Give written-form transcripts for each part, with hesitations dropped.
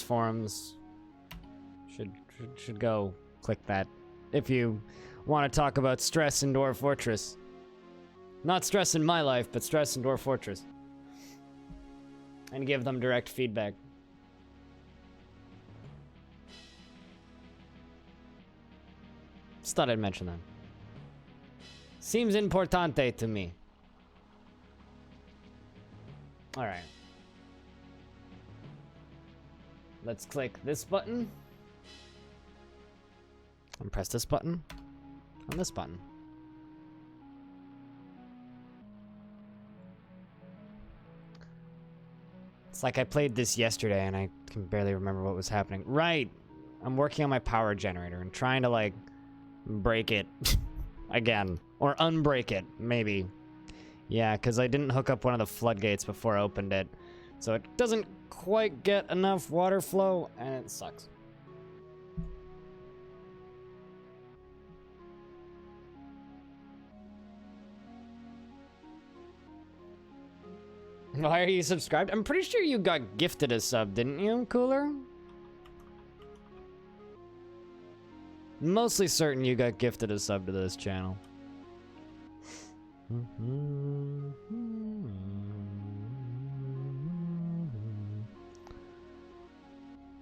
forums. Should go click that if you want to talk about stress in Dwarf Fortress. Not stress in my life, but stress in Dwarf Fortress. And give them direct feedback. Just thought I'd mention that. Seems importante to me. Alright. Let's click this button. And press this button. And this button. It's like I played this yesterday and I can barely remember what was happening. Right! I'm working on my power generator and trying to, like, break it again. Or unbreak it, maybe. Yeah, because I didn't hook up one of the floodgates before I opened it. So it doesn't quite get enough water flow, and it sucks. Why are you subscribed? I'm pretty sure you got gifted a sub, didn't you, Cooler? Mostly certain you got gifted a sub to this channel.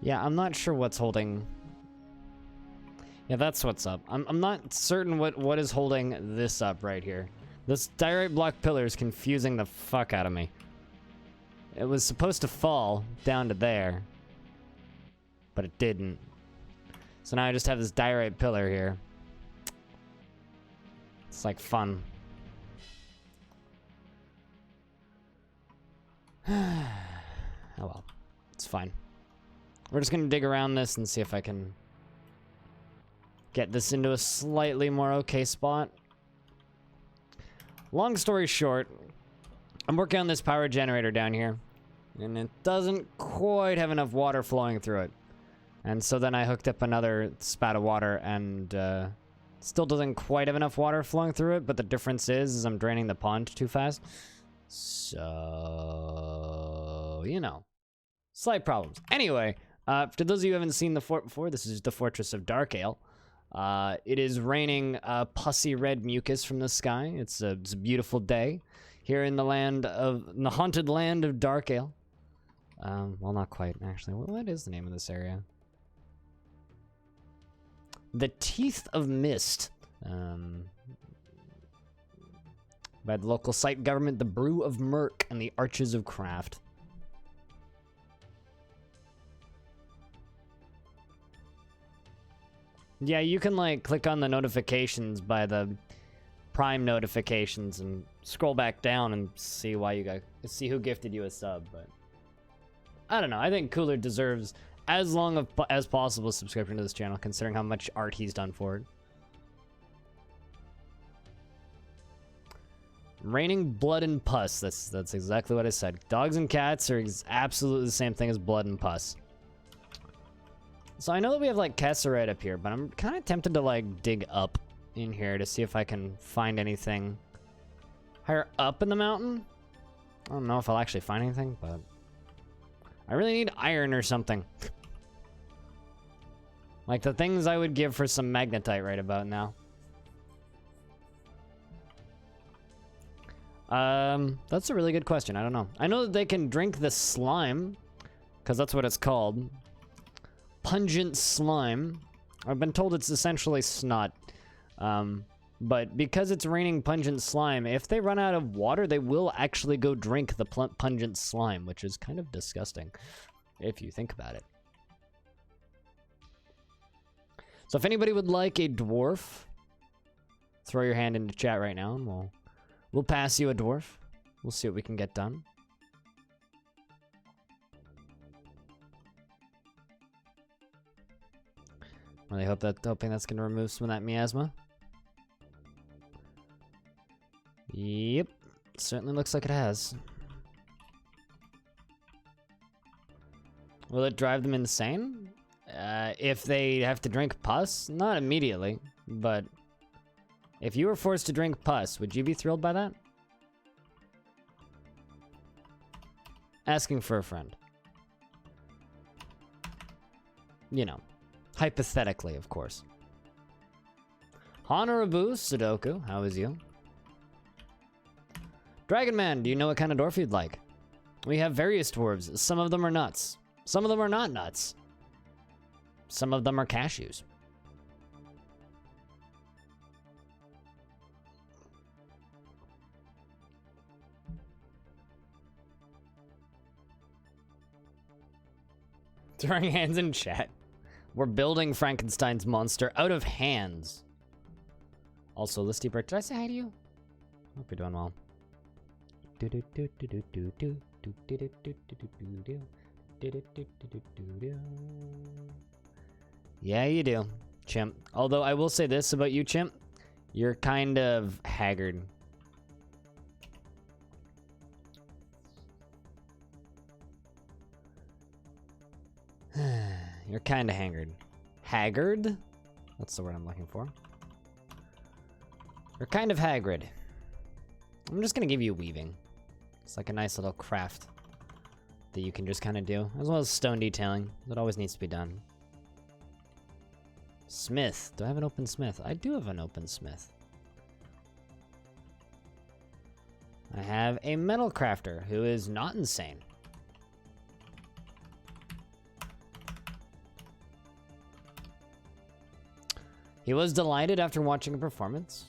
Yeah, I'm not sure what's holding... Yeah, that's what's up. I'm not certain what is holding this up right here. This diorite block pillar is confusing the fuck out of me. It was supposed to fall down to there, but it didn't. So now I just have this diorite pillar here. It's like fun. Oh well, it's fine. We're just gonna dig around this and see if I can get this into a slightly more okay spot. Long story short, I'm working on this power generator down here, and it doesn't quite have enough water flowing through it. And so then I hooked up another spout of water, and still doesn't quite have enough water flowing through it, but the difference is I'm draining the pond too fast. So, you know, slight problems. Anyway, for those of you who haven't seen the fort before, this is the Fortress of DarkAle. It is raining pussy red mucus from the sky. It's a beautiful day here in the haunted land of DarkAle. Well, not quite, actually. What is the name of this area? The Teeth of Mist. By the local site government, the Brew of Murk, and the Arches of Craft. Yeah, you can, like, click on the notifications by the Prime notifications and scroll back down and see see who gifted you a sub, but I don't know. I think Cooler deserves as long as possible subscription to this channel, considering how much art he's done for it. Raining blood and pus. That's exactly what I said. Dogs and cats are absolutely the same thing as blood and pus. So I know that we have, like, Kesserite up here, but I'm kind of tempted to, like, dig up in here to see if I can find anything higher up in the mountain. I don't know if I'll actually find anything, but I really need iron or something. Like the things I would give for some magnetite right about now. That's a really good question. I don't know. I know that they can drink the slime, because that's what it's called. Pungent slime. I've been told it's essentially snot. But because it's raining pungent slime, if they run out of water, they will actually go drink the pungent slime, which is kind of disgusting, if you think about it. So if anybody would like a dwarf, throw your hand into chat right now, and we'll pass you a dwarf. We'll see what we can get done. Really hoping that's gonna remove some of that miasma. Yep, certainly looks like it has. Will it drive them insane? If they have to drink pus? Not immediately, but if you were forced to drink pus, would you be thrilled by that? Asking for a friend. You know, hypothetically, of course. Honorabu Sudoku, how is you? Dragon Man, do you know what kind of dwarf you'd like? We have various dwarves. Some of them are nuts. Some of them are not nuts. Some of them are cashews. Throwing hands in chat. We're building Frankenstein's monster out of hands. Also, Listy Brick, did I say hi to you? Hope you're doing well. Yeah, you do, Chimp. Although I will say this about you, Chimp. You're kind of haggard. You're kind of haggard. Haggard? That's the word I'm looking for. You're kind of haggard. I'm just gonna give you weaving. It's like a nice little craft that you can just kind of do, as well as stone detailing. That always needs to be done. Smith. Do I have an open smith? I do have an open smith. I have a metal crafter who is not insane. He was delighted after watching a performance.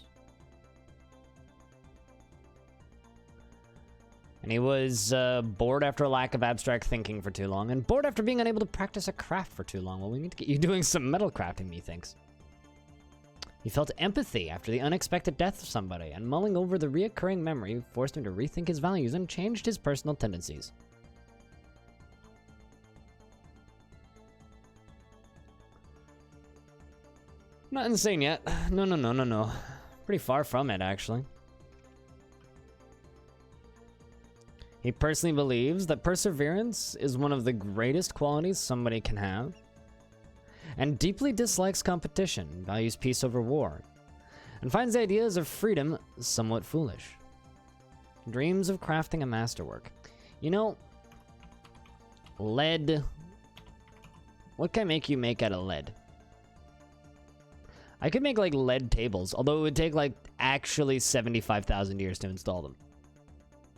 And he was bored after a lack of abstract thinking for too long, and bored after being unable to practice a craft for too long. Well, we need to get you doing some metal crafting, methinks. He felt empathy after the unexpected death of somebody, and mulling over the reoccurring memory forced him to rethink his values and changed his personal tendencies. Not insane yet. No. Pretty far from it, actually. He personally believes that perseverance is one of the greatest qualities somebody can have, and deeply dislikes competition, values peace over war, and finds the ideas of freedom somewhat foolish. Dreams of crafting a masterwork. You know, lead. What can I make you make out of lead? I could make like lead tables, although it would take like actually 75,000 years to install them.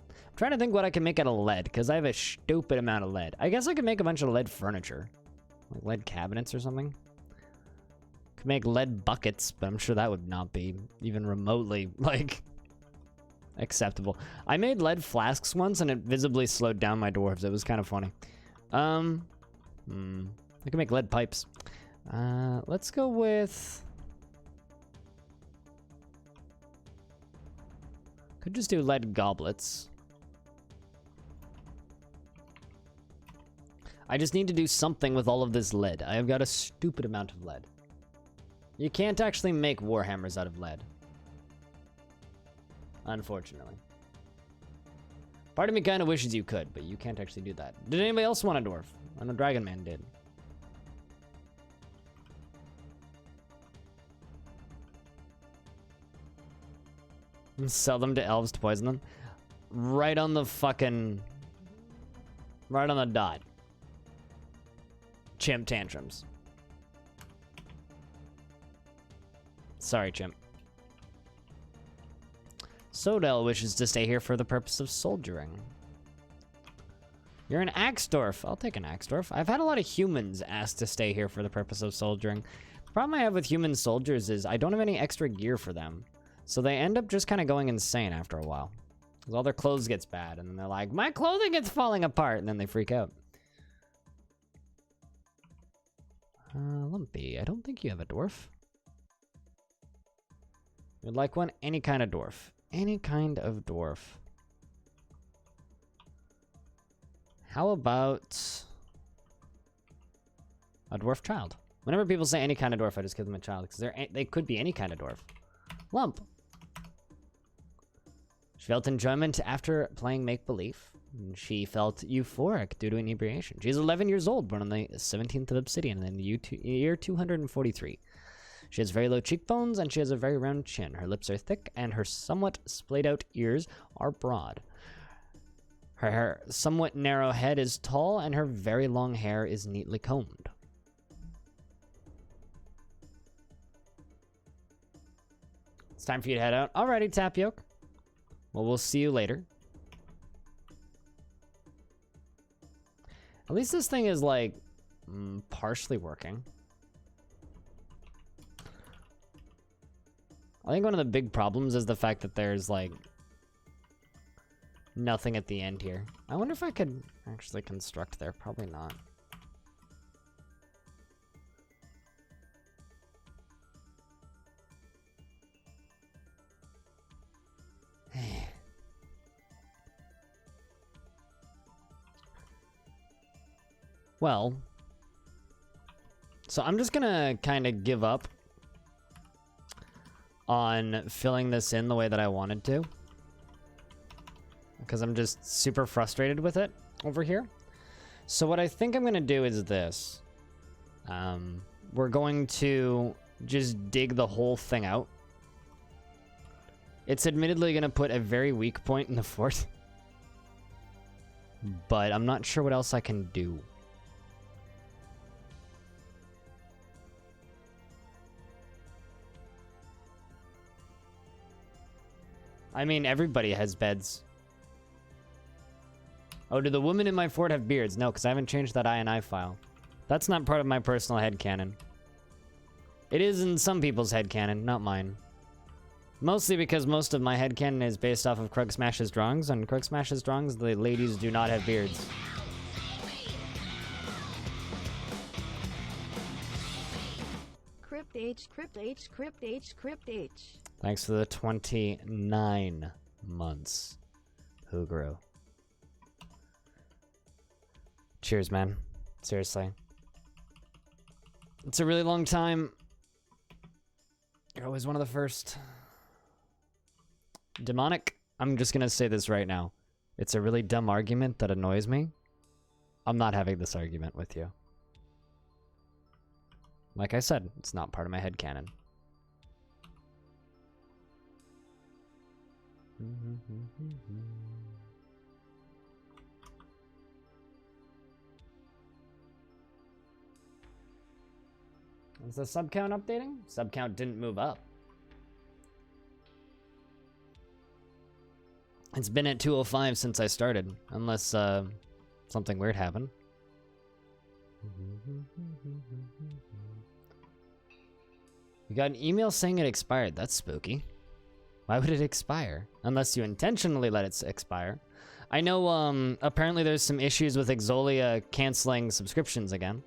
I'm trying to think what I can make out of lead, because I have a stupid amount of lead. I guess I could make a bunch of lead furniture. Like lead cabinets or something. Could make lead buckets, but I'm sure that would not be even remotely, like, acceptable. I made lead flasks once, and it visibly slowed down my dwarves. It was kind of funny. I could make lead pipes. Let's go with... Could just do lead goblets. I just need to do something with all of this lead. I have got a stupid amount of lead. You can't actually make warhammers out of lead. Unfortunately. Part of me kind of wishes you could, but you can't actually do that. Did anybody else want a dwarf? I know Dragon Man did. Sell them to elves to poison them. Right on the fucking... Right on the dot. Chimp tantrums. Sorry, Chimp. Sodell wishes to stay here for the purpose of soldiering. You're an Axdorf. I'll take an Axdorf. I've had a lot of humans ask to stay here for the purpose of soldiering. The problem I have with human soldiers is I don't have any extra gear for them. So they end up just kind of going insane after a while. Because all their clothes gets bad, and then they're like, my clothing is falling apart, and then they freak out. Lumpy, I don't think you have a dwarf. You'd like one? Any kind of dwarf. Any kind of dwarf. How about a dwarf child? Whenever people say any kind of dwarf, I just give them a child, because they could be any kind of dwarf. Lump. She felt enjoyment after playing make-believe. She felt euphoric due to inebriation. She's 11 years old, born on the 17th of Obsidian in the year 243. She has very low cheekbones, and she has a very round chin. Her lips are thick, and her somewhat splayed-out ears are broad. Her somewhat narrow head is tall, and her very long hair is neatly combed. time for you to head out. Alrighty, Tapioca. Well, we'll see you later. At least this thing is, like, partially working. I think one of the big problems is the fact that there's, like, nothing at the end here. I wonder if I could actually construct there. Probably not. Well, so I'm just gonna kind of give up on filling this in the way that I wanted to, because I'm just super frustrated with it over here. So what I think I'm gonna do is this. We're going to just dig the whole thing out. It's admittedly gonna put a very weak point in the fort, but I'm not sure what else I can do. I mean, everybody has beds. Oh, do the women in my fort have beards? No, because I haven't changed that INI file. That's not part of my personal headcanon. It is in some people's headcanon, not mine. Mostly because most of my headcanon is based off of Krug Smash's drawings. On Krug Smash's drawings, the ladies do not have beards. Crypt H, Crypt H, Crypt H, Crypt H. Thanks for the 29 months, Hugro. Cheers, man. Seriously. It's a really long time. You're always one of the first. Demonic, I'm just gonna say this right now. It's a really dumb argument that annoys me. I'm not having this argument with you. Like I said, it's not part of my headcanon. Is the sub count updating? Sub count didn't move up. It's been at 205 since I started, unless something weird happened. You got an email saying it expired. That's spooky. Why would it expire? Unless you intentionally let it expire. I know, apparently there's some issues with Exolia canceling subscriptions again.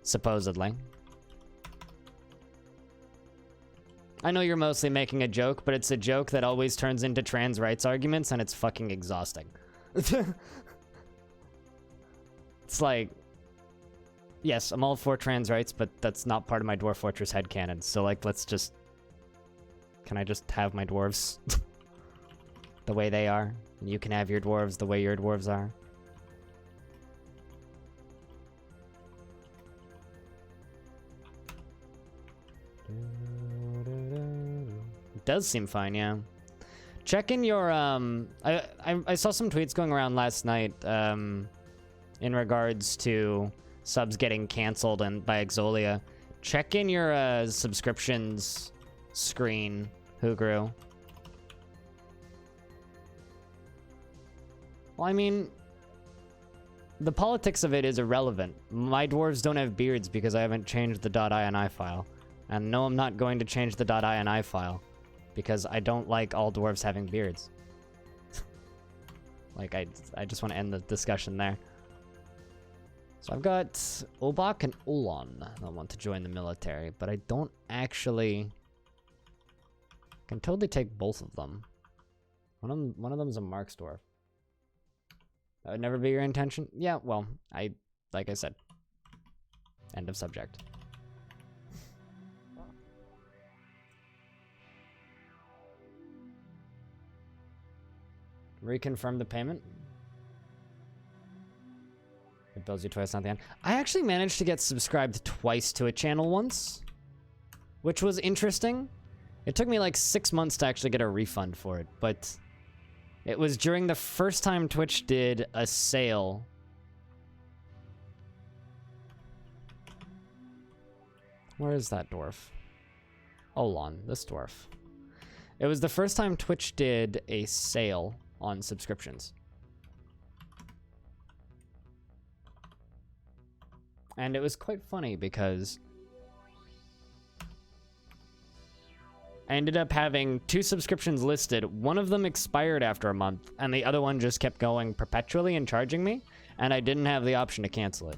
Supposedly. I know you're mostly making a joke, but it's a joke that always turns into trans rights arguments, and it's fucking exhausting. It's like, yes, I'm all for trans rights, but that's not part of my Dwarf Fortress headcanon. So, like, let's just... Can I just have my dwarves the way they are? And you can have your dwarves the way your dwarves are? It does seem fine, yeah. Check in your, I saw some tweets going around last night, in regards to subs getting canceled and by Exolia. Check in your, subscriptions screen, Hugru. Well, I mean, the politics of it is irrelevant. My dwarves don't have beards because I haven't changed the .ini file. And no, I'm not going to change the .ini file because I don't like all dwarves having beards. Like, I just want to end the discussion there. So I've got Obak and Ulan that want to join the military, but I don't actually... Can totally take both of them. One of them's a Marksdorf. That would never be your intention? Yeah, well, like I said. End of subject. Reconfirm the payment. It bills you twice, not the end. I actually managed to get subscribed twice to a channel once, which was interesting. It took me like 6 months to actually get a refund for it, but it was during the first time Twitch did a sale. Where is that dwarf? Olan, this dwarf. It was the first time Twitch did a sale on subscriptions. And it was quite funny because I ended up having 2 subscriptions listed. One of them expired after a month, and the other one just kept going perpetually and charging me, and I didn't have the option to cancel it.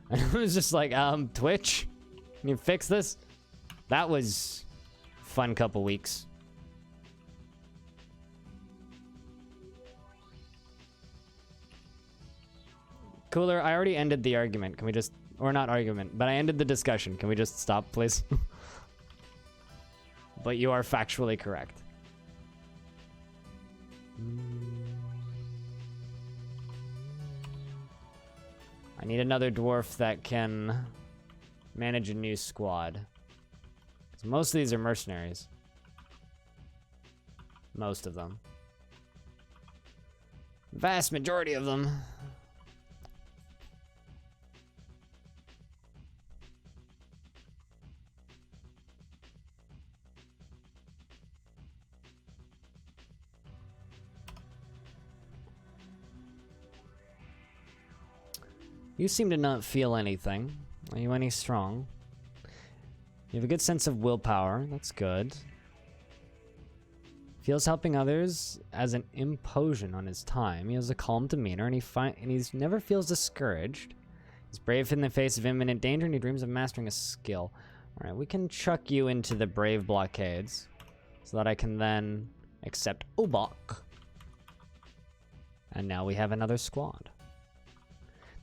And it was just like, Twitch, can you fix this? That was a fun couple weeks. Cooler, I already ended the argument. Can we just, or not argument, but I ended the discussion. Can we just stop, please? But you are factually correct. I need another dwarf that can manage a new squad. 'Cause most of these are mercenaries. Most of them. Vast majority of them. You seem to not feel anything. Are you any strong? You have a good sense of willpower. That's good. Feels helping others as an imposition on his time. He has a calm demeanor, and he's never feels discouraged. He's brave in the face of imminent danger, and he dreams of mastering a skill. All right, we can chuck you into the brave blockades, so that I can then accept Obak. And now we have another squad.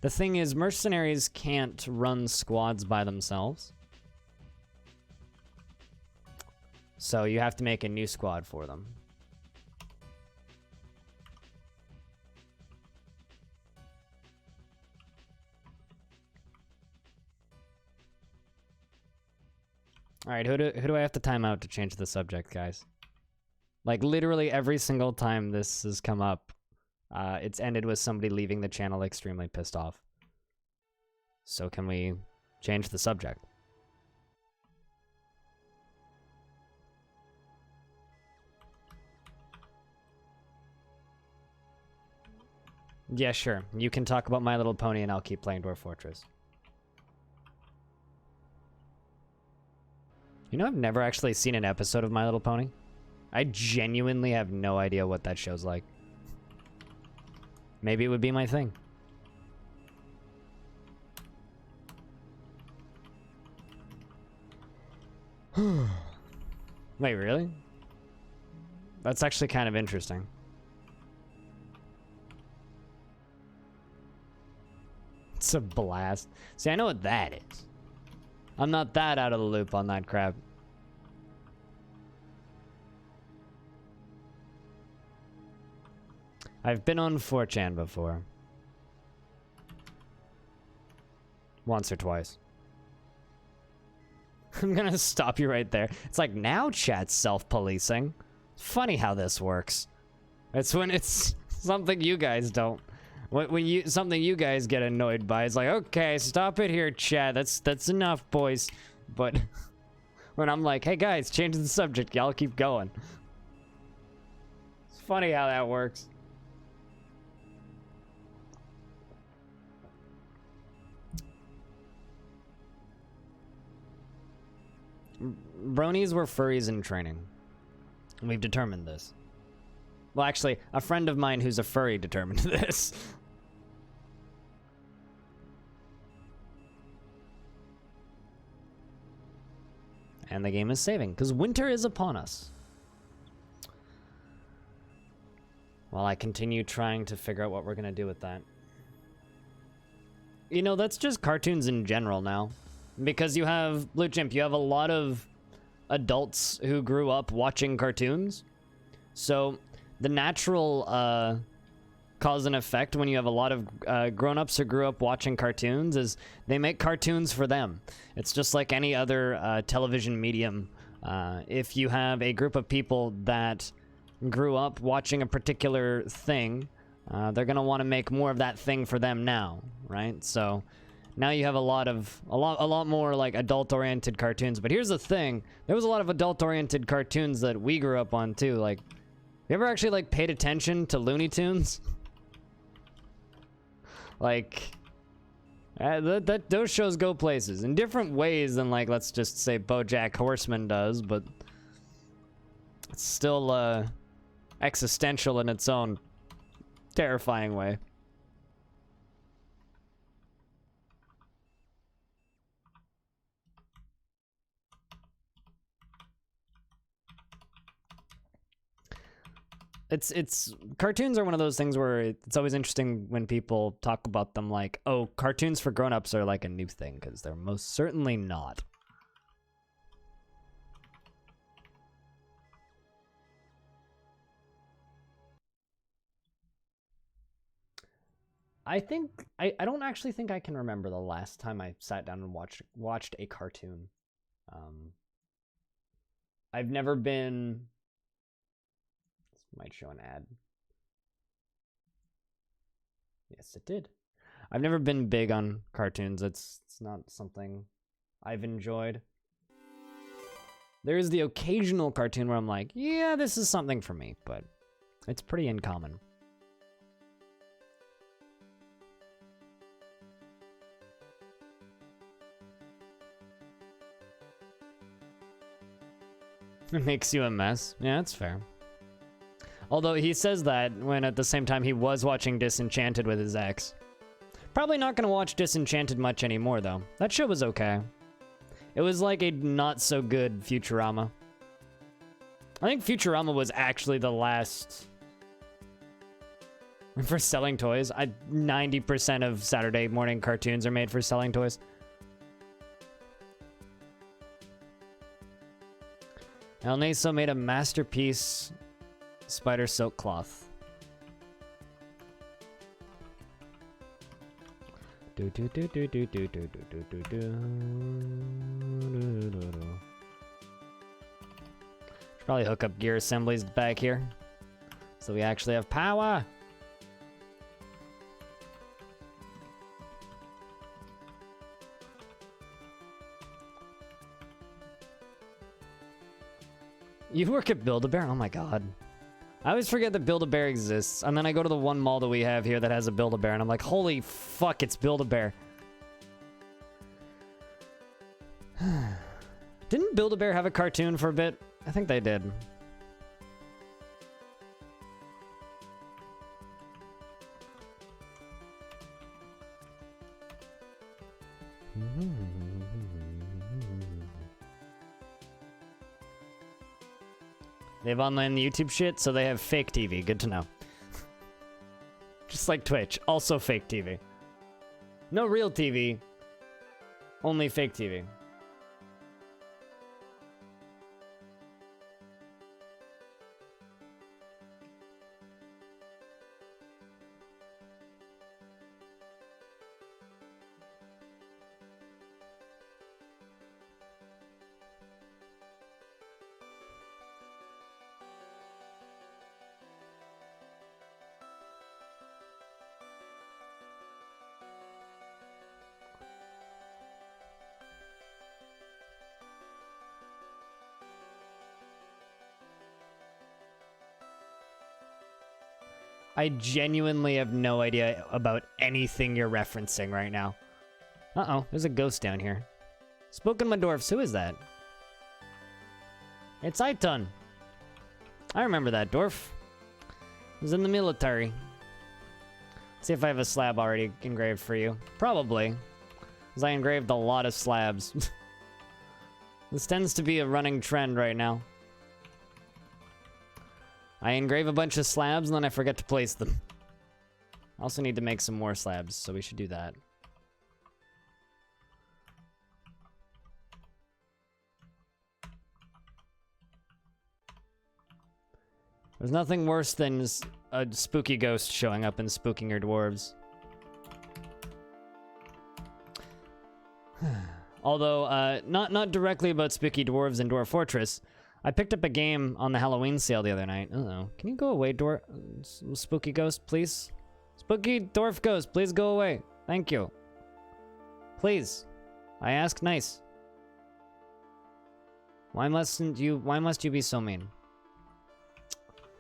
The thing is, mercenaries can't run squads by themselves. So you have to make a new squad for them. All right, who do I have to time out to change the subject, guys? Like, literally every single time this has come up, it's ended with somebody leaving the channel extremely pissed off. So can we change the subject? Yeah, sure. You can talk about My Little Pony and I'll keep playing Dwarf Fortress. You know, I've never actually seen an episode of My Little Pony. I genuinely have no idea what that show's like. Maybe it would be my thing. Wait, really? That's actually kind of interesting. It's a blast. See, I know what that is. I'm not that out of the loop on that crap. I've been on 4chan before. Once or twice. I'm gonna stop you right there. It's like, now chat's self-policing. Funny how this works. It's when it's something you guys don't. When something you guys get annoyed by, it's like, okay, stop it here, chat. That's enough, boys. But when I'm like, hey guys, change the subject, y'all keep going. It's funny how that works. Bronies were furries in training. We've determined this. Well, actually, a friend of mine who's a furry determined this. And the game is saving, because winter is upon us. While I continue trying to figure out what we're going to do with that. You know, that's just cartoons in general now. Because you have, Blue Chimp, you have a lot of adults who grew up watching cartoons. So the natural cause and effect when you have a lot of grown-ups who grew up watching cartoons is they make cartoons for them. It's just like any other television medium. If you have a group of people that grew up watching a particular thing, they're going to want to make more of that thing for them now, right? So Now you have a lot more like adult-oriented cartoons. But here's the thing: there was a lot of adult-oriented cartoons that we grew up on too. Like, you ever actually like paid attention to Looney Tunes? Like, those shows go places in different ways than, like, let's just say BoJack Horseman does, but it's still existential in its own terrifying way. It's cartoons are one of those things where it's always interesting when people talk about them like, oh, cartoons for grown-ups are like a new thing, because they're most certainly not. I don't actually think I can remember the last time I sat down and watched a cartoon. I've never been... Might show an ad. Yes, it did. I've never been big on cartoons. It's not something I've enjoyed. There is the occasional cartoon where I'm like, yeah, this is something for me, but it's pretty uncommon. It makes you a mess. Yeah, that's fair. Although he says that when at the same time he was watching Disenchanted with his ex. Probably not gonna watch Disenchanted much anymore though. That show was okay. It was like a not so good Futurama. I think Futurama was actually the last... for selling toys. 90% of Saturday morning cartoons are made for selling toys. El Naso made a masterpiece spider silk cloth. Should probably hook up gear assemblies back here, so we actually have power. You work at Build-A-Bear? Oh my god. I always forget that Build-A-Bear exists, and then I go to the one mall that we have here that has a Build-A-Bear, and I'm like, holy fuck, it's Build-A-Bear. Didn't Build-A-Bear have a cartoon for a bit? I think they did. They have online YouTube shit, so they have fake TV. Good to know. Just like Twitch, also fake TV. No real TV, only fake TV. I genuinely have no idea about anything you're referencing right now. Uh-oh, there's a ghost down here. Spoken my dwarfs, who is that? It's Aiton. I remember that dwarf. He was in the military. Let's see if I have a slab already engraved for you. Probably, because I engraved a lot of slabs. This tends to be a running trend right now. I engrave a bunch of slabs and then I forget to place them. I also need to make some more slabs, so we should do that. There's nothing worse than a spooky ghost showing up and spooking your dwarves. Although, not directly about spooky dwarves in Dwarf Fortress. I picked up a game on the Halloween sale the other night. Uh-oh. Can you go away, spooky ghost, please? Spooky dwarf ghost, please go away. Thank you. Please. I ask nice. Why must you be so mean?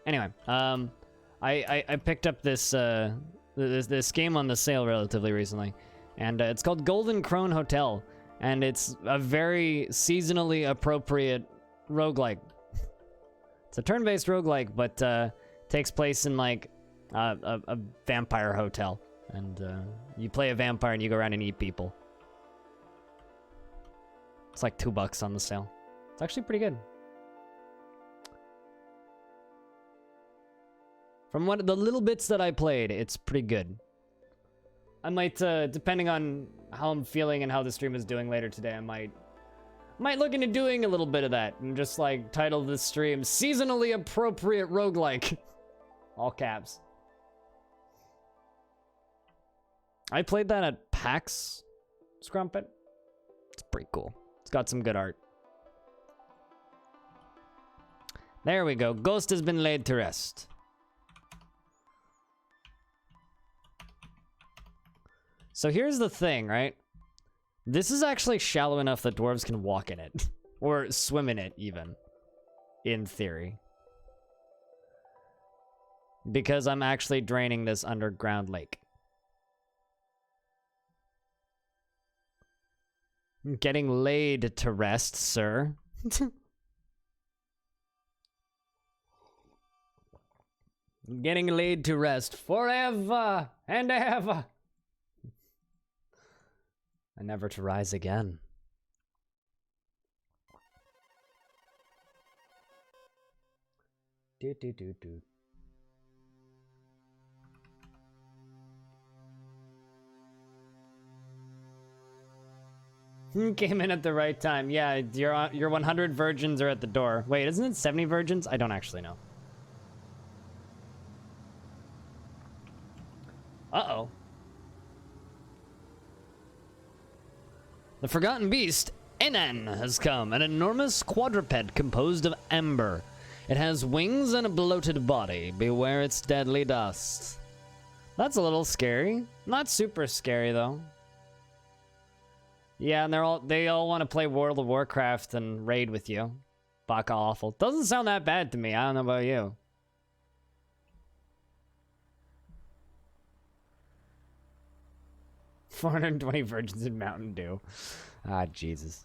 Anyway, I picked up this this game on the sale relatively recently, and it's called Golden Crone Hotel, and it's a very seasonally appropriate roguelike. It's a turn-based roguelike, but takes place in like a vampire hotel, and you play a vampire and you go around and eat people. It's like $2 on the sale. It's actually pretty good. From what the little bits that I played, it's pretty good. I might, depending on how I'm feeling and how the stream is doing later today, I might look into doing a little bit of that and just like title this stream "Seasonally Appropriate Roguelike." All caps. I played that at PAX Scrumpet. It's pretty cool. It's got some good art. There we go. Ghost has been laid to rest. So here's the thing, right? This is actually shallow enough that dwarves can walk in it. Or swim in it, even. In theory. Because I'm actually draining this underground lake. Getting laid to rest, sir. Getting laid to rest forever and ever. And never to rise again. Do do do do. Came in at the right time. Yeah, your 100 virgins are at the door. Wait, isn't it 70 virgins? I don't actually know. Uh-oh. The Forgotten Beast, Enan, has come. An enormous quadruped composed of amber. It has wings and a bloated body. Beware its deadly dust. That's a little scary. Not super scary, though. Yeah, and they all want to play World of Warcraft and raid with you. Baka awful. Doesn't sound that bad to me. I don't know about you. $420 virgins in Mountain Dew. Ah, Jesus.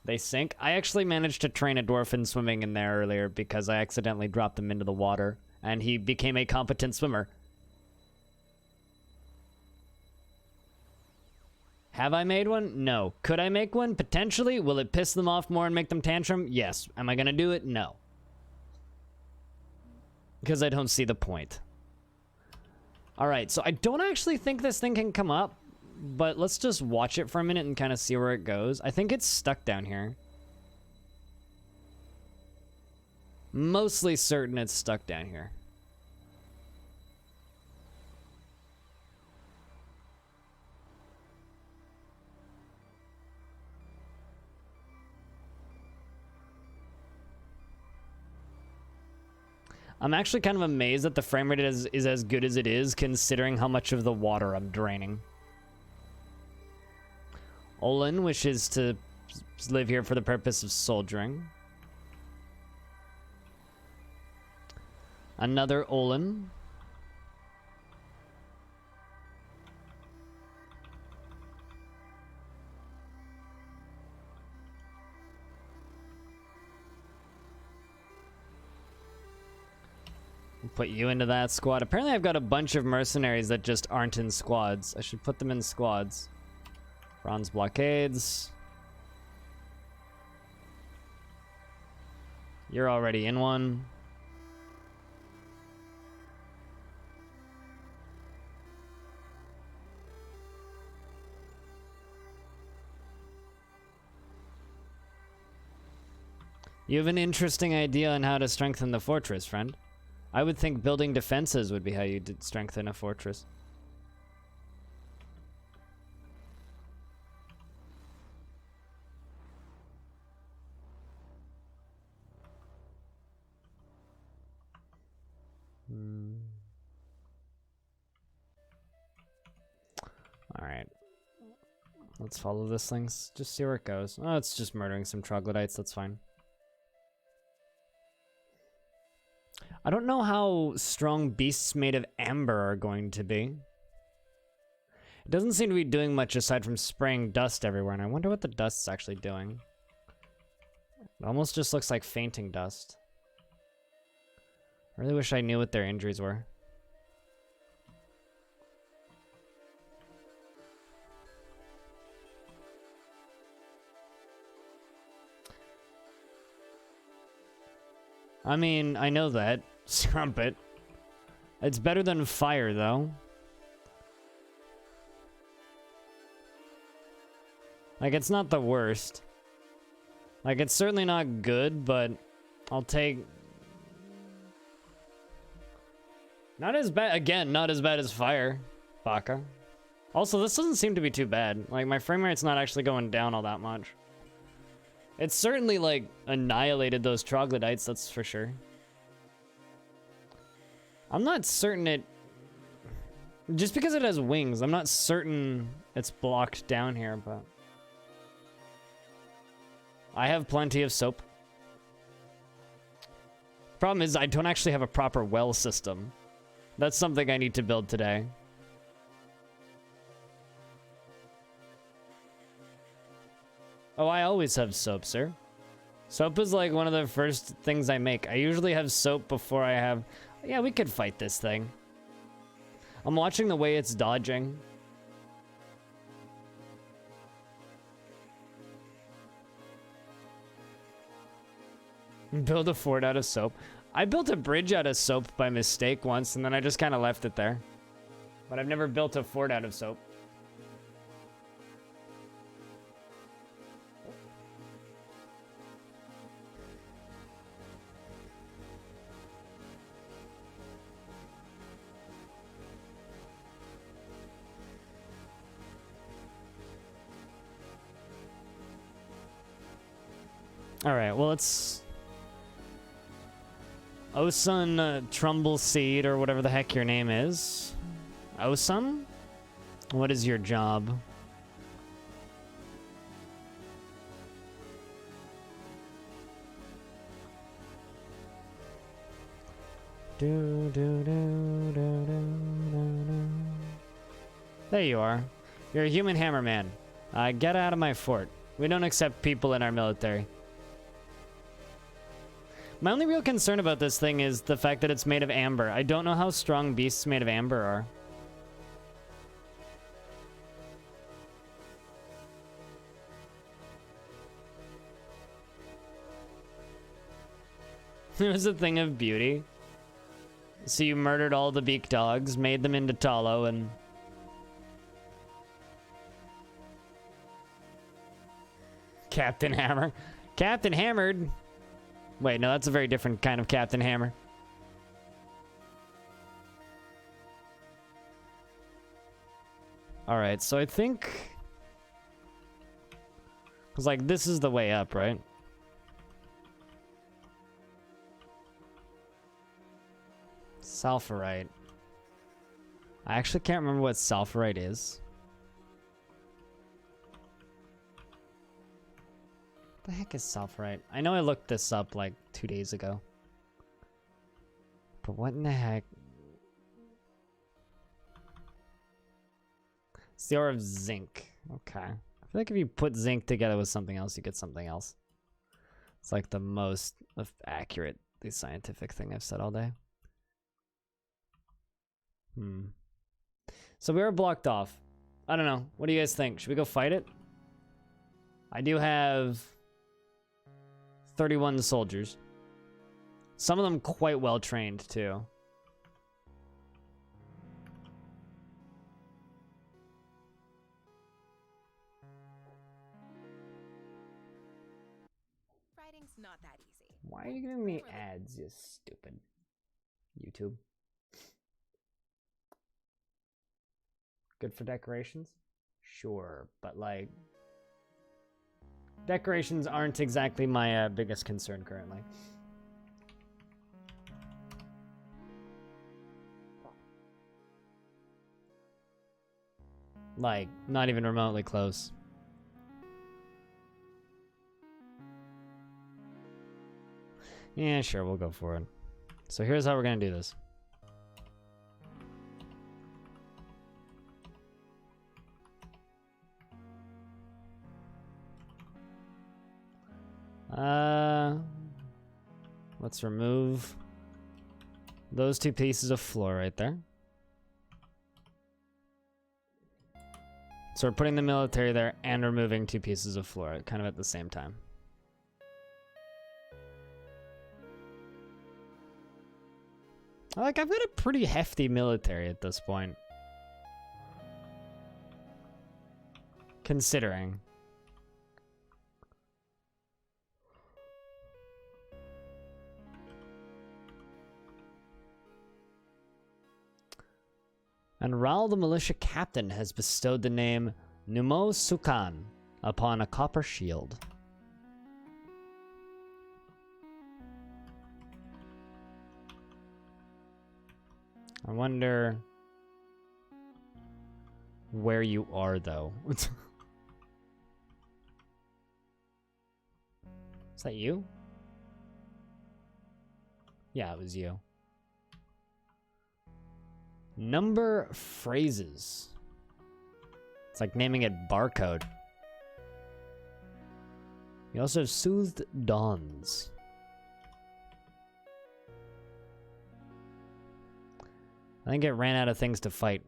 They sink. I actually managed to train a dwarf in swimming in there earlier because I accidentally dropped him into the water, and he became a competent swimmer. Have I made one? No. Could I make one? Potentially. Will it piss them off more and make them tantrum? Yes. Am I gonna do it? No. Because I don't see the point. Alright, so I don't actually think this thing can come up, but let's just watch it for a minute and kind of see where it goes. I think it's stuck down here. Mostly certain it's stuck down here. I'm actually kind of amazed that the frame rate is as good as it is, considering how much of the water I'm draining. Olin wishes to live here for the purpose of soldiering. Another Olin. Put you into that squad. Apparently I've got a bunch of mercenaries that just aren't in squads. I should put them in squads. Bronze blockades. You're already in one. You have an interesting idea on how to strengthen the fortress, friend. I would think building defenses would be how you did strengthen a fortress. All right. Let's follow this thing. Just see where it goes. Oh, it's just murdering some troglodytes. That's fine. I don't know how strong beasts made of amber are going to be. It doesn't seem to be doing much aside from spraying dust everywhere, and I wonder what the dust's actually doing. It almost just looks like fainting dust. I really wish I knew what their injuries were. I mean, I know that. Scrumpet. It's better than fire, though. Like, it's not the worst. Like, it's certainly not good, but I'll take... Not as bad, again, not as bad as fire. Baka. Also, this doesn't seem to be too bad. Like, my frame rate's not actually going down all that much. It's certainly, like, annihilated those troglodytes, that's for sure. I'm not certain it... Just because it has wings, I'm not certain it's blocked down here, but... I have plenty of soap. Problem is, I don't actually have a proper well system. That's something I need to build today. Oh, I always have soap, sir. Soap is like one of the first things I make. I usually have soap before I have... Yeah, we could fight this thing. I'm watching the way it's dodging. Build a fort out of soap. I built a bridge out of soap by mistake once, and then I just kind of left it there. But I've never built a fort out of soap. All right, well, it's Osun Trumbull Seed, or whatever the heck your name is. Osun? What is your job? There you are. You're a human hammerman. Get out of my fort. We don't accept people in our military. My only real concern about this thing is the fact that it's made of amber. I don't know how strong beasts made of amber are. It was a thing of beauty. So you murdered all the beak dogs, made them into tallow, and... Captain Hammer. Captain Hammered. Wait, no, that's a very different kind of Captain Hammer. Alright, so I think... Because, like, this is the way up, right? Sulfurite. I actually can't remember what sulfurite is. What the heck is sulfurite? I know I looked this up like 2 days ago. But what in the heck? It's the ore of zinc. Okay. I feel like if you put zinc together with something else, you get something else. It's like the most accurate, the scientific thing I've said all day. So we were blocked off. I don't know. What do you guys think? Should we go fight it? I do have 31 soldiers. Some of them quite well trained too. Writing's not that easy. Why are you giving me ads, you stupid YouTube? Good for decorations? Sure, but like... Decorations aren't exactly my biggest concern currently. Like, not even remotely close. Yeah, sure, we'll go for it. So here's how we're gonna do this. Let's remove those two pieces of floor right there. So we're putting the military there and removing two pieces of floor kind of at the same time. Like, I've got a pretty hefty military at this point. Considering. And Raul the militia captain has bestowed the name Numo Sukan upon a copper shield. I wonder where you are, though. Is that you? Yeah, it was you. Number phrases. It's like naming it barcode. You also have soothed dawns. I think it ran out of things to fight.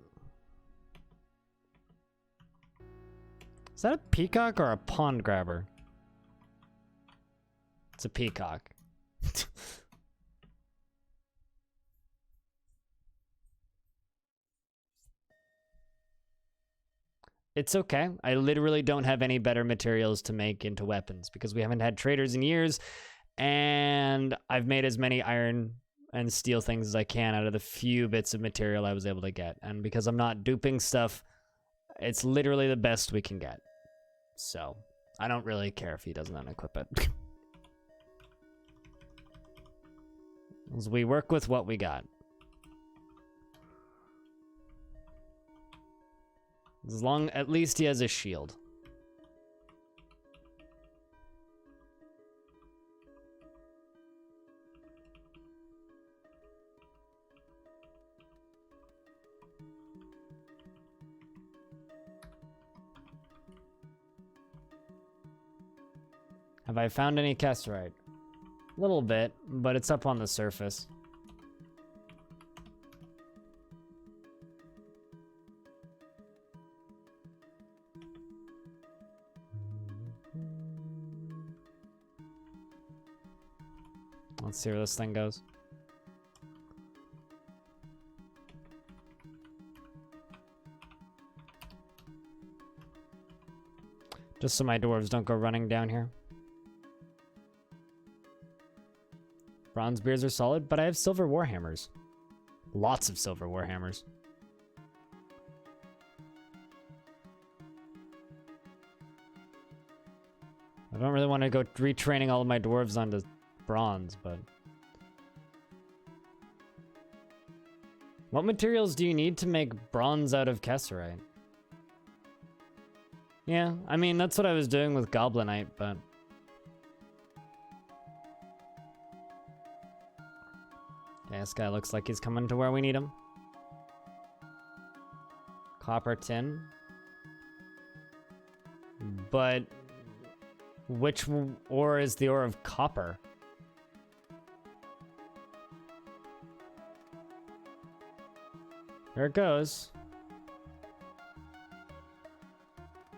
Is that a peacock or a pond grabber? It's a peacock. It's okay. I literally don't have any better materials to make into weapons because we haven't had traders in years, and I've made as many iron and steel things as I can out of the few bits of material I was able to get. And because I'm not duping stuff, it's literally the best we can get. So I don't really care if he doesn't unequip it. As we work with what we got. As long, at least he has a shield. Have I found any casterite? A little bit, but it's up on the surface. Let's see where this thing goes. Just so my dwarves don't go running down here. Bronze spears are solid, but I have silver warhammers. Lots of silver warhammers. I don't really want to go retraining all of my dwarves onto bronze, but... What materials do you need to make bronze out of Kesserite? Yeah, I mean, that's what I was doing with Goblinite, but... Okay, this guy looks like he's coming to where we need him. Copper tin. But... which ore is the ore of copper? There it goes.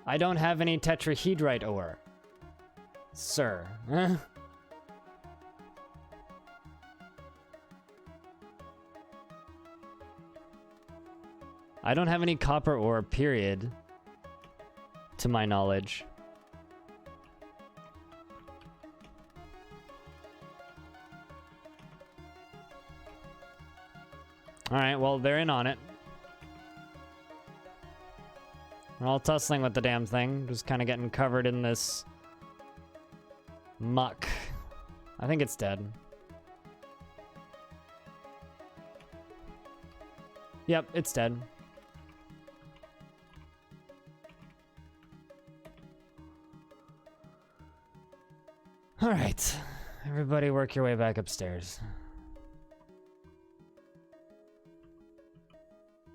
I don't have any tetrahedrite ore, sir. I don't have any copper ore, period, to my knowledge. Alright, well, they're in on it. We're all tussling with the damn thing, just kind of getting covered in this muck. I think it's dead. Yep, it's dead. Alright. Everybody work your way back upstairs.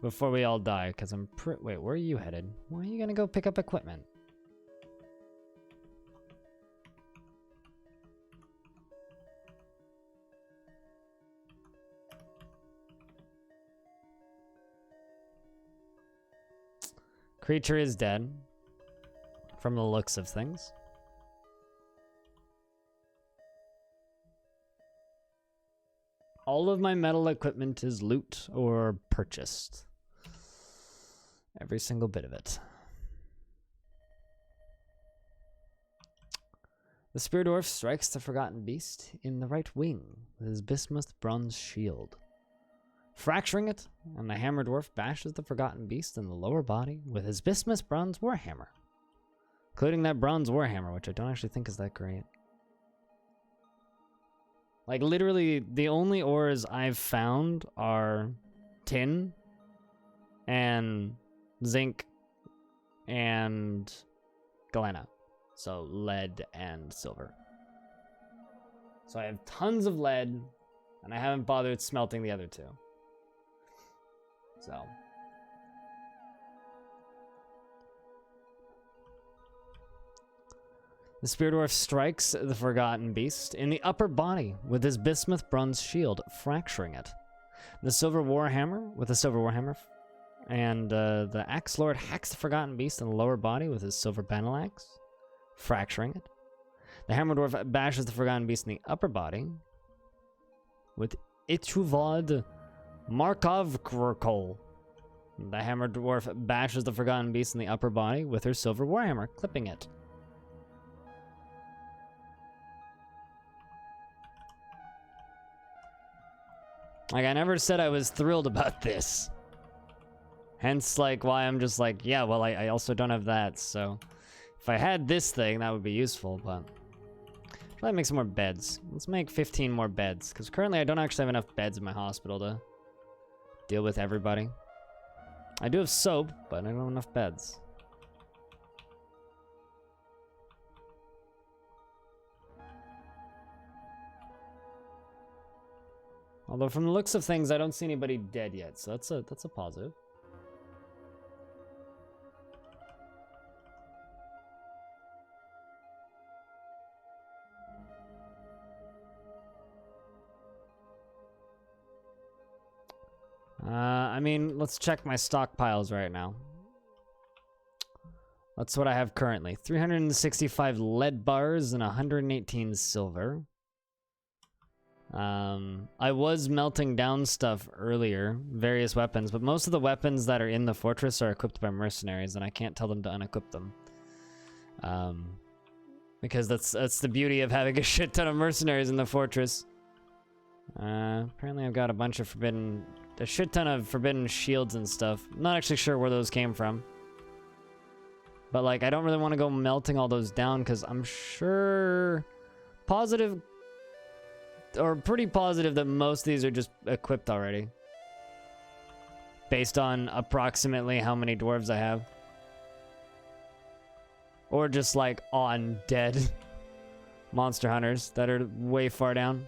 Before we all die, because I'm wait, where are you headed? Where are you gonna go pick up equipment? Creature is dead, from the looks of things. All of my metal equipment is loot or purchased. Every single bit of it. The Spear Dwarf strikes the Forgotten Beast in the right wing with his bismuth bronze shield, fracturing it, and the Hammer Dwarf bashes the Forgotten Beast in the lower body with his bismuth bronze warhammer, including that bronze warhammer, which I don't actually think is that great. Like, literally, the only ores I've found are tin and zinc and galena. So, lead and silver. So I have tons of lead, and I haven't bothered smelting the other two. So. The Spear Dwarf strikes the Forgotten Beast in the upper body with his bismuth bronze shield, fracturing it. The Silver Warhammer with a Silver Warhammer, and the Axe Lord hacks the Forgotten Beast in the lower body with his Silver Battle Axe, fracturing it. The Hammer Dwarf bashes the Forgotten Beast in the upper body with Ichuvad Markov. The Hammer Dwarf bashes the Forgotten Beast in the upper body with her Silver Warhammer, clipping it. Like, I never said I was thrilled about this. Hence, like, why I'm just like, yeah, well, I also don't have that, so... If I had this thing, that would be useful, but... Probably make some more beds. Let's make 15 more beds, because currently I don't actually have enough beds in my hospital to deal with everybody. I do have soap, but I don't have enough beds. Although from the looks of things, I don't see anybody dead yet, so that's a positive. I mean, let's check my stockpiles right now. That's what I have currently. 365 lead bars and 118 silver. I was melting down stuff earlier, various weapons, but most of the weapons that are in the fortress are equipped by mercenaries, and I can't tell them to unequip them. Because that's the beauty of having a shit ton of mercenaries in the fortress. Apparently I've got a shit ton of forbidden shields and stuff. I'm not actually sure where those came from. But, like, I don't really want to go melting all those down, because I'm pretty positive that most of these are just equipped already. Based on approximately how many dwarves I have. Or just, like, on dead monster hunters that are way far down.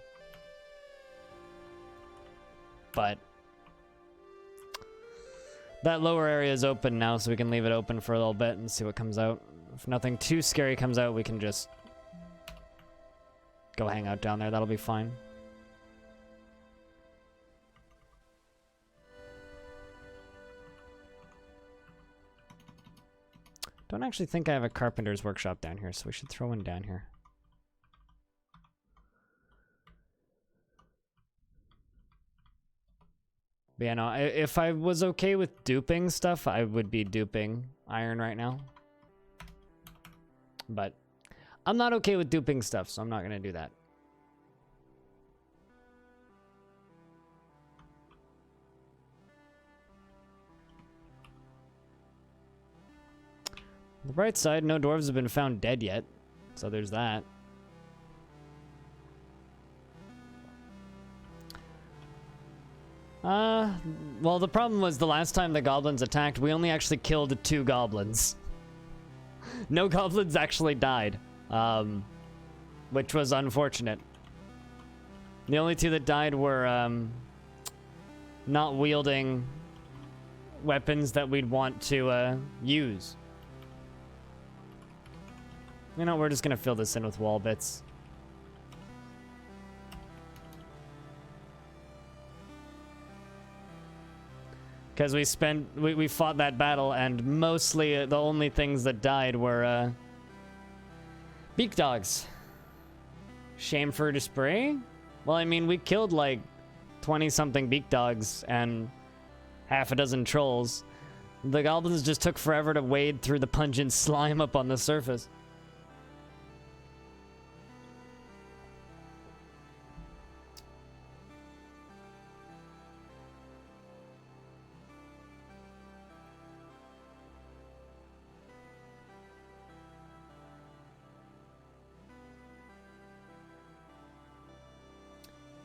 But that lower area is open now, so we can leave it open for a little bit and see what comes out. If nothing too scary comes out, we can just go hang out down there. That'll be fine. Don't actually think I have a carpenter's workshop down here, so we should throw one down here. But yeah, no, if I was okay with duping stuff, I would be duping iron right now. But I'm not okay with duping stuff, so I'm not going to do that. On the bright side, no dwarves have been found dead yet, so there's that. Well, the problem was the last time the goblins attacked, we only actually killed 2 goblins. No goblins actually died, which was unfortunate. The only two that died were not wielding weapons that we'd want to use. You know, we're just gonna fill this in with wall bits. Because we fought that battle, and mostly the only things that died were beak dogs. Shame for display? Well, I mean, we killed like 20-something beak dogs and half a dozen trolls. The goblins just took forever to wade through the pungent slime up on the surface.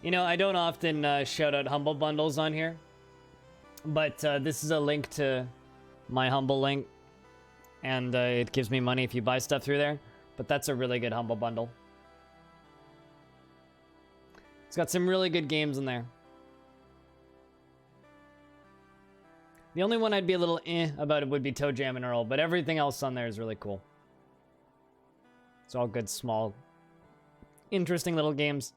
You know, I don't often shout out Humble Bundles on here, but this is a link to my Humble link, and it gives me money if you buy stuff through there, but that's a really good Humble Bundle. It's got some really good games in there. The only one I'd be a little about it would be Toe Jam and Earl, but everything else on there is really cool. It's all good, small, interesting little games.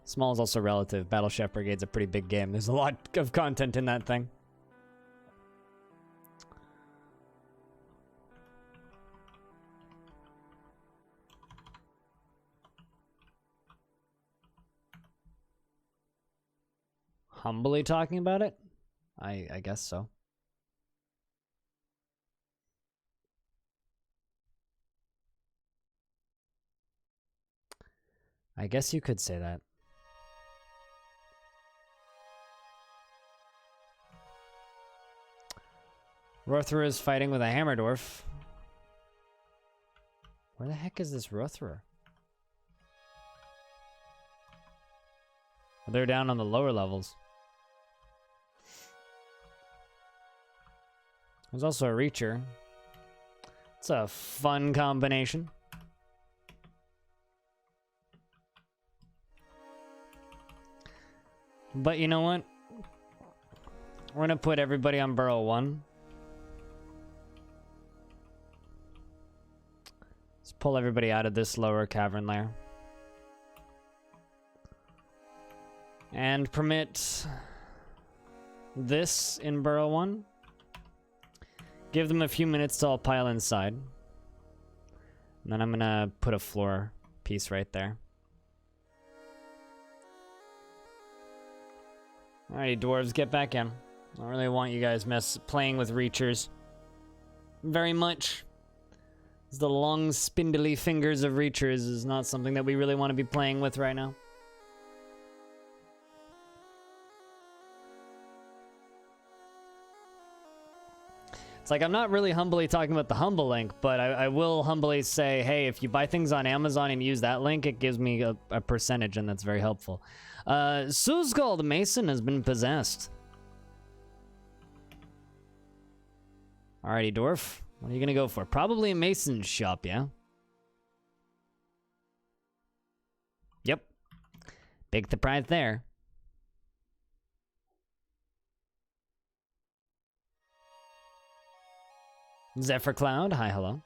Small is also relative. Battle Chef Brigade's a pretty big game. There's a lot of content in that thing. Humbly talking about it? I guess so. I guess you could say that. Rothra is fighting with a hammer dwarf. Where the heck is this Rothra? They're down on the lower levels. There's also a Reacher. It's a fun combination. But you know what? We're gonna put everybody on Burrow 1. Let's pull everybody out of this lower cavern layer. And permit this in Burrow 1. Give them a few minutes to all pile inside. And then I'm gonna put a floor piece right there. Alrighty, dwarves, get back in. I don't really want you guys playing with Reachers very much. The long, spindly fingers of Reachers is not something that we really want to be playing with right now. It's like, I'm not really humbly talking about the Humble link, but I will humbly say, hey, if you buy things on Amazon and use that link, it gives me a percentage, and that's very helpful. Susgold Mason has been possessed. Alrighty, Dwarf. What are you gonna go for? Probably a mason's shop, yeah? Yep. Big surprise there. Zephyr Cloud, hi, hello.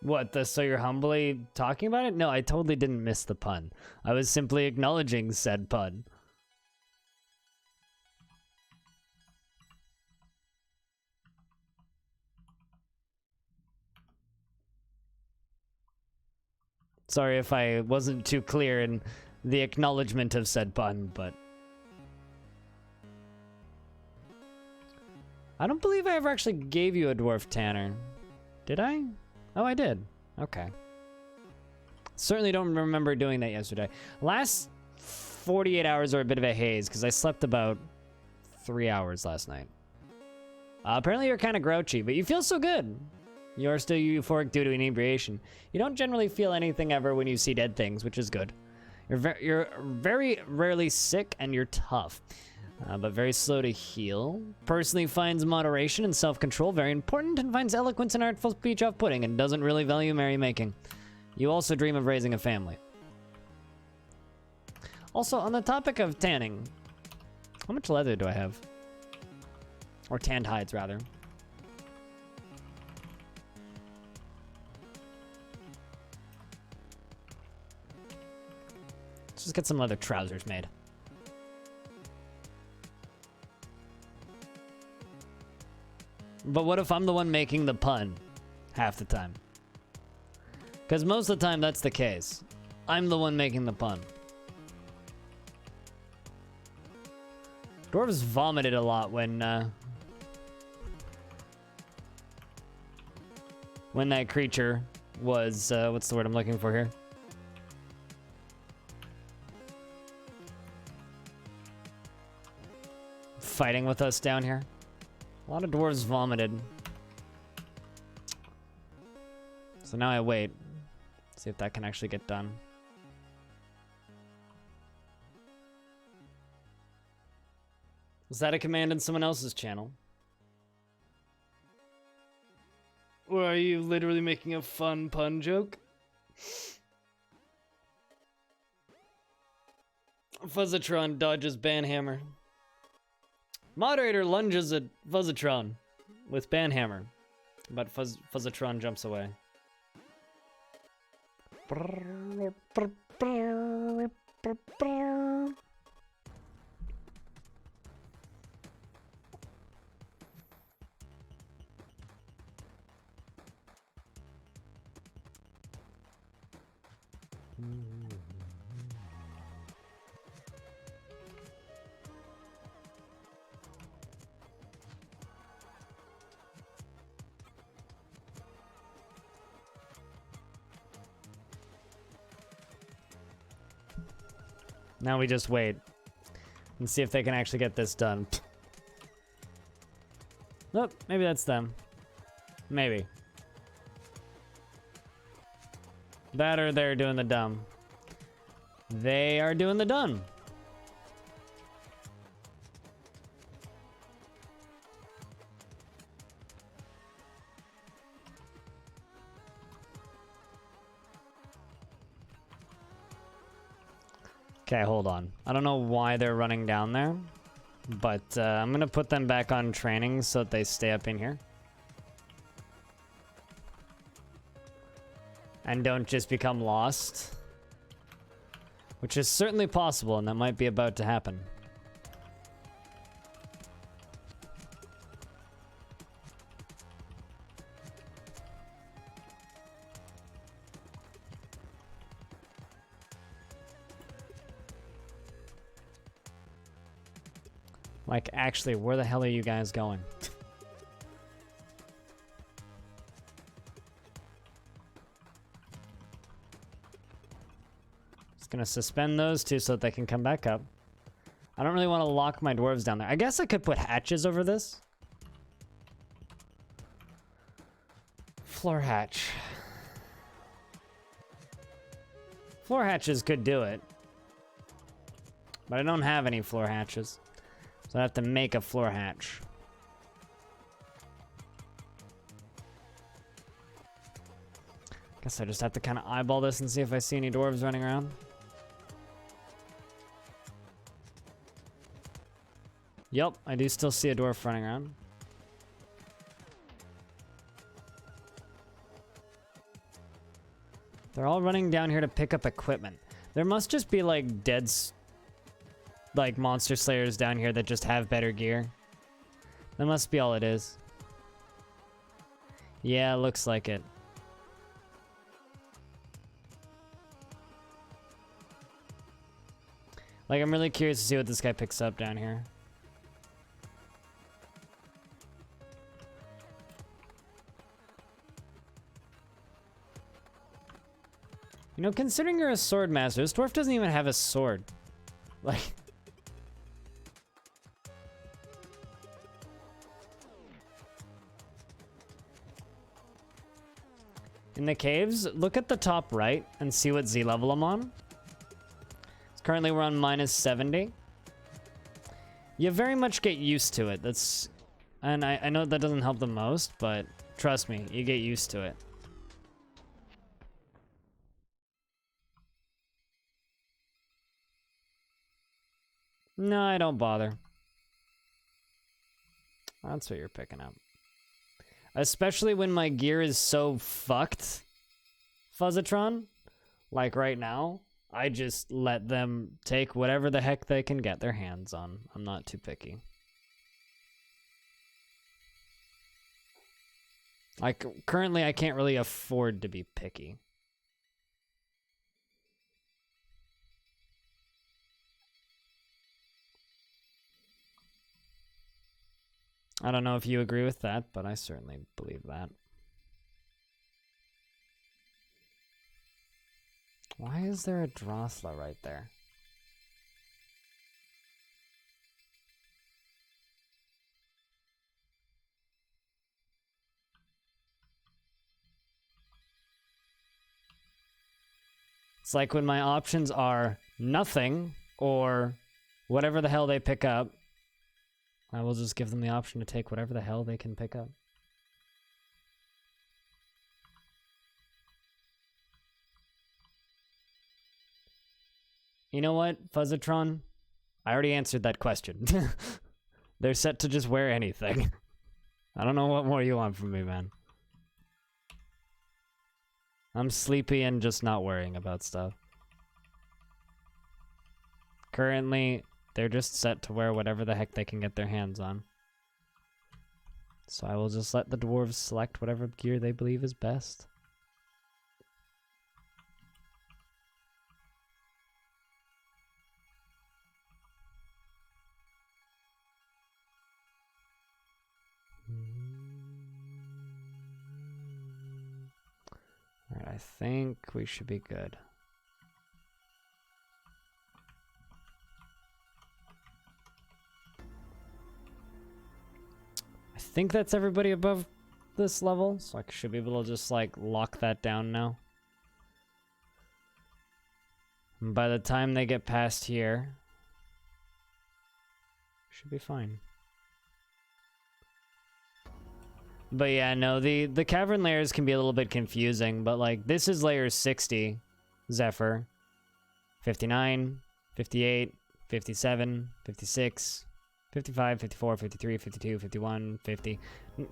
What, so you're humbly talking about it? No, I totally didn't miss the pun. I was simply acknowledging said pun. Sorry if I wasn't too clear in the acknowledgement of said pun, but... I don't believe I ever actually gave you a dwarf tanner. Did I? Oh, I did. Okay. Certainly don't remember doing that yesterday. Last 48 hours are a bit of a haze, because I slept about 3 hours last night. Apparently you're kind of grouchy, but you feel so good. You are still euphoric due to inebriation. You don't generally feel anything ever when you see dead things, which is good. You're very rarely sick, and you're tough, but very slow to heal. Personally finds moderation and self-control very important, and finds eloquence and artful speech off-putting, and doesn't really value merrymaking. You also dream of raising a family. Also, on the topic of tanning, how much leather do I have? Or tanned hides, rather. Let's just get some leather trousers made. But what if I'm the one making the pun half the time? Because most of the time that's the case. I'm the one making the pun. Dwarves vomited a lot when that creature was, what's the word I'm looking for here? Fighting with us down here. A lot of dwarves vomited. So now I wait. See if that can actually get done. Was that a command in someone else's channel? Or are you literally making a fun pun joke? Fuzzatron dodges Banhammer. Moderator lunges at Fuzzatron with Banhammer, but Fuzzatron jumps away. Now we just wait and see if they can actually get this done. Nope, maybe that's them. Maybe. That or they're doing the dumb. They are doing the done. Okay, hold on. I don't know why they're running down there, but I'm gonna put them back on training so that they stay up in here. And don't just become lost. Which is certainly possible, and that might be about to happen. Like, actually, where the hell are you guys going? Just gonna suspend those two so that they can come back up. I don't really want to lock my dwarves down there. I guess I could put hatches over this. Floor hatch. Floor hatches could do it. But I don't have any floor hatches. So I have to make a floor hatch. Guess I just have to kind of eyeball this and see if I see any dwarves running around. Yep, I do still see a dwarf running around. They're all running down here to pick up equipment. There must just be like like monster slayers down here that just have better gear. That must be all it is. Yeah, looks like it. Like, I'm really curious to see what this guy picks up down here. You know, considering you're a sword master, this dwarf doesn't even have a sword. Like... In the caves, look at the top right and see what Z level I'm on. Currently, we're on -70. You very much get used to it. And I know that doesn't help the most, but trust me, you get used to it. No, I don't bother. That's what you're picking up. Especially when my gear is so fucked, Fuzzatron. Like right now, I just let them take whatever the heck they can get their hands on. I'm not too picky. Like, currently I can't really afford to be picky. I don't know if you agree with that, but I certainly believe that. Why is there a Drothla right there? It's like when my options are nothing or whatever the hell they pick up, I will just give them the option to take whatever the hell they can pick up. You know what, Fuzzatron? I already answered that question. They're set to just wear anything. I don't know what more you want from me, man. I'm sleepy and just not worrying about stuff. Currently, they're just set to wear whatever the heck they can get their hands on. So I will just let the dwarves select whatever gear they believe is best. Alright, I think we should be good. I think that's everybody above this level, so I should be able to just, like, lock that down now. And by the time they get past here, should be fine. But yeah, no, the cavern layers can be a little bit confusing, but like this is layer 60, Zephyr, 59, 58, 57, 56, 55, 54, 53, 52, 51, 50,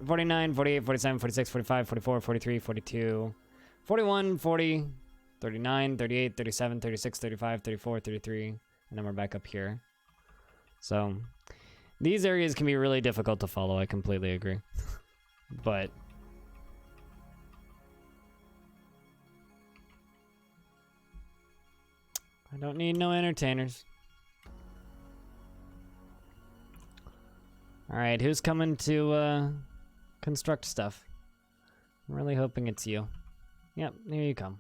49, 48, 47, 46, 45, 44, 43, 42, 41, 40, 39, 38, 37, 36, 35, 34, 33, and then we're back up here. So these areas can be really difficult to follow, I completely agree. But I don't need no entertainers. Alright, who's coming to construct stuff? I'm really hoping it's you. Yep, here you come.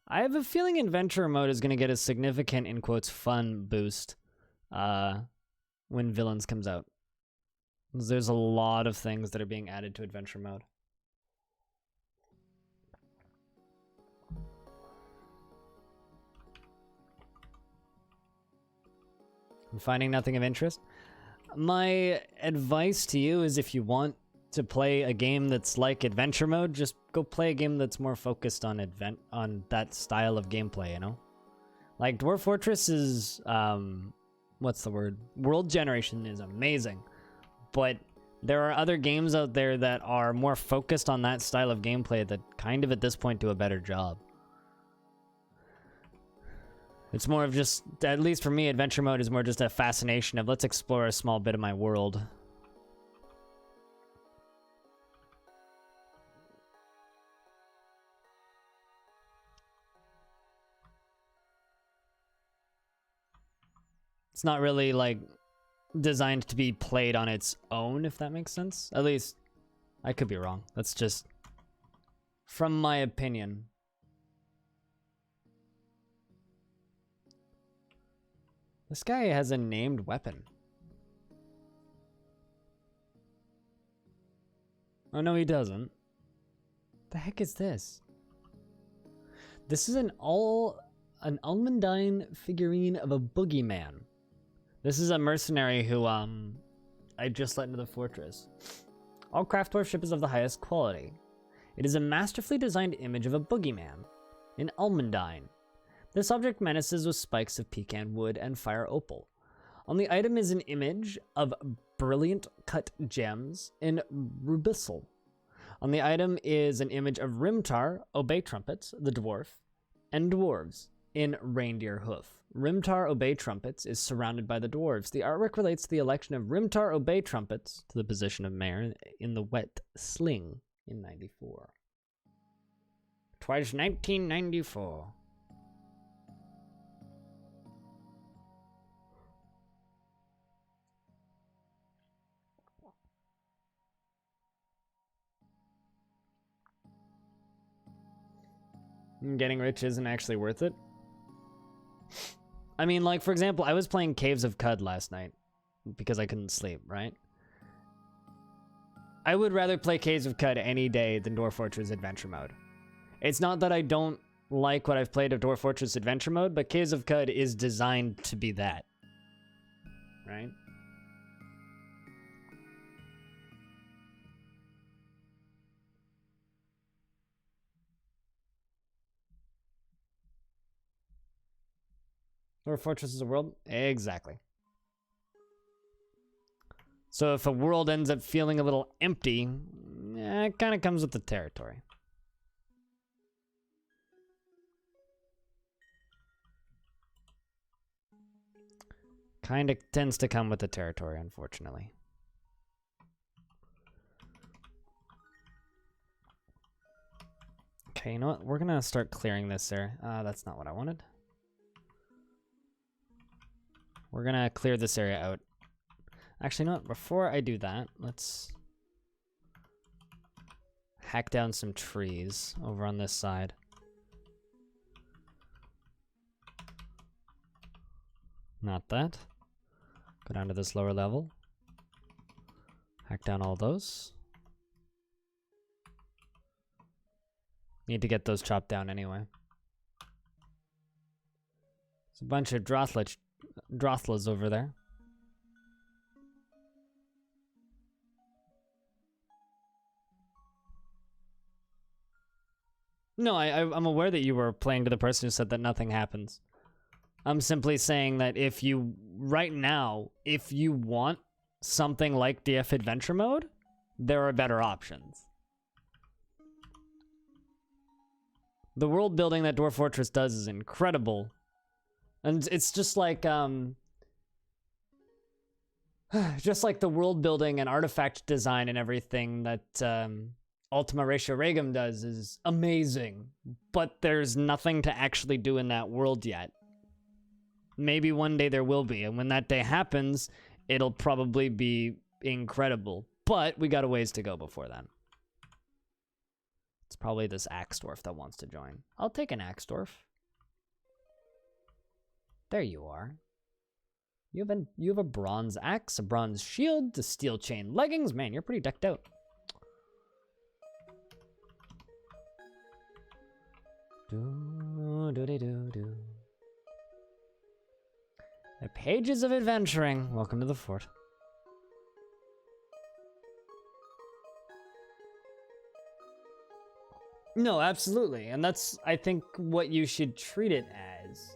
I have a feeling adventure mode is going to get a significant, in quotes, fun boost when Villains comes out. There's a lot of things that are being added to adventure mode. I'm finding nothing of interest. My advice to you is if you want to play a game that's like adventure mode, just go play a game that's more focused on that style of gameplay, you know? Like Dwarf Fortress is what's the word? World generation is amazing. But there are other games out there that are more focused on that style of gameplay that kind of at this point do a better job. It's more of just, at least for me, adventure mode is more just a fascination of let's explore a small bit of my world. It's not really like designed to be played on its own, if that makes sense. At least, I could be wrong. That's just from my opinion. This guy has a named weapon. Oh, no, he doesn't. The heck is this? This is an almondine figurine of a boogeyman. This is a mercenary who, I just let into the fortress. All craft dwarf is of the highest quality. It is a masterfully designed image of a boogeyman, an almondine. This object menaces with spikes of pecan wood and fire opal. On the item is an image of brilliant cut gems in rubisal. On the item is an image of Rimtar, obey trumpets, the dwarf, and dwarves in reindeer hoof. Rimtar obey trumpets is surrounded by the dwarves. The artwork relates to the election of Rimtar obey trumpets to the position of mayor in the wet sling in 94. 'Twas 1994. Getting rich isn't actually worth it. I mean, like, for example, I was playing Caves of Cud last night because I couldn't sleep, right? I would rather play Caves of Cud any day than Dwarf Fortress Adventure Mode. It's not that I don't like what I've played of Dwarf Fortress Adventure Mode, but Caves of Cud is designed to be that, right? Dwarf Fortress is a world? Exactly. So if a world ends up feeling a little empty, it kind of comes with the territory. Kind of tends to come with the territory, unfortunately. Okay, you know what? We're gonna start clearing this area. That's not what I wanted. We're gonna clear this area out. Actually, you know what? Before I do that, let's hack down some trees over on this side. Not that. Go down to this lower level. Hack down all those. Need to get those chopped down anyway. There's a bunch of Drothlas over there. No, I'm aware that you were playing to the person who said that nothing happens. I'm simply saying that if you, right now, if you want something like DF Adventure Mode, there are better options. The world building that Dwarf Fortress does is incredible. And it's just like the world building and artifact design and everything that Ultima Ratio Regum does is amazing, but there's nothing to actually do in that world yet. Maybe one day there will be, and when that day happens, it'll probably be incredible. But we got a ways to go before then. It's probably this Axe Dwarf that wants to join. I'll take an Axe Dwarf. There you are. You have a bronze axe, a bronze shield, the steel chain leggings. Man, you're pretty decked out. Do. The pages of adventuring. Welcome to the fort. No, absolutely. And that's, I think, what you should treat it as.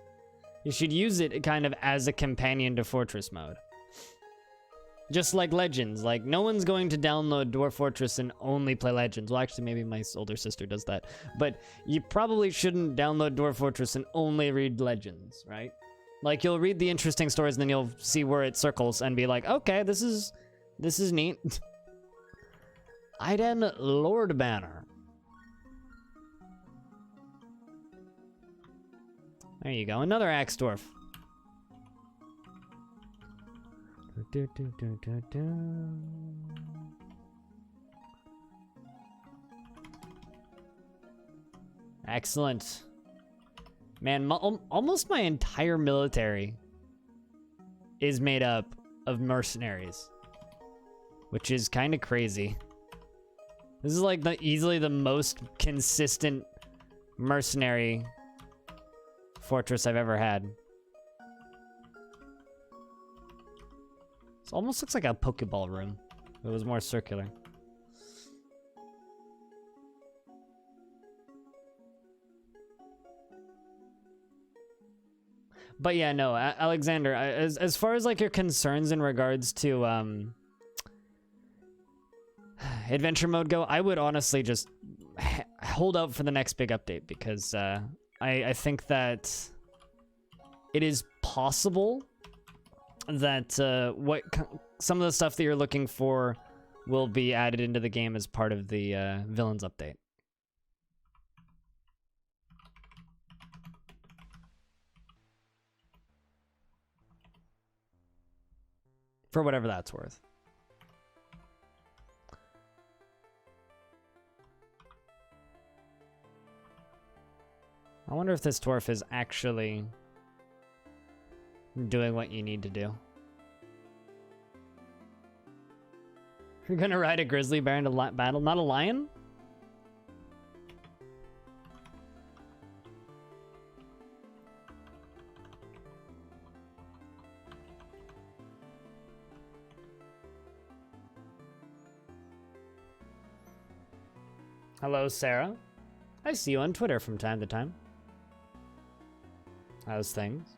You should use it kind of as a companion to Fortress mode. Just like Legends. Like, no one's going to download Dwarf Fortress and only play Legends. Well, actually, maybe my older sister does that. But you probably shouldn't download Dwarf Fortress and only read Legends, right? Like, you'll read the interesting stories and then you'll see where it circles and be like, okay, this is neat. Iden Lord Banner. There you go, another Axe Dwarf. Excellent. Man, almost my entire military is made up of mercenaries, which is kind of crazy. This is like easily the most consistent mercenary fortress I've ever had. It almost looks like a Pokeball room. It was more circular. But yeah, no, Alexander, as far as like your concerns in regards to adventure mode go, I would honestly just hold out for the next big update, because I think that it is possible that some of the stuff that you're looking for will be added into the game as part of the villains update. For whatever that's worth. I wonder if this dwarf is actually doing what you need to do. You're gonna ride a grizzly bear into battle, not a lion? Hello, Sarah. I see you on Twitter from time to time. How's things?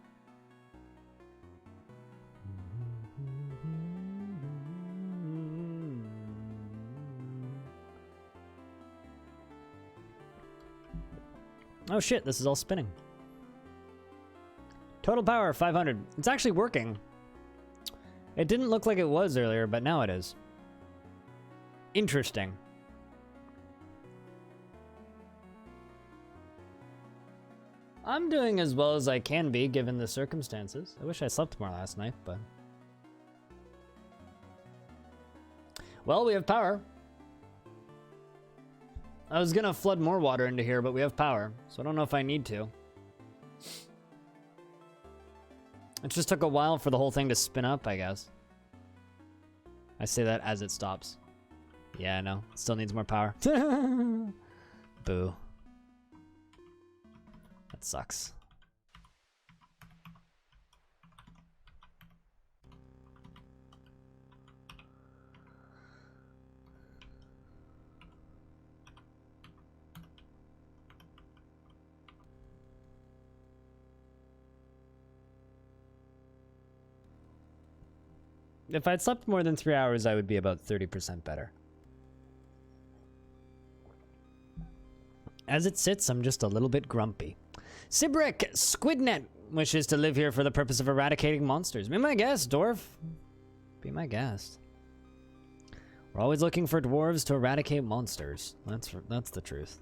Oh shit, this is all spinning. Total power 500. It's actually working. It didn't look like it was earlier, but now it is. Interesting. I'm doing as well as I can be, given the circumstances. I wish I slept more last night, but... Well, we have power. I was gonna flood more water into here, but we have power, so I don't know if I need to. It just took a while for the whole thing to spin up, I guess. I say that as it stops. Yeah, I know. It still needs more power. Boo. That sucks. If I'd slept more than 3 hours, I would be about 30% better. As it sits, I'm just a little bit grumpy. Sibrick Squidnet wishes to live here for the purpose of eradicating monsters. Be my guest, Dwarf. Be my guest. We're always looking for dwarves to eradicate monsters. That's the truth.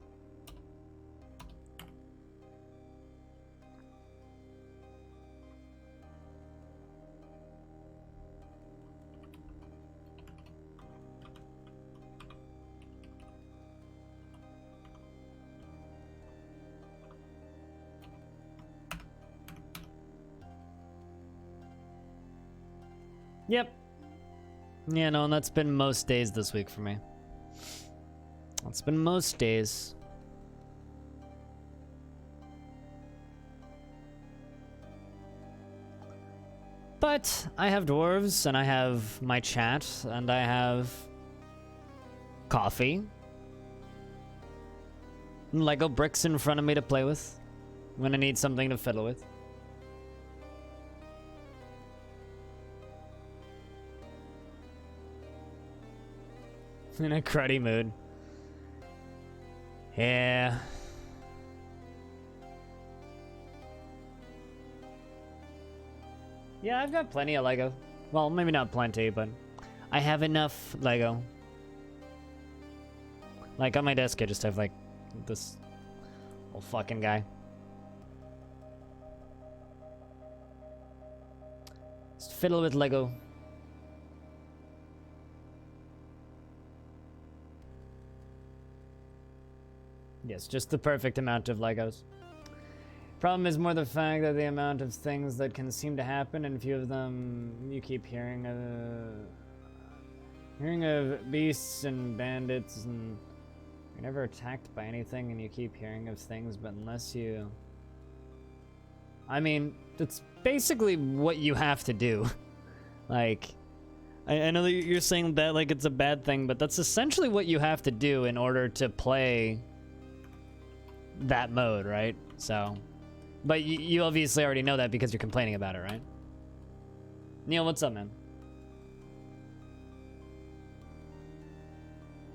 Yep. Yeah, no, and that's been most days this week for me. That's been most days. But I have dwarves, and I have my chat, and I have coffee. And Lego bricks in front of me to play with when I need something to fiddle with. In a cruddy mood. Yeah. Yeah, I've got plenty of Lego. Well, maybe not plenty, but I have enough Lego. Like on my desk, I just have like this old fucking guy. Just fiddle with Lego. Yes, just the perfect amount of Legos. Problem is more the fact that the amount of things that can seem to happen, and few of them you keep hearing of beasts and bandits and You're never attacked by anything and you keep hearing of things, but unless you... I mean, it's basically what you have to do. Like, I know that you're saying that like it's a bad thing, but that's essentially what you have to do in order to play that mode, right? So, but you obviously already know that because you're complaining about it, right? Neil, what's up, man?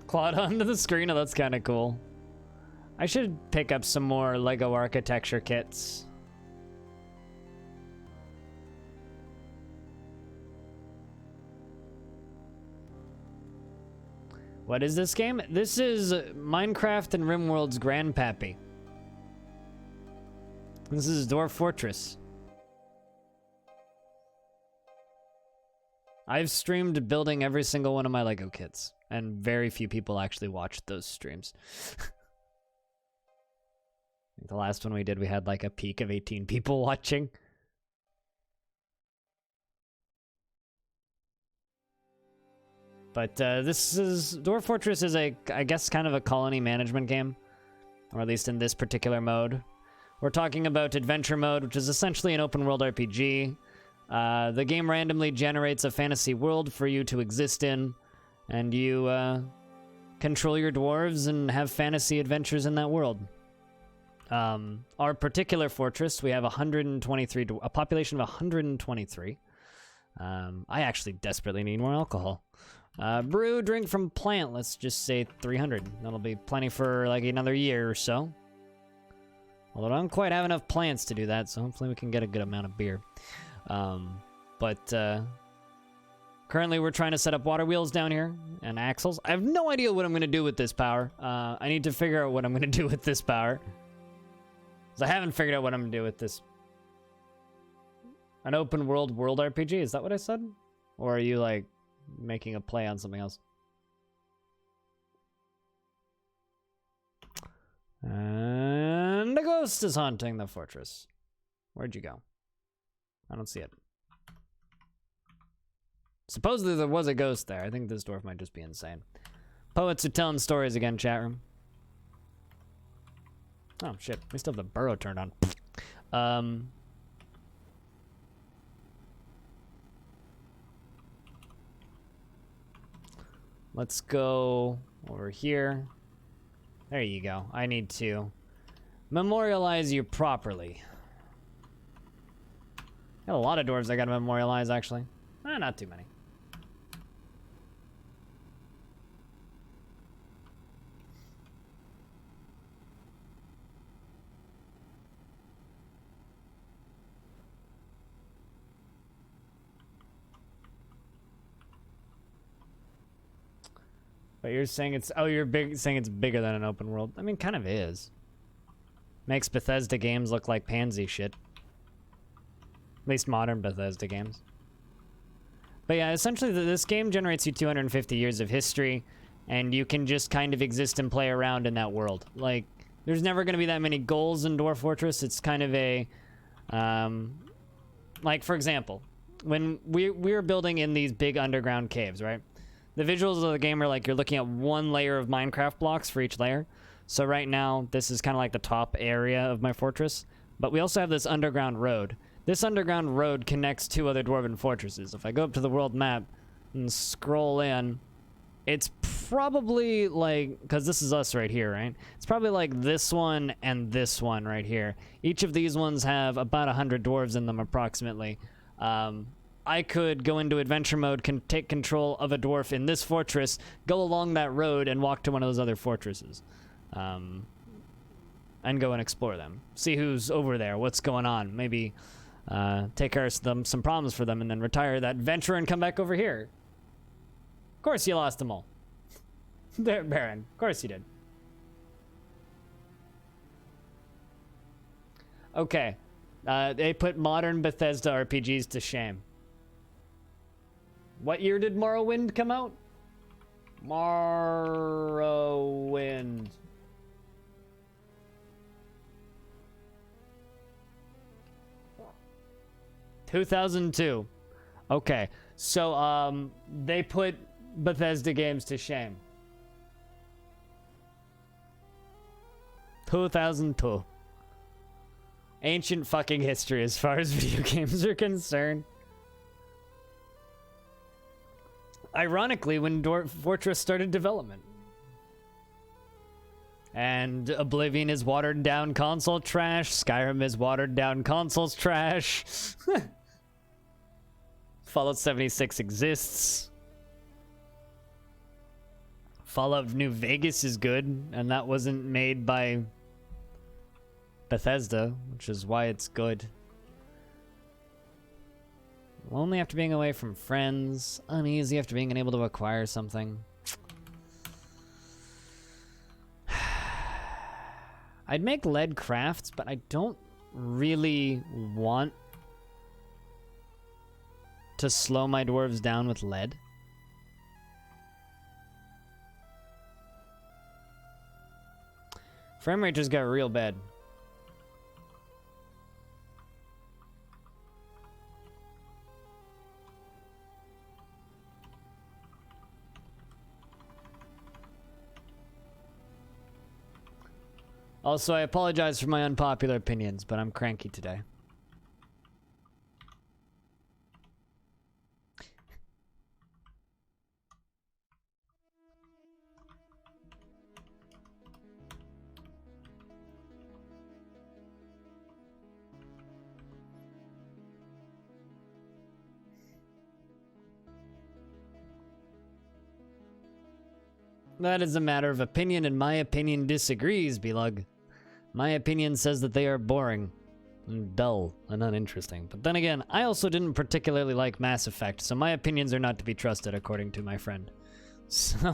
Clawed onto the screen? Oh, that's kind of cool. I should pick up some more Lego architecture kits. What is this game? This is Minecraft and RimWorld's Grandpappy. This is Dwarf Fortress. I've streamed building every single one of my Lego kits, and very few people actually watched those streams. The last one we did, we had like a peak of 18 people watching. But this is... Dwarf Fortress is I guess, kind of a colony management game. Or at least in this particular mode. We're talking about Adventure Mode, which is essentially an open world RPG. The game randomly generates a fantasy world for you to exist in. And you control your dwarves and have fantasy adventures in that world. Our particular fortress, we have a population of 123. I actually desperately need more alcohol. Brew, drink from plant, let's just say 300. That'll be plenty for like another year or so. Although I don't quite have enough plants to do that, so hopefully we can get a good amount of beer. Currently we're trying to set up water wheels down here and axles. I have no idea what I'm going to do with this power. I need to figure out what I'm going to do with this power. Because I haven't figured out what I'm going to do with this. An open world RPG, is that what I said? Or are you like making a play on something else? And the ghost is haunting the fortress. Where'd you go? I don't see it. Supposedly there was a ghost there. I think this dwarf might just be insane. Poets are telling stories again, chat room. Oh shit, we still have the burrow turned on. Let's go over here. There you go. I need to memorialize you properly. Got a lot of dwarves I gotta memorialize, actually. Not too many. But you're saying it's... Oh, you're saying it's bigger than an open world. I mean, kind of is. Makes Bethesda games look like pansy shit. At least modern Bethesda games. But yeah, essentially this game generates you 250 years of history, and you can just kind of exist and play around in that world. Like, there's never going to be that many goals in Dwarf Fortress. It's kind of a... like, for example, when we're building in these big underground caves, right? The visuals of the game are like you're looking at one layer of Minecraft blocks for each layer. So right now, this is kind of like the top area of my fortress. But we also have this underground road. This underground road connects two other dwarven fortresses. If I go up to the world map and scroll in, it's probably like, because this is us right here, right? It's probably like this one and this one right here. Each of these ones have about 100 dwarves in them approximately. I could go into adventure mode, take control of a dwarf in this fortress, go along that road and walk to one of those other fortresses. And go and explore them. See who's over there, what's going on. Maybe take care of some problems for them and then retire that venture and come back over here. Of course you lost them all. There, Baron. Of course you did. Okay. They put modern Bethesda RPGs to shame. What year did Morrowind come out? Morrowind. ...2002. Okay, so they put Bethesda games to shame. 2002. Ancient fucking history as far as video games are concerned. Ironically, when Dwarf Fortress started development. And Oblivion is watered down console trash. Skyrim is watered down consoles trash. Fallout 76 exists. Fallout New Vegas is good, and that wasn't made by Bethesda, which is why it's good. Lonely after being away from friends. Uneasy after being unable to acquire something. I'd make lead crafts, but I don't really want to slow my dwarves down with lead. Frame rate just got real bad. Also, I apologize for my unpopular opinions, but I'm cranky today. That is a matter of opinion, and my opinion disagrees, Belug. My opinion says that they are boring, and dull, and uninteresting. But then again, I also didn't particularly like Mass Effect, so my opinions are not to be trusted, according to my friend. So...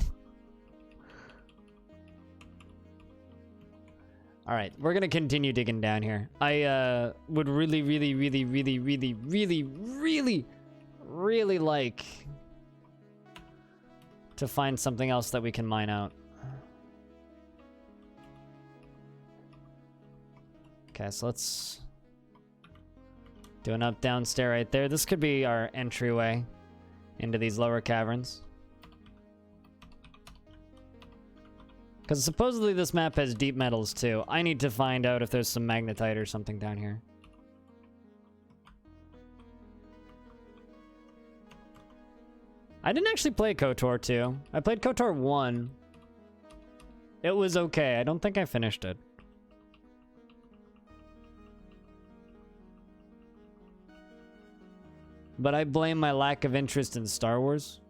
Alright, we're gonna continue digging down here. I would really like to find something else that we can mine out. Okay, so let's do an up-down stair right there. This could be our entryway into these lower caverns. Because supposedly this map has deep metals too. I need to find out if there's some magnetite or something down here. I didn't actually play KOTOR 2. I played KOTOR 1. It was okay. I don't think I finished it. But I blame my lack of interest in Star Wars.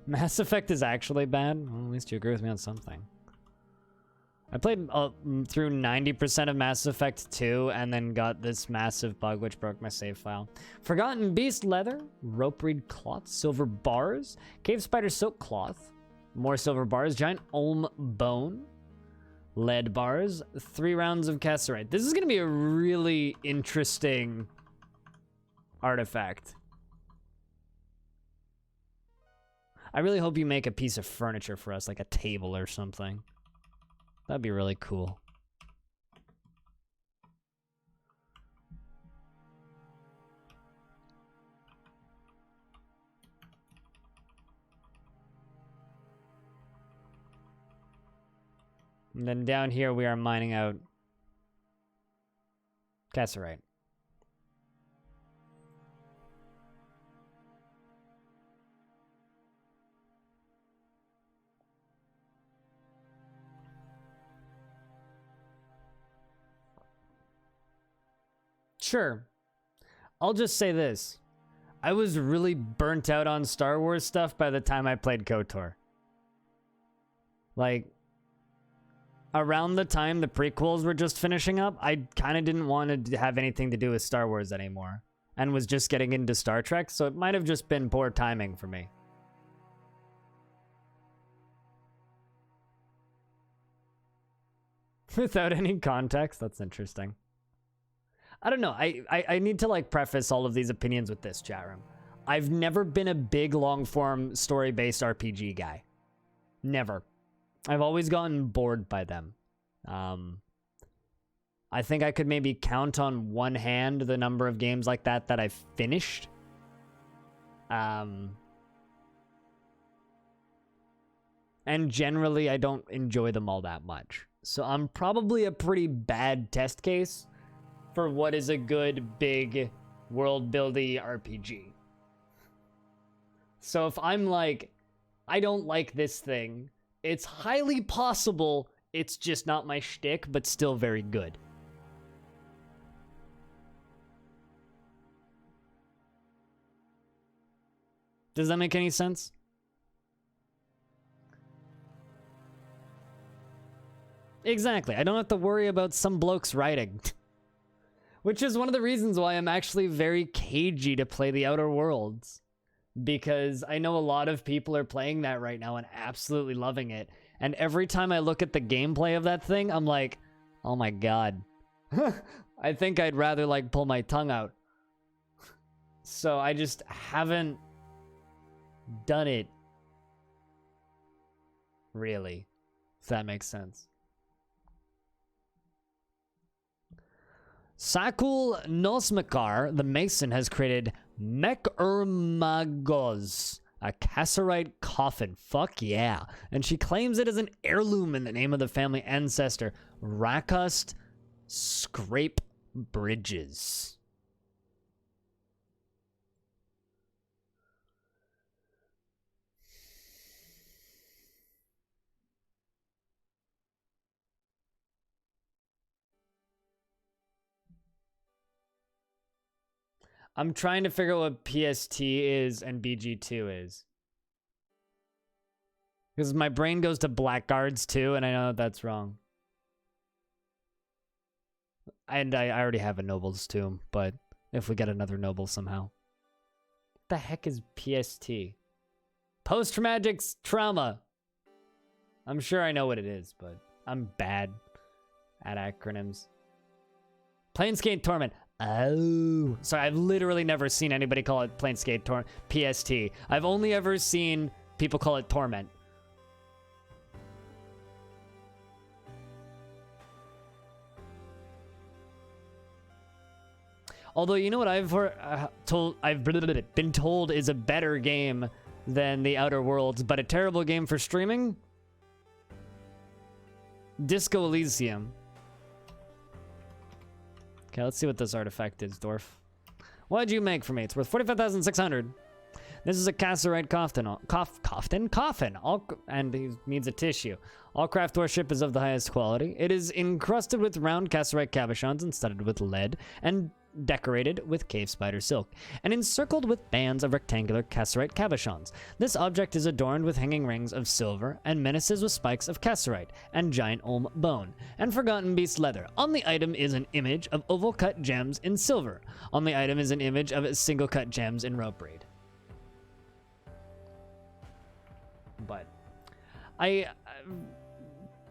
Mass Effect is actually bad? Well, at least you agree with me on something. I played through 90% of Mass Effect 2 and then got this massive bug which broke my save file. Forgotten Beast leather, rope reed cloth, silver bars, cave spider silk cloth, more silver bars, giant olm bone, lead bars, 3 rounds of cassiterite. This is going to be a really interesting artifact. I really hope you make a piece of furniture for us, like a table or something. That'd be really cool. And then down here we are mining out cassiterite. Sure. I'll just say this. I was really burnt out on Star Wars stuff by the time I played KOTOR. Like, around the time the prequels were just finishing up, I kind of didn't want to have anything to do with Star Wars anymore. And was just getting into Star Trek, so it might have just been poor timing for me. Without any context? That's interesting. I don't know. I need to like preface all of these opinions with this, chat room. I've never been a big long-form story-based RPG guy. Never. I've always gotten bored by them. I think I could maybe count on one hand the number of games like that I've finished. And generally, I don't enjoy them all that much. So I'm probably a pretty bad test case for what is a good, big, world-building RPG. So if I'm like, I don't like this thing, it's highly possible it's just not my shtick, but still very good. Does that make any sense? Exactly. I don't have to worry about some bloke's writing. Which is one of the reasons why I'm actually very cagey to play the Outer Worlds. Because I know a lot of people are playing that right now and absolutely loving it. And every time I look at the gameplay of that thing, I'm like, oh my god. I think I'd rather like pull my tongue out. So I just haven't done it. Really. If that makes sense. Sakul Nosmakar, the Mason, has created Mek-Ur-Magoz, a Kasserite coffin. Fuck yeah. And she claims it as an heirloom in the name of the family ancestor, Rakust Scrape Bridges. I'm trying to figure out what PST is and BG2 is. Because my brain goes to Blackguards too, and I know that's wrong. And I already have a Noble's Tomb, but if we get another Noble somehow. What the heck is PST? Post-traumatic trauma. I'm sure I know what it is, but I'm bad at acronyms. Planescape Torment. Oh. Sorry, I've literally never seen anybody call it Planescape Torment. PST. I've only ever seen people call it Torment. Although, you know what I've been told is a better game than the Outer Worlds, but a terrible game for streaming? Disco Elysium. Okay, let's see what this artifact is, Dwarf. What'd you make for me? It's worth 45,600. This is a Kasserite coffin. And he needs a tissue. All craft worship is of the highest quality. It is encrusted with round Kasserite cabochons and studded with lead, and decorated with cave spider silk, and encircled with bands of rectangular Kasserite cabochons. This object is adorned with hanging rings of silver and menaces with spikes of Kasserite and giant Olm bone and forgotten beast leather. On the item is an image of oval cut gems in silver. On the item is an image of single cut gems in rope braid. But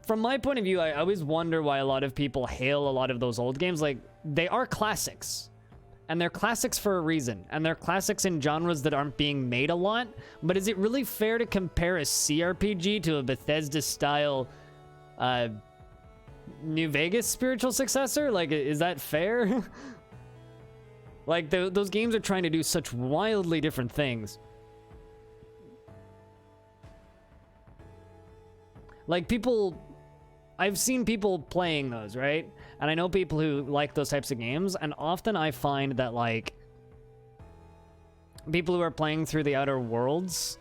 from my point of view, I always wonder why a lot of people hail a lot of those old games. Like, they are classics. And they're classics for a reason. And they're classics in genres that aren't being made a lot. But is it really fair to compare a CRPG to a Bethesda-style New Vegas spiritual successor? Like, is that fair? Like, those games are trying to do such wildly different things. Like, I've seen people playing those, right? And I know people who like those types of games, and often I find that, like, people who are playing through the Outer Worlds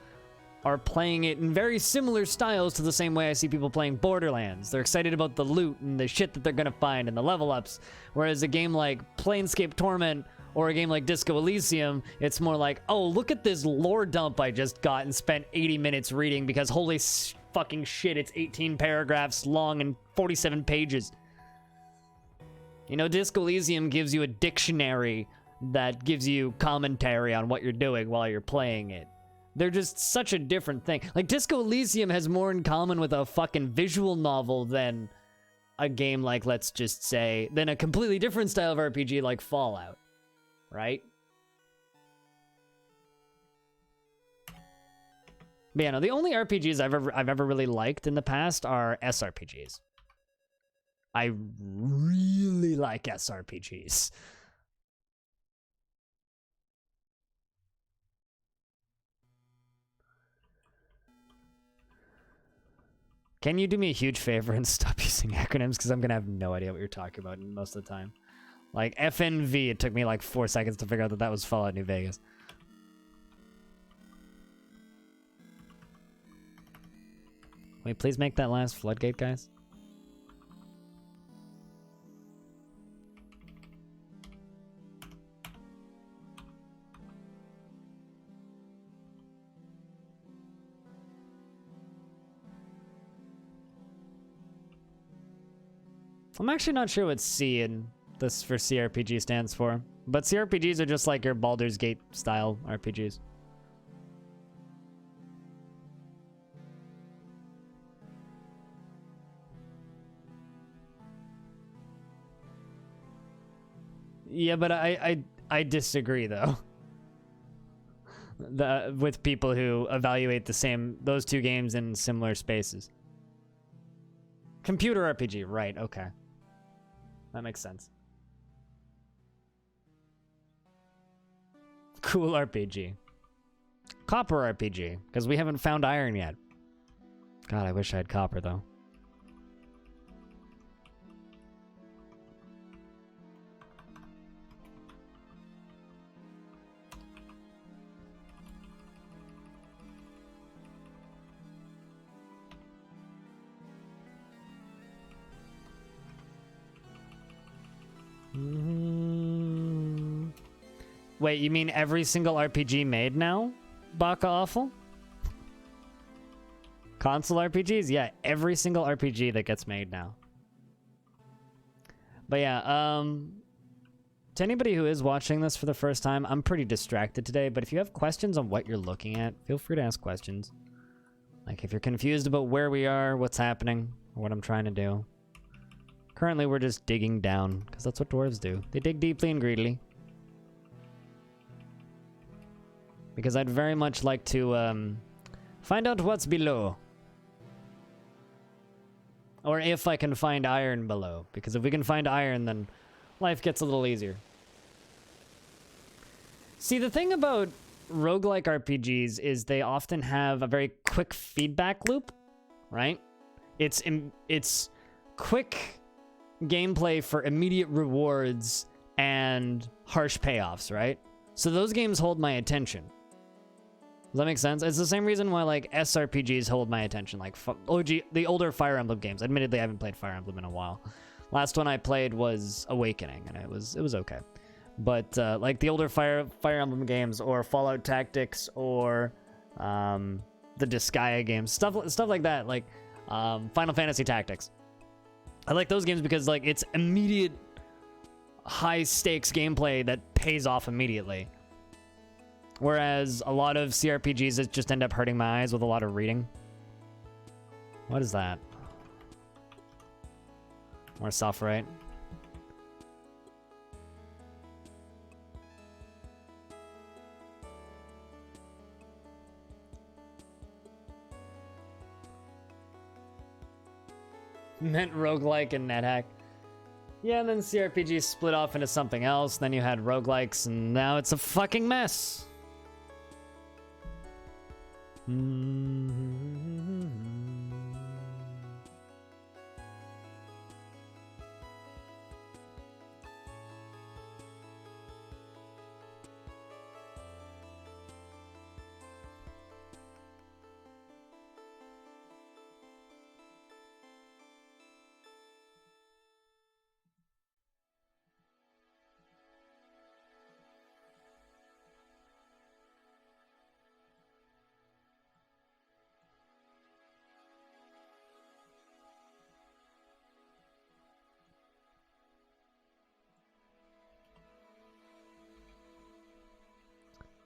are playing it in very similar styles to the same way I see people playing Borderlands. They're excited about the loot and the shit that they're gonna find and the level ups, whereas a game like Planescape Torment or a game like Disco Elysium, it's more like, oh, look at this lore dump I just got and spent 80 minutes reading because holy fucking shit, it's 18 paragraphs long and 47 pages. You know, Disco Elysium gives you a dictionary that gives you commentary on what you're doing while you're playing it. They're just such a different thing. Like, Disco Elysium has more in common with a fucking visual novel than a game like, let's just say, than a completely different style of RPG like Fallout, right? But yeah, no, the only RPGs I've ever really liked in the past are SRPGs. I really like SRPGs. Can you do me a huge favor and stop using acronyms? Because I'm going to have no idea what you're talking about most of the time. Like, FNV, it took me like 4 seconds to figure out that that was Fallout New Vegas. Wait, please make that last floodgate, guys. I'm actually not sure what C in this for CRPG stands for, but CRPGs are just like your Baldur's Gate style RPGs. Yeah, but I disagree though. With people who evaluate those two games in similar spaces. Computer RPG, right? Okay. That makes sense. Cool RPG. Copper RPG, because we haven't found iron yet. God, I wish I had copper, though. Wait, you mean every single RPG made now? Baka Awful? Console RPGs? Yeah, every single RPG that gets made now. But yeah, to anybody who is watching this for the first time, I'm pretty distracted today, but if you have questions on what you're looking at, feel free to ask questions. Like if you're confused about where we are, what's happening, or what I'm trying to do. Currently, we're just digging down, because that's what dwarves do. They dig deeply and greedily. Because I'd very much like to find out what's below. Or if I can find iron below. Because if we can find iron, then life gets a little easier. See, the thing about roguelike RPGs is they often have a very quick feedback loop, right? It's quick gameplay for immediate rewards and harsh payoffs, right? So those games hold my attention. Does that make sense? It's the same reason why like SRPGs hold my attention, like the older Fire Emblem games. Admittedly, I haven't played Fire Emblem in a while. Last one I played was Awakening, and it was okay. But like the older Fire Emblem games, or Fallout Tactics, or the Disgaea games, stuff like that, like Final Fantasy Tactics. I like those games because like it's immediate high stakes gameplay that pays off immediately. Whereas a lot of CRPGs that just end up hurting my eyes with a lot of reading. What is that? More sulfurite. Meant roguelike and NetHack. Yeah, and then CRPGs split off into something else. Then you had roguelikes, and now it's a fucking mess.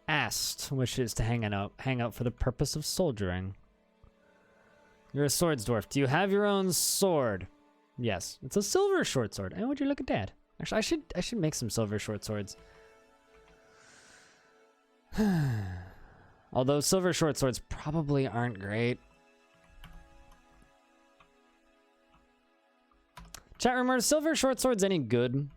Asked wishes to hang out for the purpose of soldiering. You're a swords dwarf. Do you have your own sword? Yes. It's a silver short sword. And would you look at that? Actually, I should make some silver short swords. Although silver short swords probably aren't great. Chat room, are silver short swords any good?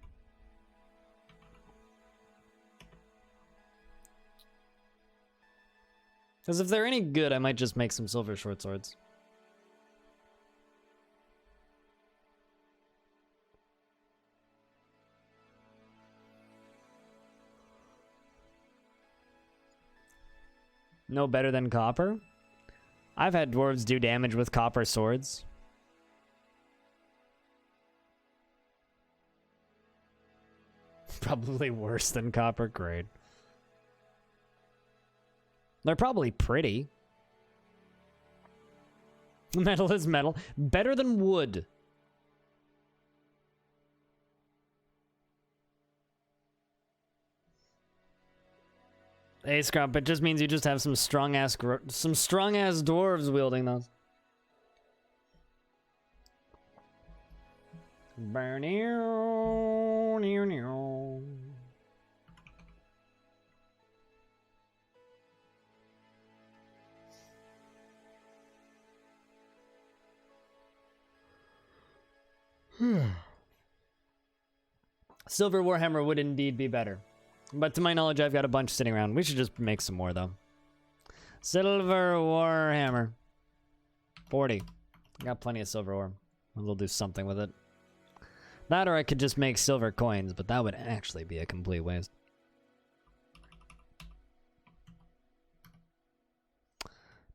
Because if they're any good, I might just make some silver short swords. No better than copper? I've had dwarves do damage with copper swords. Probably worse than copper, great. They're probably pretty. Metal is metal. Better than wood. Hey, Scrump, it just means you just have some strong-ass dwarves wielding those. Silver Warhammer would indeed be better. But to my knowledge, I've got a bunch sitting around. We should just make some more, though. Silver Warhammer. 40. Got plenty of silver ore. We'll do something with it. That or I could just make silver coins, but that would actually be a complete waste.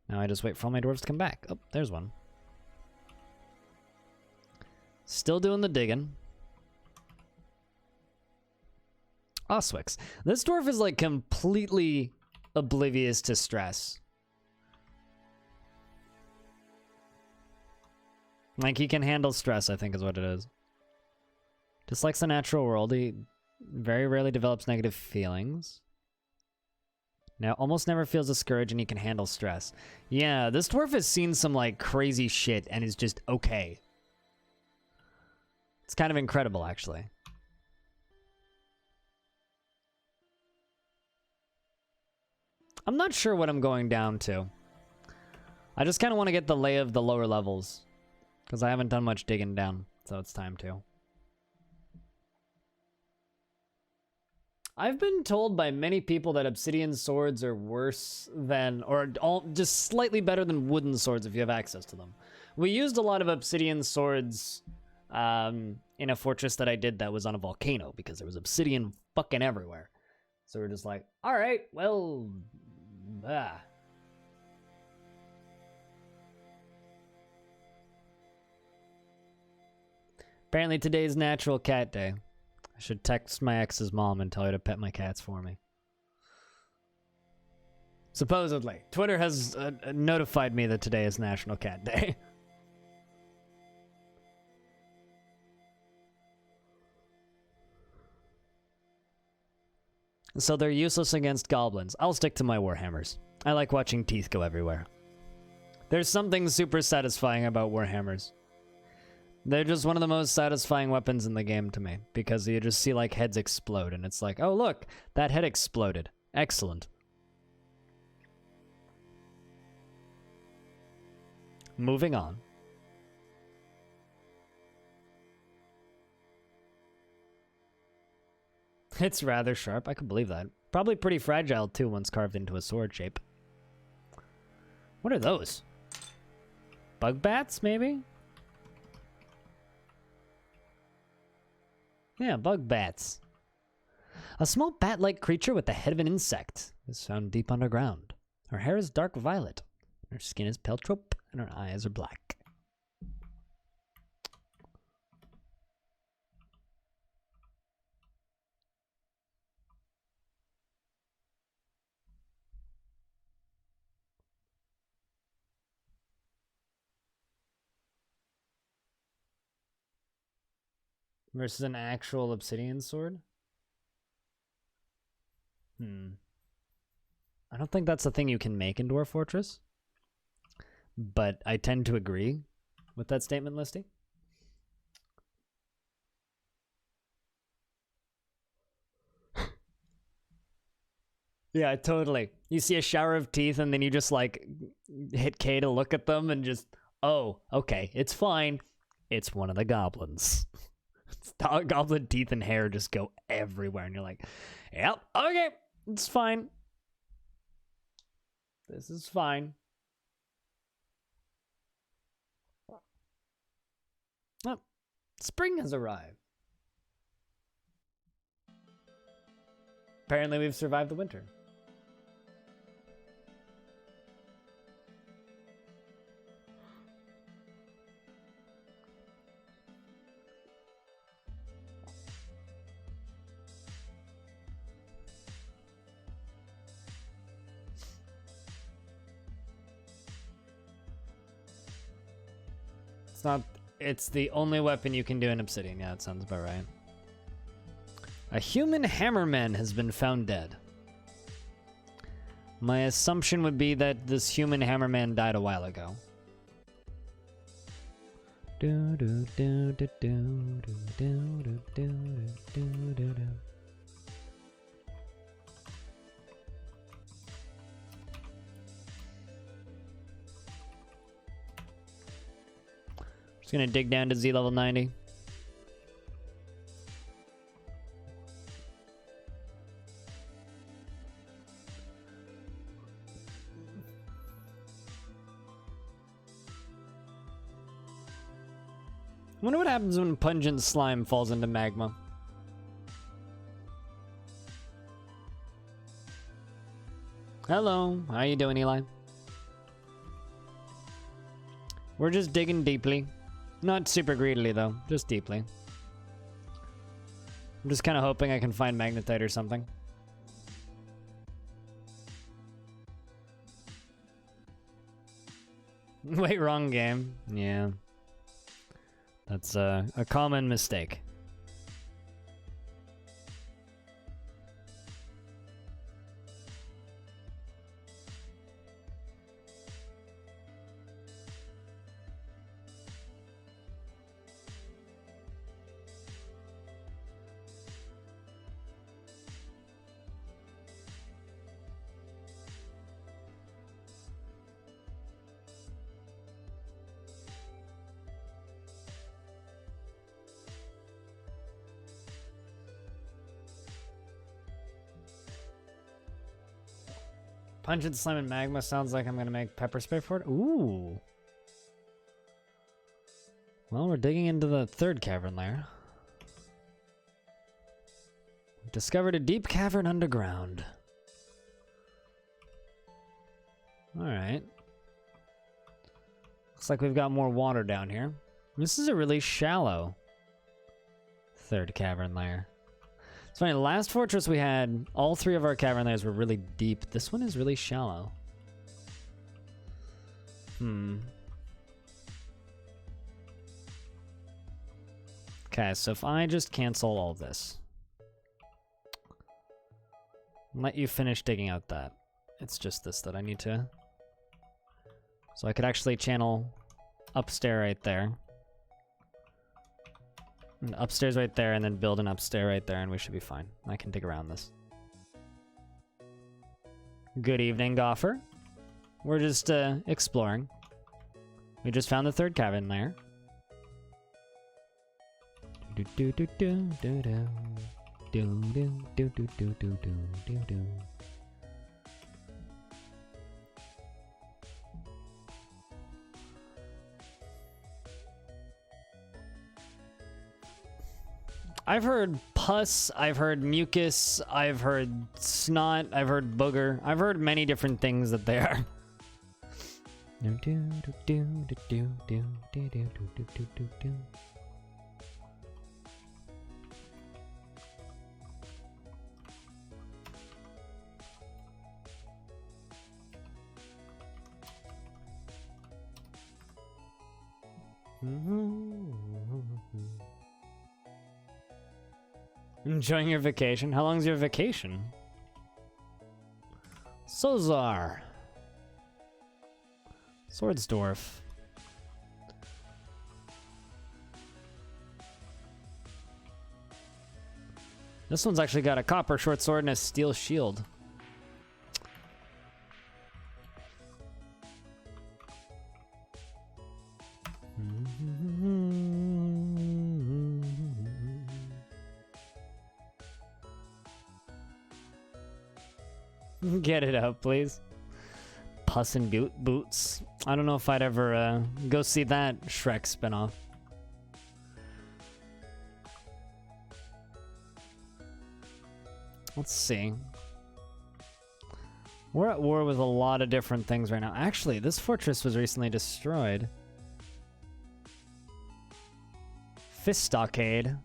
Now I just wait for all my dwarves to come back. Oh, there's one. Still doing the digging. Oswix. This dwarf is like completely oblivious to stress. Like he can handle stress, I think is what it is. Just likes the natural world, he very rarely develops negative feelings. Now, almost never feels discouraged and he can handle stress. Yeah, this dwarf has seen some like crazy shit and is just okay. It's kind of incredible, actually. I'm not sure what I'm going down to. I just kind of want to get the lay of the lower levels. Because I haven't done much digging down, so it's time to. I've been told by many people that obsidian swords are worse than, or just slightly better than wooden swords if you have access to them. We used a lot of obsidian swords in a fortress that I did that was on a volcano because there was obsidian fucking everywhere. So we're just like, all right, well, Apparently today's Natural Cat Day. I should text my ex's mom and tell her to pet my cats for me. Supposedly. Twitter has notified me that today is National Cat Day. So they're useless against goblins. I'll stick to my warhammers. I like watching teeth go everywhere. There's something super satisfying about warhammers. They're just one of the most satisfying weapons in the game to me, because you just see like heads explode and it's like, oh look, that head exploded. Excellent. Moving on. It's rather sharp, I can believe that. Probably pretty fragile too once carved into a sword shape. What are those? Bug bats, maybe? Yeah, bug bats. A small bat-like creature with the head of an insect is found deep underground. Her hair is dark violet. Her skin is pale taupe, and her eyes are black. Versus an actual obsidian sword? I don't think that's a thing you can make in Dwarf Fortress. But I tend to agree with that statement, Listy. Yeah, totally. You see a shower of teeth and then you just like hit K to look at them and just, oh, okay, it's fine. It's one of the goblins. Goblin teeth and hair just go everywhere and you're like, yep, okay, it's fine. This is fine. Oh, spring has arrived. Apparently we've survived the winter. It's not... It's the only weapon you can do in Obsidian. Yeah, that sounds about right. A human hammerman has been found dead. My assumption would be that this human hammerman died a while ago. Just gonna dig down to Z level 90. I wonder what happens when pungent slime falls into magma. Hello, how you doing, Eli? We're just digging deeply. Not super greedily, though. Just deeply. I'm just kind of hoping I can find magnetite or something. Wait, wrong game. Yeah. That's a common mistake. Pungent slime and magma sounds like I'm gonna make pepper spray for it. Ooh. Well, we're digging into the third cavern layer. We've discovered a deep cavern underground. Alright. Looks like we've got more water down here. This is a really shallow third cavern layer. It's funny, the last fortress we had, all three of our cavern layers were really deep. This one is really shallow. Okay, so if I just cancel all of this. Let you finish digging out that. It's just this that I need to... So I could actually channel upstairs right there. And upstairs right there, and then build an upstairs right there, and we should be fine. I can dig around this. Good evening, Goffer. We're just exploring. We just found the third cavern layer. I've heard pus, I've heard mucus, I've heard snot, I've heard booger. I've heard many different things that they are. Enjoying your vacation? How long's your vacation? Sozar. Swords Dwarf. This one's actually got a copper short sword and a steel shield. Get it out, please. Puss and Boots. I don't know if I'd ever go see that Shrek spinoff. Let's see. We're at war with a lot of different things right now. Actually, this fortress was recently destroyed. Fist Stockade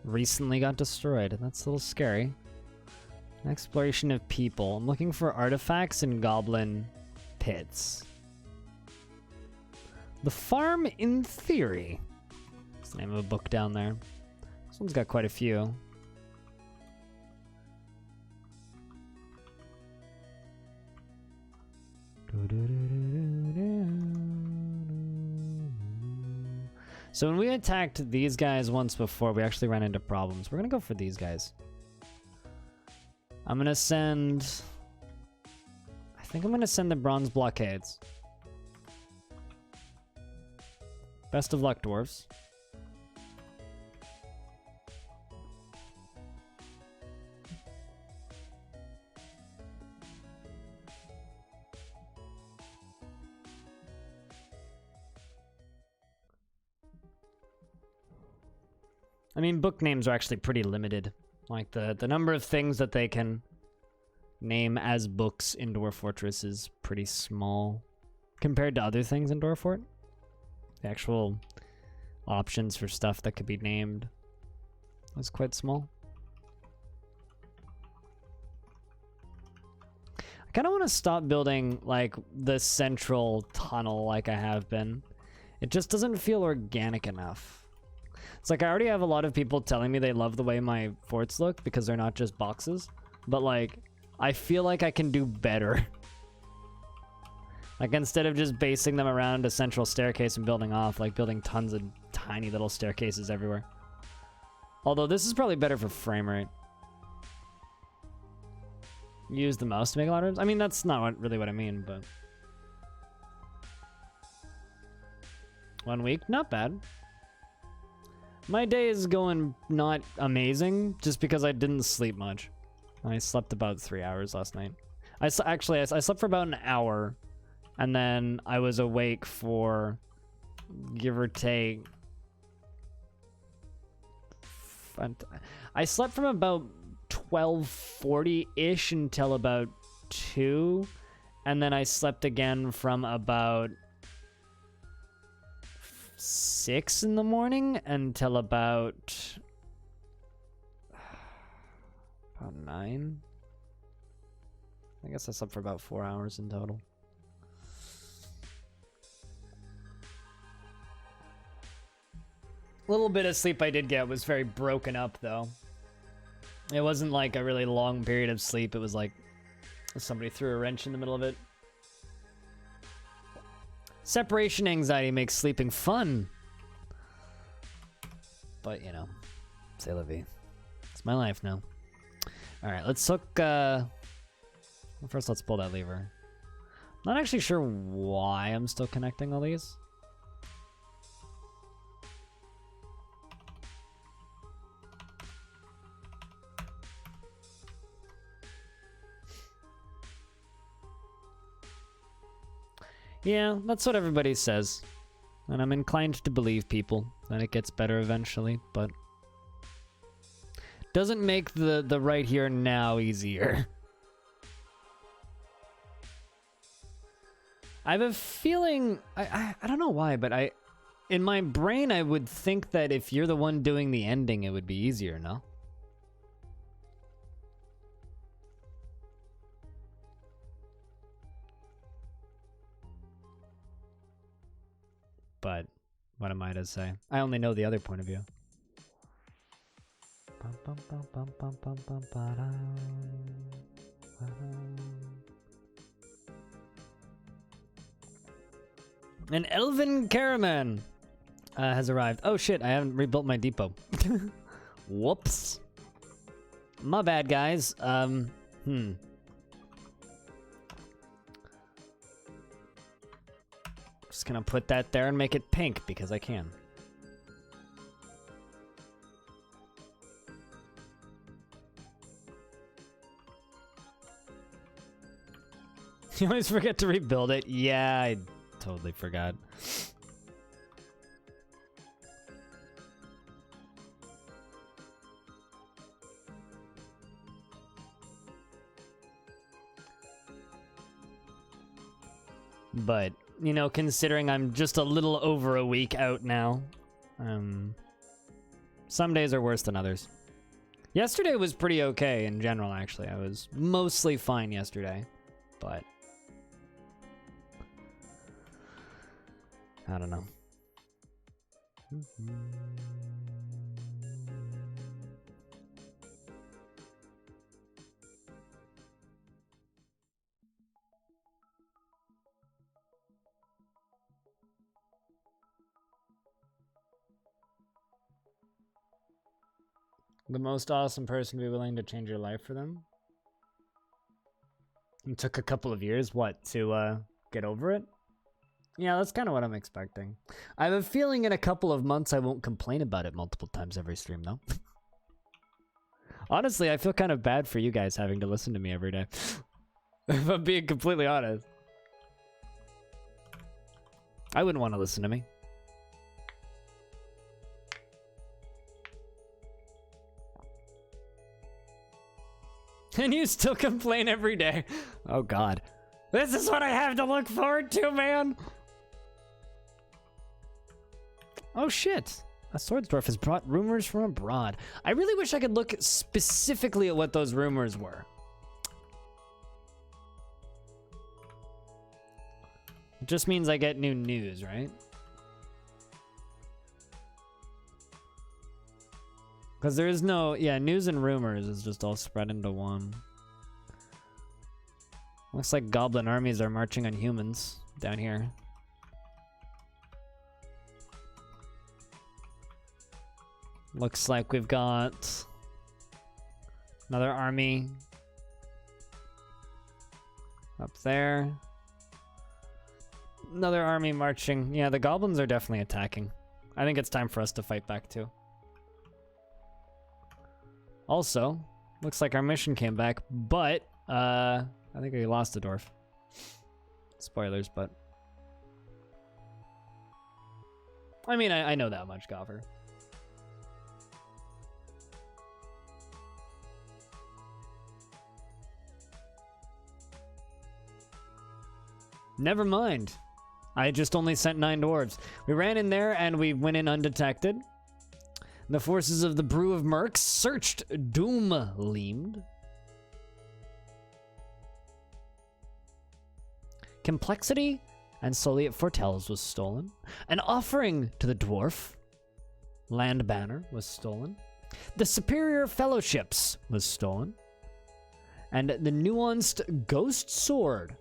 recently got destroyed. That's a little scary. Exploration of people. I'm looking for artifacts and goblin pits. The Farm in Theory. That's the name of a book down there. This one's got quite a few. So when we attacked these guys once before, we actually ran into problems. We're gonna go for these guys. I'm gonna send... I think I'm gonna send the bronze blockades. Best of luck, dwarves. I mean, book names are actually pretty limited. Like, the number of things that they can name as books in Dwarf Fortress is pretty small compared to other things in Dwarf Fort. The actual options for stuff that could be named is quite small. I kind of want to stop building, like, the central tunnel like I have been. It just doesn't feel organic enough. It's like I already have a lot of people telling me they love the way my forts look because they're not just boxes. But, like, I feel like I can do better. Like, instead of just basing them around a central staircase and building off, like, building tons of tiny little staircases everywhere. Although this is probably better for frame rate. Use the mouse to make a lot of rooms? I mean, that's not really what I mean, but... 1 week? Not bad. My day is going not amazing, just because I didn't sleep much. I slept about 3 hours last night. I slept for about an hour, and then I was awake for, give or take... I slept from about 12:40-ish until about 2, and then I slept again from about 6 in the morning until about 9. I guess I slept for about 4 hours in total. Little bit of sleep I did get was very broken up, though. It wasn't like a really long period of sleep. It was like somebody threw a wrench in the middle of it. Separation anxiety makes sleeping fun. But, you know, c'est la vie. It's my life now. Alright, let's hook, first let's pull that lever. Not actually sure why I'm still connecting all these. Yeah, that's what everybody says. And I'm inclined to believe people that it gets better eventually, but doesn't make the right here and now easier. I have a feeling, I don't know why, but in my brain I would think that if you're the one doing the ending, it would be easier, no? But what am I to say? I only know the other point of view. An elven caravan has arrived. Oh shit, I haven't rebuilt my depot. Whoops. My bad, guys. Just gonna put that there and make it pink because I can. You always forget to rebuild it. Yeah, I totally forgot. But, you know, considering I'm just a little over a week out now, some days are worse than others. Yesterday was pretty okay in general, actually. I was mostly fine yesterday, but... I don't know. The most awesome person to be willing to change your life for them? It took a couple of years, what, to get over it? Yeah, that's kind of what I'm expecting. I have a feeling in a couple of months I won't complain about it multiple times every stream, though. Honestly, I feel kind of bad for you guys having to listen to me every day. If I'm being completely honest. I wouldn't want to listen to me. And you still complain every day. Oh god. This is what I have to look forward to, man! Oh shit. A Swordsdwarf has brought rumors from abroad. I really wish I could look specifically at what those rumors were. It just means I get new news, right? Because there is no, yeah, news and rumors is just all spread into one. Looks like goblin armies are marching on humans down here. Looks like we've got another army up there. Another army marching. Yeah, the goblins are definitely attacking. I think it's time for us to fight back too. Also, looks like our mission came back, but I think we lost the dwarf. Spoilers, but I mean, I know that much, Goffer. Never mind. I just only sent 9 dwarves. We ran in there and we went in undetected. The forces of the Brew of Mercs searched Doom-Leamed. Complexity and slowly it foretells was stolen. An offering to the dwarf, Land Banner, was stolen. The Superior Fellowships was stolen. And the nuanced Ghost Sword,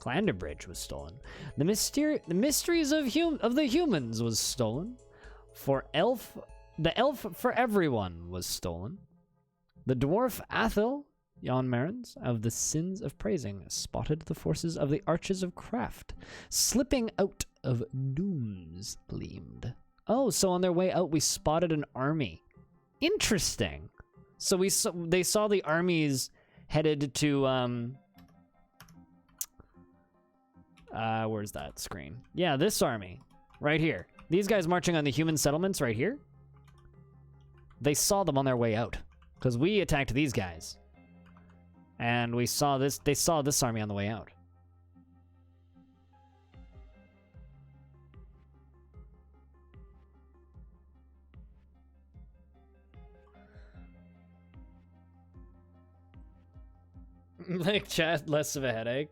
Clanderbridge, was stolen. The Mysteries of the Humans was stolen. The Elf for Everyone was stolen. The Dwarf Athel, Jan Marins, of the Sins of Praising, spotted the forces of the Arches of Craft, slipping out of Doomsleamed. Oh, so on their way out, we spotted an army. Interesting. So they saw the armies headed to, where's that screen? Yeah, this army, right here. These guys marching on the human settlements right here. They saw them on their way out, because we attacked these guys. And we saw this, they saw this army on the way out. Like, chat, less of a headache.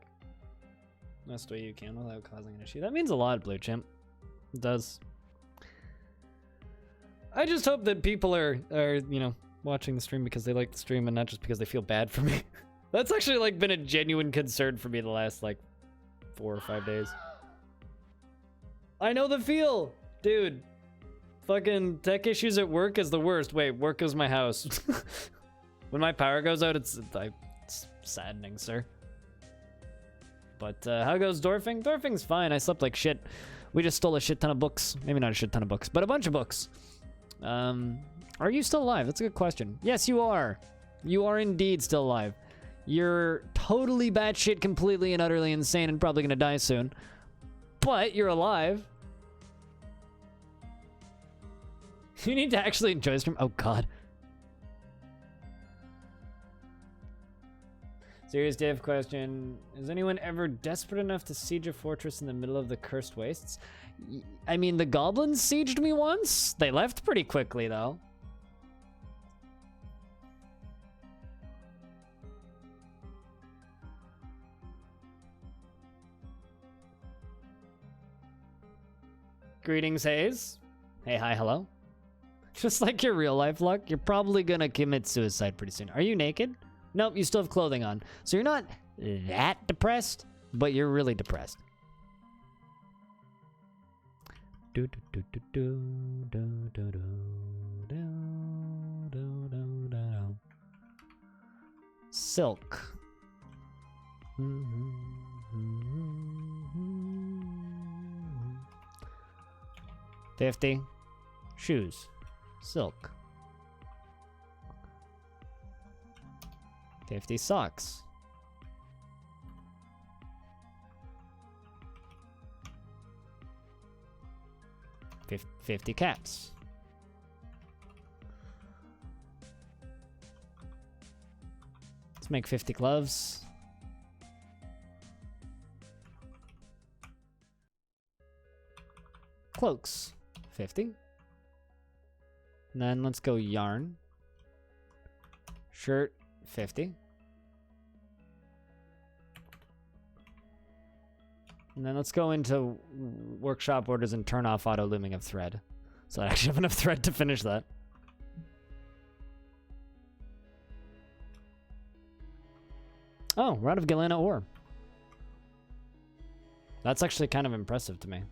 Best way you can without causing an issue. That means a lot, Blue Chimp. It does. I just hope that people are, you know, watching the stream because they like the stream and not just because they feel bad for me. That's actually, like, been a genuine concern for me the last, like, 4 or 5 days. I know the feel! Dude. Fucking tech issues at work is the worst. Wait, work is my house. When my power goes out, it's saddening, sir. But, how goes Dwarfing? Dwarfing's fine. I slept like shit. We just stole a shit ton of books. Maybe not a shit ton of books, but a bunch of books. Are you still alive? That's a good question. Yes, you are. You are indeed still alive. You're totally batshit, completely and utterly insane and probably gonna die soon. But you're alive. You need to actually enjoy this stream. Oh, God. Serious Dave question. Is anyone ever desperate enough to siege a fortress in the middle of the Cursed Wastes? I mean, the goblins sieged me once. They left pretty quickly, though. Greetings, Hayes. Hey, hi, hello. Just like your real life luck, you're probably gonna commit suicide pretty soon. Are you naked? Nope, you still have clothing on. So you're not that depressed, but you're really depressed. Silk. 50. Shoes. Silk. 50 socks. 50 cats. Let's make 50 gloves. Cloaks. 50. And then let's go yarn. Shirt. 50. And then let's go into workshop orders and turn off auto looming of thread. So I actually have enough thread to finish that. Oh, we're out of Galena ore. That's actually kind of impressive to me.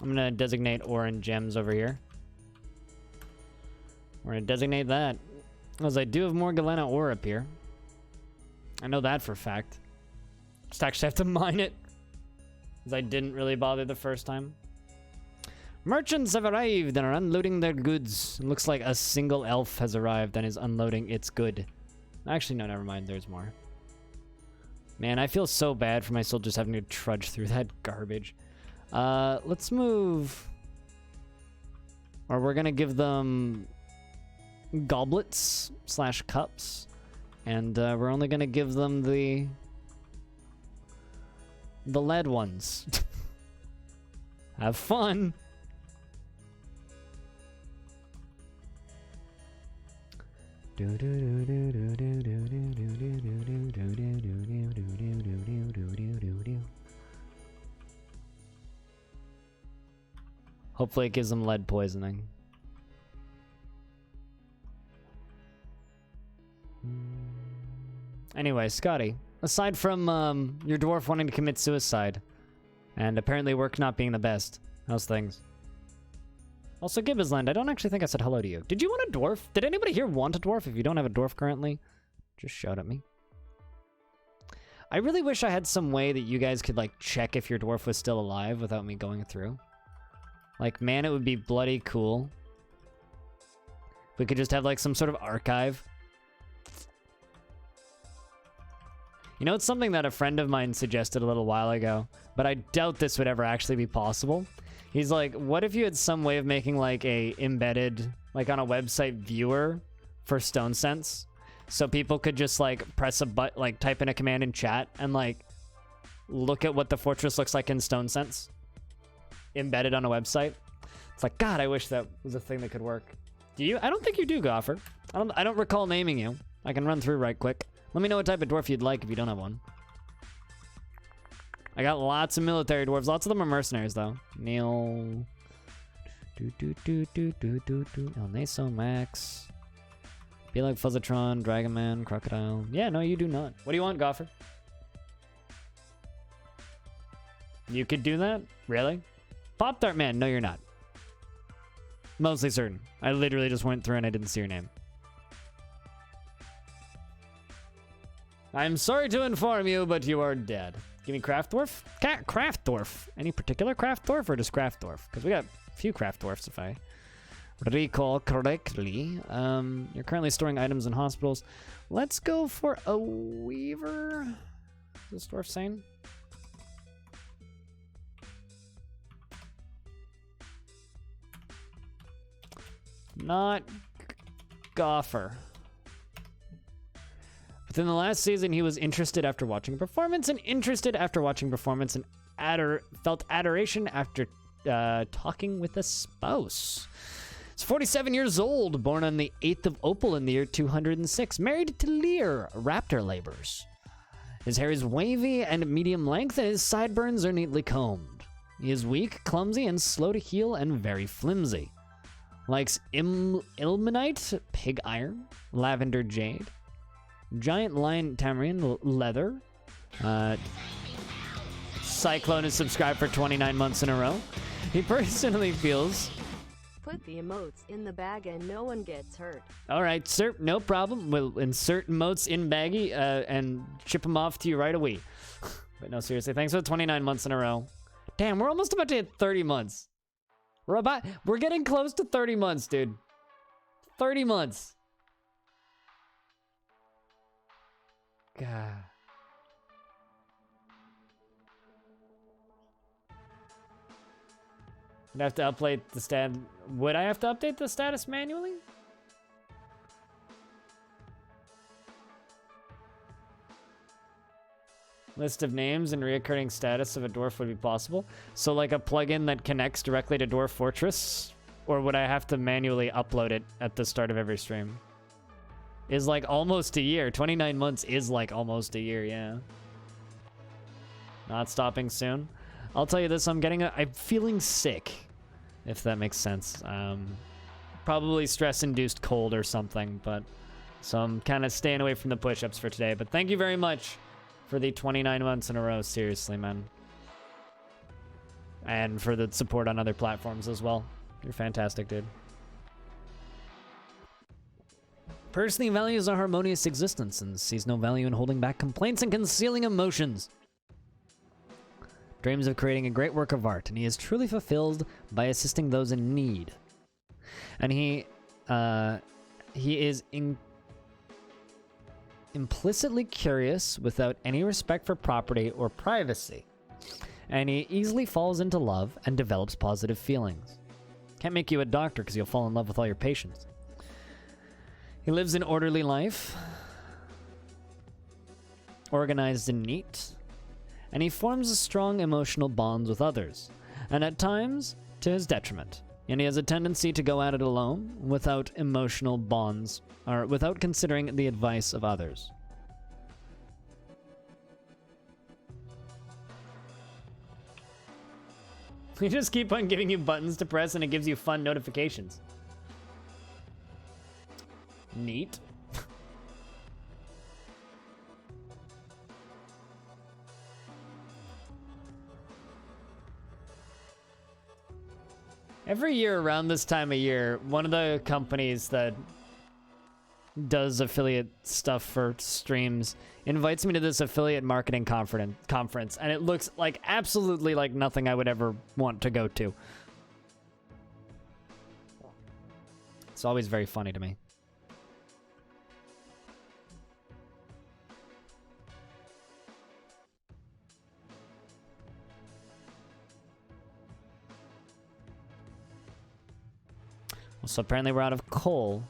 I'm gonna designate ore and gems over here. We're gonna designate that. Because I do have more Galena ore up here. I know that for a fact. Just actually have to mine it. Because I didn't really bother the first time. Merchants have arrived and are unloading their goods. It looks like a single elf has arrived and is unloading its good. Actually, no, never mind. There's more. Man, I feel so bad for my soul just having to trudge through that garbage. Let's move. Or we're going to give them goblets / cups. And we're only going to give them the lead ones. Have fun. Hopefully it gives them lead poisoning. Anyway, Scotty, aside from your dwarf wanting to commit suicide, and apparently work not being the best, how's things? Also, Gibbsland, I don't actually think I said hello to you. Did you want a dwarf? Did anybody here want a dwarf? If you don't have a dwarf currently, just shout at me. I really wish I had some way that you guys could, like, check if your dwarf was still alive without me going through. Like, man, it would be bloody cool. We could just have, like, some sort of archive. You know, it's something that a friend of mine suggested a little while ago, but I doubt this would ever actually be possible. He's like, what if you had some way of making, like, a embedded, like, on a website viewer for Stone Sense? So people could just, like, press a button, like, type in a command in chat and, like, look at what the fortress looks like in Stone Sense. Embedded on a website. It's like, God, I wish that was a thing that could work. Do you? I don't think you do, Goffer. I don't recall naming you. I can run through right quick. Let me know what type of dwarf you'd like if you don't have one. I got lots of military dwarves. Lots of them are mercenaries, though. Neil. El Naso Max. Be like Fuzzatron, Dragon Man, Crocodile. Yeah, no, you do not. What do you want, Goffer? You could do that? Really? Pop Tart Man, no, you're not. Mostly certain. I literally just went through and I didn't see your name. I'm sorry to inform you, but you are dead. Give me Craft Dwarf? Craft Dwarf. Any particular Craft Dwarf or just Craft Dwarf? Because we got a few Craft Dwarfs if I recall correctly. You're currently storing items in hospitals. Let's go for a Weaver. Is this dwarf sane? Not Goffer. Within the last season, he was interested after watching performance and interested after watching performance and felt adoration after talking with a spouse. He's 47 years old, born on the 8th of Opal in the year 206, married to Lear, raptor laborers. His hair is wavy and medium length, and his sideburns are neatly combed. He is weak, clumsy, and slow to heal, and very flimsy. Likes ilmenite, pig iron, lavender jade, giant lion tamarind leather. Cyclone is subscribed for 29 months in a row. He personally feels... Put the emotes in the bag and no one gets hurt. All right, sir, no problem. We'll insert emotes in baggie and ship them off to you right away. But no, seriously, thanks for the 29 months in a row. Damn, we're almost about to hit 30 months. We're getting close to 30 months, dude. 30 months. God. I'd have to update the stat. Would I have to update the status manually? List of names and reoccurring status of a dwarf would be possible. So like a plugin that connects directly to Dwarf Fortress? Or would I have to manually upload it at the start of every stream? Is like almost a year. 29 months is like almost a year, yeah. Not stopping soon. I'll tell you this, I'm feeling sick, if that makes sense. Probably stress-induced cold or something, but so I'm kind of staying away from the push-ups for today. But thank you very much for the 29 months in a row, seriously, man. And for the support on other platforms as well. You're fantastic, dude. Personally values a harmonious existence and sees no value in holding back complaints and concealing emotions. Dreams of creating a great work of art, and he is truly fulfilled by assisting those in need. And he is implicitly curious without any respect for property or privacy. And he easily falls into love and develops positive feelings. Can't make you a doctor because you'll fall in love with all your patients. He lives an orderly life, organized and neat, and he forms strong emotional bonds with others, and at times to his detriment. And he has a tendency to go at it alone without emotional bonds, or without considering the advice of others. We just keep on giving you buttons to press and it gives you fun notifications. Neat. Every year around this time of year, one of the companies that does affiliate stuff for streams invites me to this affiliate marketing conference, and it looks like absolutely like nothing I would ever want to go to. It's always very funny to me. So apparently we're out of coal.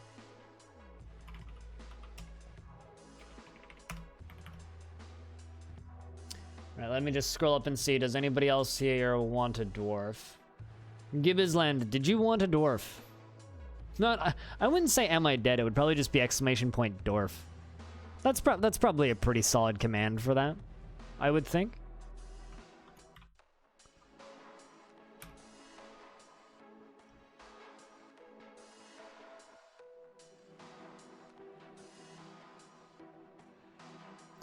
All right, let me just scroll up and see. Does anybody else here want a dwarf? Gibbsland, did you want a dwarf? Not, I wouldn't say am I dead. It would probably just be exclamation point dwarf. That's probably a pretty solid command for that, I would think.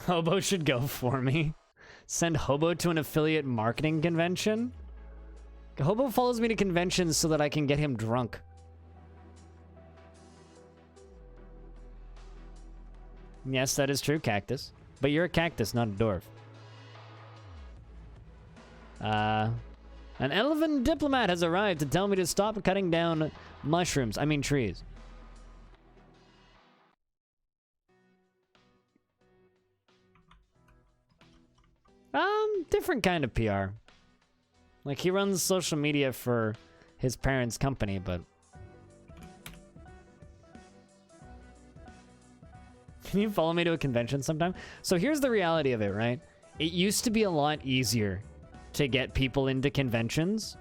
Hobo should go for me. Send Hobo to an affiliate marketing convention? Hobo follows me to conventions so that I can get him drunk. Yes, that is true, Cactus. But you're a cactus, not a dwarf. An elven diplomat has arrived to tell me to stop cutting down mushrooms. I mean trees. Different kind of PR. Like, he runs social media for his parents' company, but... Can you follow me to a convention sometime? So here's the reality of it, right? It used to be a lot easier to get people into conventions,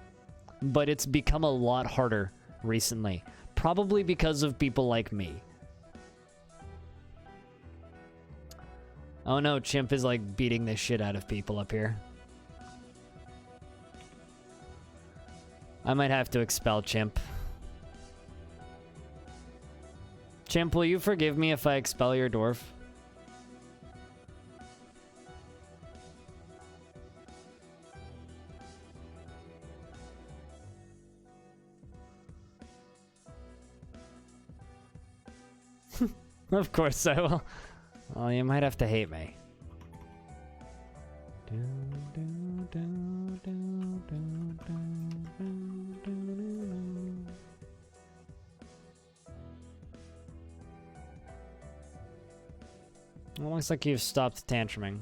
but it's become a lot harder recently. Probably because of people like me. Oh no, Chimp is like beating the shit out of people up here. I might have to expel Chimp. Chimp, will you forgive me if I expel your dwarf? Of course I will. Well, you might have to hate me. Well, looks like you've stopped tantruming.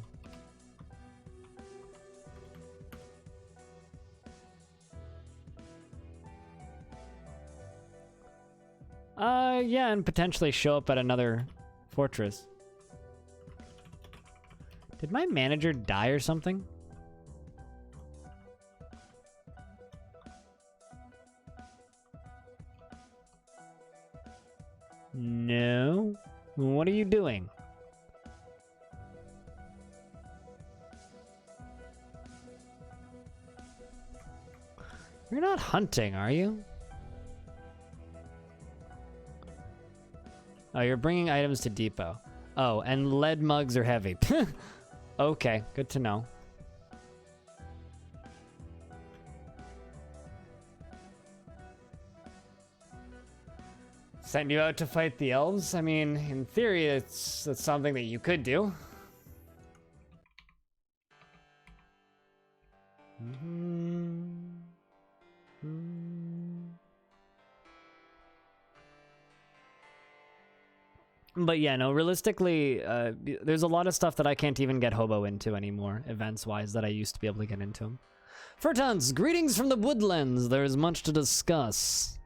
Yeah, and potentially show up at another fortress. Did my manager die or something? No. What are you doing? You're not hunting, are you? Oh, you're bringing items to depot. Oh, and lead mugs are heavy. Okay, good to know. Send you out to fight the elves? I mean, in theory, it's something that you could do. But yeah, no, realistically, there's a lot of stuff that I can't even get Hobo into anymore, events-wise, that I used to be able to get into them. Furtons, greetings from the woodlands. There is much to discuss.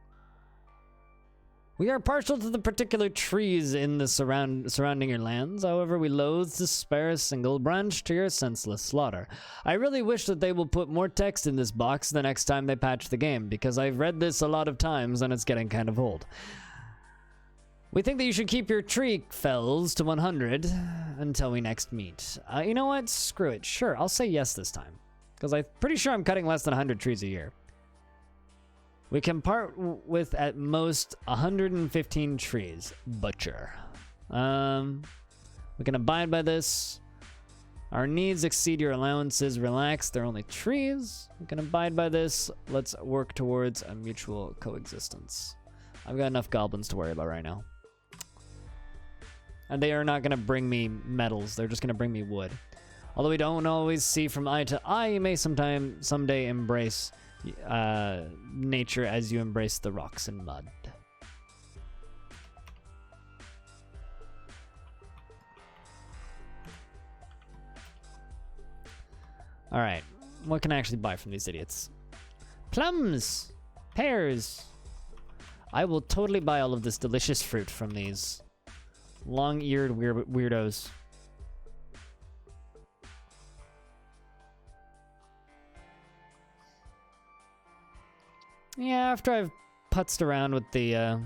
We are partial to the particular trees in the surrounding your lands. However, we loathe to spare a single branch to your senseless slaughter. I really wish that they will put more text in this box the next time they patch the game, because I've read this a lot of times and it's getting kind of old. We think that you should keep your tree fells to 100 until we next meet. You know what? Screw it. Sure, I'll say yes this time. Because I'm pretty sure I'm cutting less than 100 trees a year. We can part with at most 115 trees. Butcher. We can abide by this. Our needs exceed your allowances. Relax, they're only trees. We can abide by this. Let's work towards a mutual coexistence. I've got enough goblins to worry about right now. And they are not going to bring me metals. They're just going to bring me wood. Although we don't always see from eye to eye, you may someday embrace nature as you embrace the rocks and mud. All right, what can I actually buy from these idiots? Plums, pears. I will totally buy all of this delicious fruit from these long-eared weirdos. Yeah, after I've putzed around with the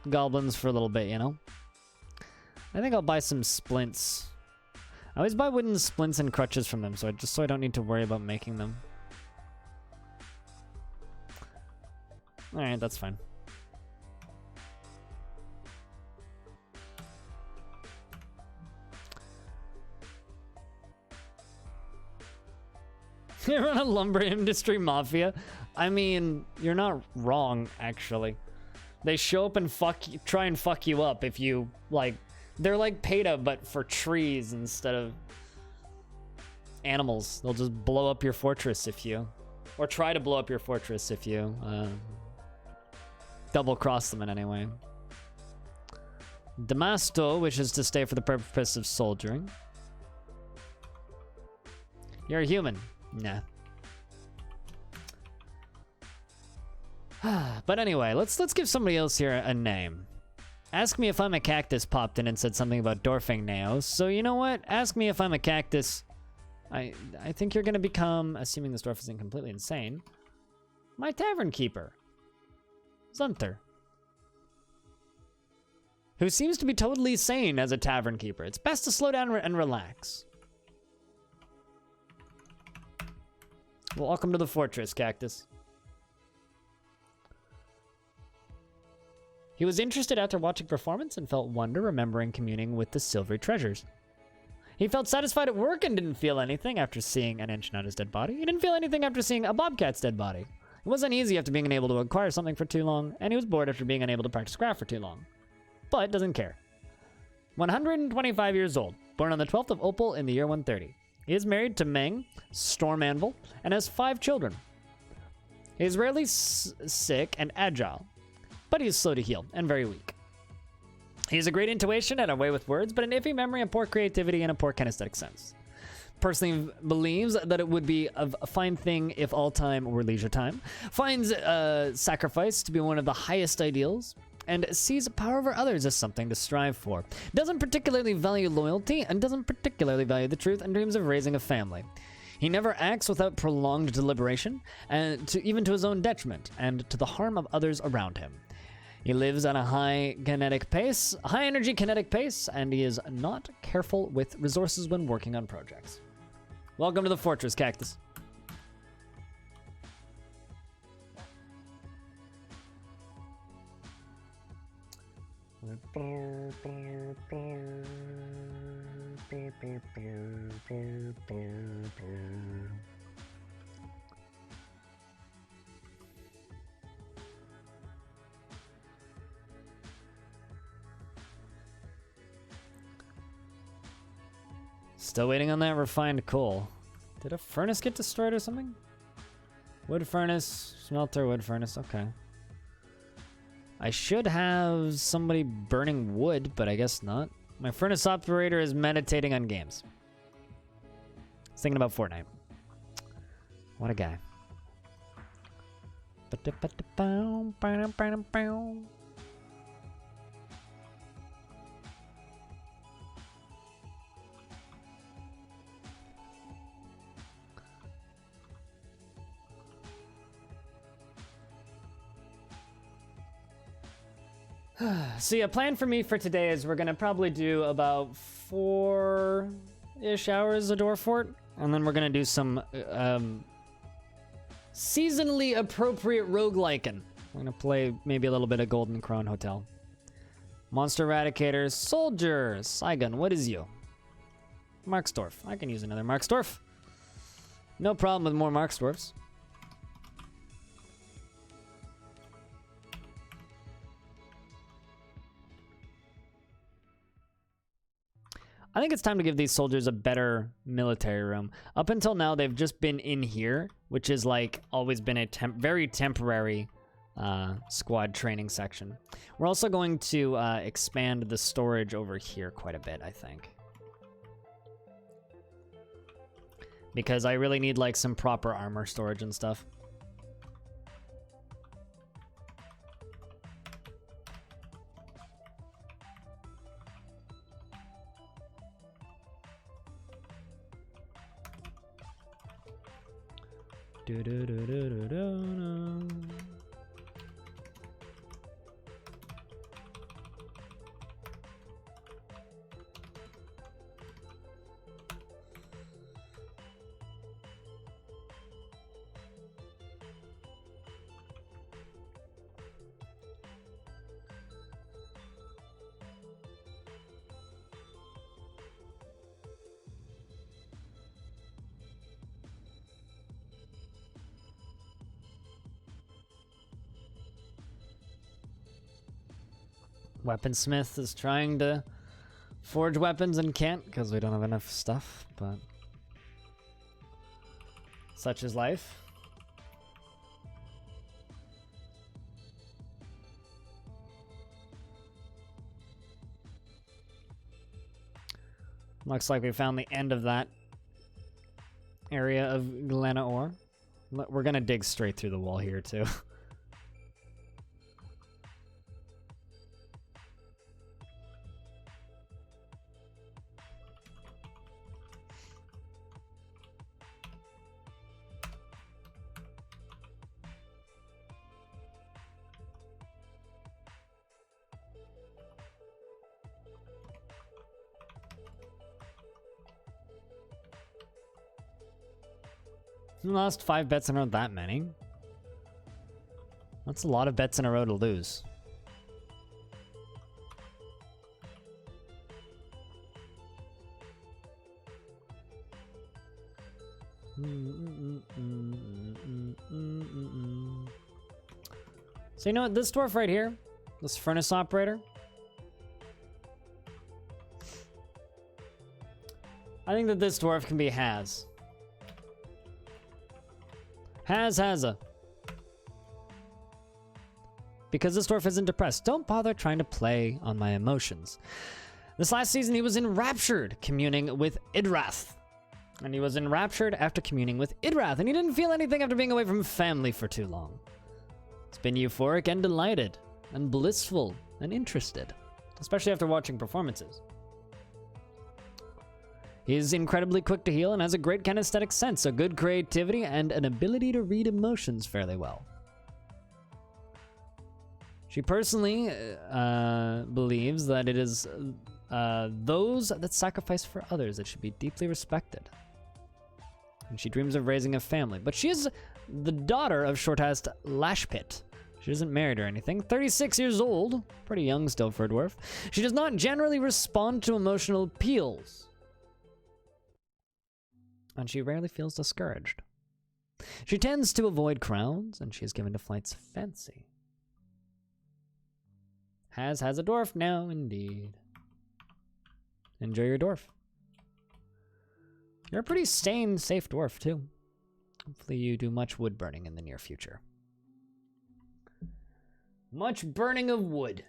goblins for a little bit, you know? I think I'll buy some splints. I always buy wooden splints and crutches from them, so I don't need to worry about making them. Alright, that's fine. You run a lumber industry mafia? I mean, you're not wrong, actually. They show up and try and fuck you up if you, like... They're like PETA, but for trees instead of animals. They'll just blow up your fortress if you... Or try to blow up your fortress if you, double-cross them in any way. Damasto wishes to stay for the purpose of soldiering. You're a human. Nah. But anyway, let's give somebody else here a name. Ask me if I'm a cactus popped in and said something about dwarfing now. So you know what? Ask me if I'm a cactus. I think you're gonna become, assuming this dwarf isn't completely insane, my tavern keeper. Zunter. who seems to be totally sane as a tavern keeper. It's best to slow down and relax. Welcome to the fortress, Cactus. He was interested after watching performance and felt wonder remembering communing with the silvery treasures. He felt satisfied at work and didn't feel anything after seeing an Enchanada's dead body. He didn't feel anything after seeing a bobcat's dead body. It wasn't easy after being unable to acquire something for too long, and he was bored after being unable to practice craft for too long. But doesn't care. 125 years old, born on the 12th of Opal in the year 130. He is married to Meng, Storm Anvil, and has 5 children. He is rarely sick and agile, but he is slow to heal and very weak. He has a great intuition and a way with words, but an iffy memory and poor creativity and a poor kinesthetic sense. Personally believes that it would be a fine thing if all time were leisure time. Finds sacrifice to be one of the highest ideals, and sees power over others as something to strive for. Doesn't particularly value loyalty, and doesn't particularly value the truth, and dreams of raising a family. He never acts without prolonged deliberation, and even to his own detriment, and to the harm of others around him. He lives at a high energy kinetic pace, and he is not careful with resources when working on projects. Welcome to the fortress, Cactus. Still waiting on that refined coal. Did a furnace get destroyed or something? Wood furnace, smelter, wood furnace, okay. I should have somebody burning wood, but I guess not. My furnace operator is meditating on games. He's thinking about Fortnite. What a guy. So yeah, plan for me for today is we're gonna probably do about 4-ish hours of Dwarf Fort, and then we're gonna do some seasonally appropriate rogueliking. We're gonna play maybe a little bit of Golden Crown Hotel. Monster Eradicators, Soldier, Saigon, what is you? Marksdorf, I can use another Marksdorf. No problem with more Marksdorfs. I think it's time to give these soldiers a better military room. Up until now, they've just been in here, which is like always been a very temporary squad training section. We're also going to expand the storage over here quite a bit, I think. Because I really need like some proper armor storage and stuff. Weaponsmith is trying to forge weapons and can't because we don't have enough stuff, but such is life. Looks like we found the end of that area of Glenna ore. We're gonna dig straight through the wall here too. Lost 5 bets in a row, that many? That's a lot of bets in a row to lose. So you know what, this dwarf right here, this furnace operator, I think that this dwarf can be Has. Has-a. Because this dwarf isn't depressed. Don't bother trying to play on my emotions. This last season he was enraptured, communing with Idrath. And he was enraptured after communing with Idrath, and he didn't feel anything after being away from family for too long. He's been euphoric and delighted, and blissful and interested, especially after watching performances. He's incredibly quick to heal and has a great kinesthetic sense, a good creativity, and an ability to read emotions fairly well. She personally believes that it is those that sacrifice for others that should be deeply respected. And she dreams of raising a family. But she is the daughter of Shortast Lashpit. She isn't married or anything. 36 years old. Pretty young still for a dwarf. She does not generally respond to emotional appeals. And she rarely feels discouraged. She tends to avoid crowds, and she is given to flight's fancy. Has a dwarf now, indeed. Enjoy your dwarf. You're a pretty sane, safe dwarf, too. Hopefully you do much wood burning in the near future. Much burning of wood.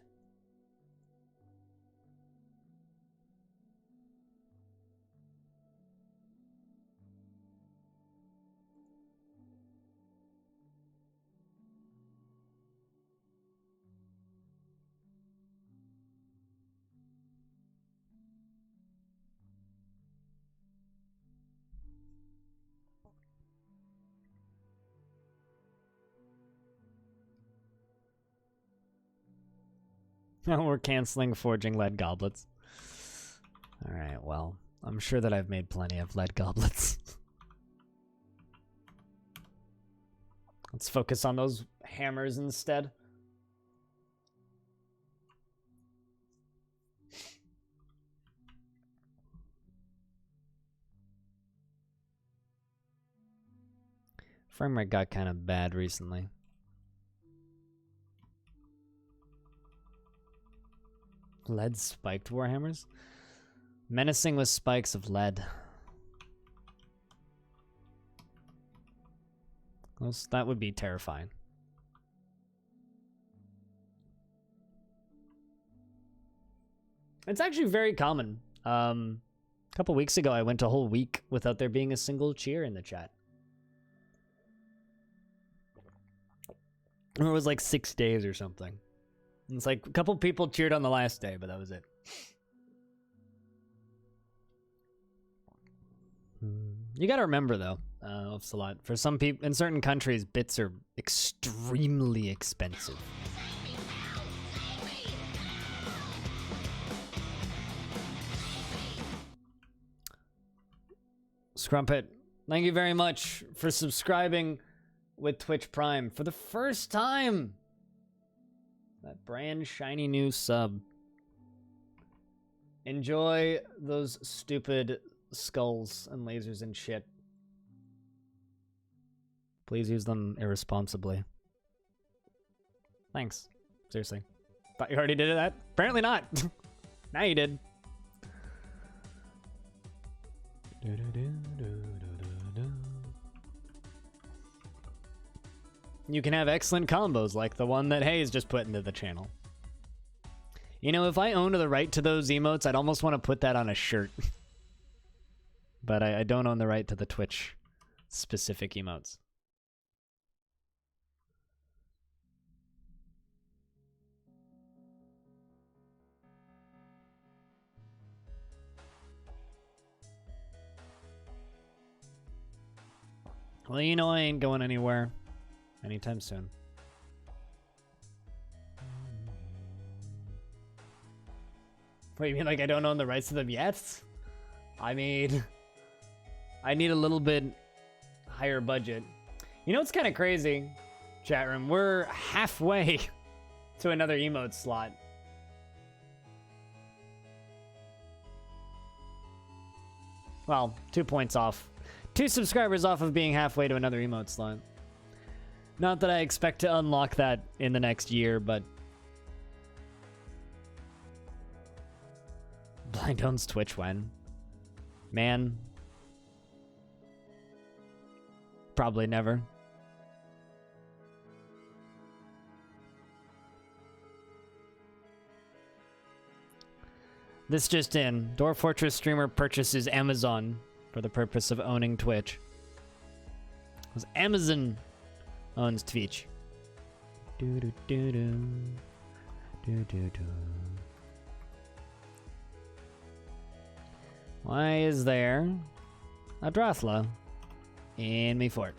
We're canceling forging lead goblets. Alright, well, I'm sure that I've made plenty of lead goblets. Let's focus on those hammers instead. Frame rate got kind of bad recently. Lead spiked warhammers? Menacing with spikes of lead. That would be terrifying. It's actually very common. A couple weeks ago, I went a whole week without there being a single cheer in the chat. Or it was like 6 days or something. It's like a couple people cheered on the last day, but that was it. You gotta remember though, Upsalot, for some people in certain countries, bits are extremely expensive. Scrumpet, thank you very much for subscribing with Twitch Prime for the first time. That brand shiny new sub. Enjoy those stupid skulls and lasers and shit. Please use them irresponsibly. Thanks. Seriously. Thought you already did that? Apparently not. Now you did. You can have excellent combos like the one that Hayes just put into the channel. You know, if I owned the right to those emotes, I'd almost want to put that on a shirt. But I don't own the right to the Twitch specific emotes. Well, you know I ain't going anywhere anytime soon. Wait, you mean like I don't own the rights to them yet? I mean, I need a little bit higher budget. You know what's kind of crazy, chat room? We're halfway to another emote slot. Well, 2 points off. 2 subscribers off of being halfway to another emote slot. Not that I expect to unlock that in the next year, but... Blind owns Twitch when? Man. Probably never. This just in. Dwarf Fortress streamer purchases Amazon for the purpose of owning Twitch. Because Amazon owns Twitch. Do-do-do-do. Do-do-do. Why is there a Drothla in me fort?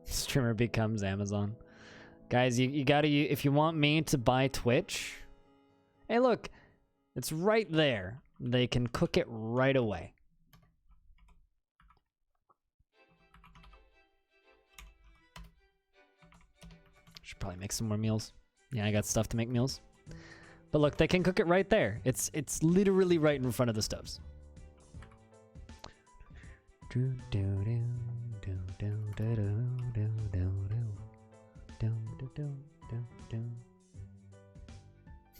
Streamer becomes Amazon. Guys, you gotta, if you want me to buy Twitch, hey look, it's right there. They can cook it right away. Should probably make some more meals. Yeah, I got stuff to make meals. But look, they can cook it right there. It's literally right in front of the stoves.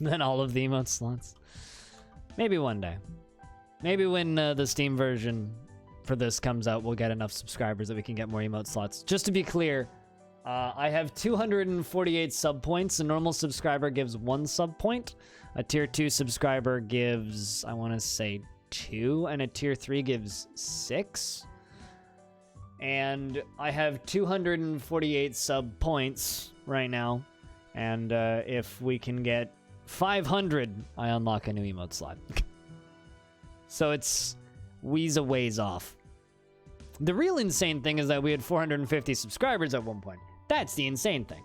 Then all of the emote slots. Maybe one day. Maybe when the Steam version for this comes out, we'll get enough subscribers that we can get more emote slots. Just to be clear, I have 248 sub points. A normal subscriber gives 1 sub point. A tier 2 subscriber gives, I want to say 2, and a tier 3 gives 6. And I have 248 sub points right now. And if we can get 500, I unlock a new emote slot. So it's a ways off. The real insane thing is that we had 450 subscribers at one point. That's the insane thing.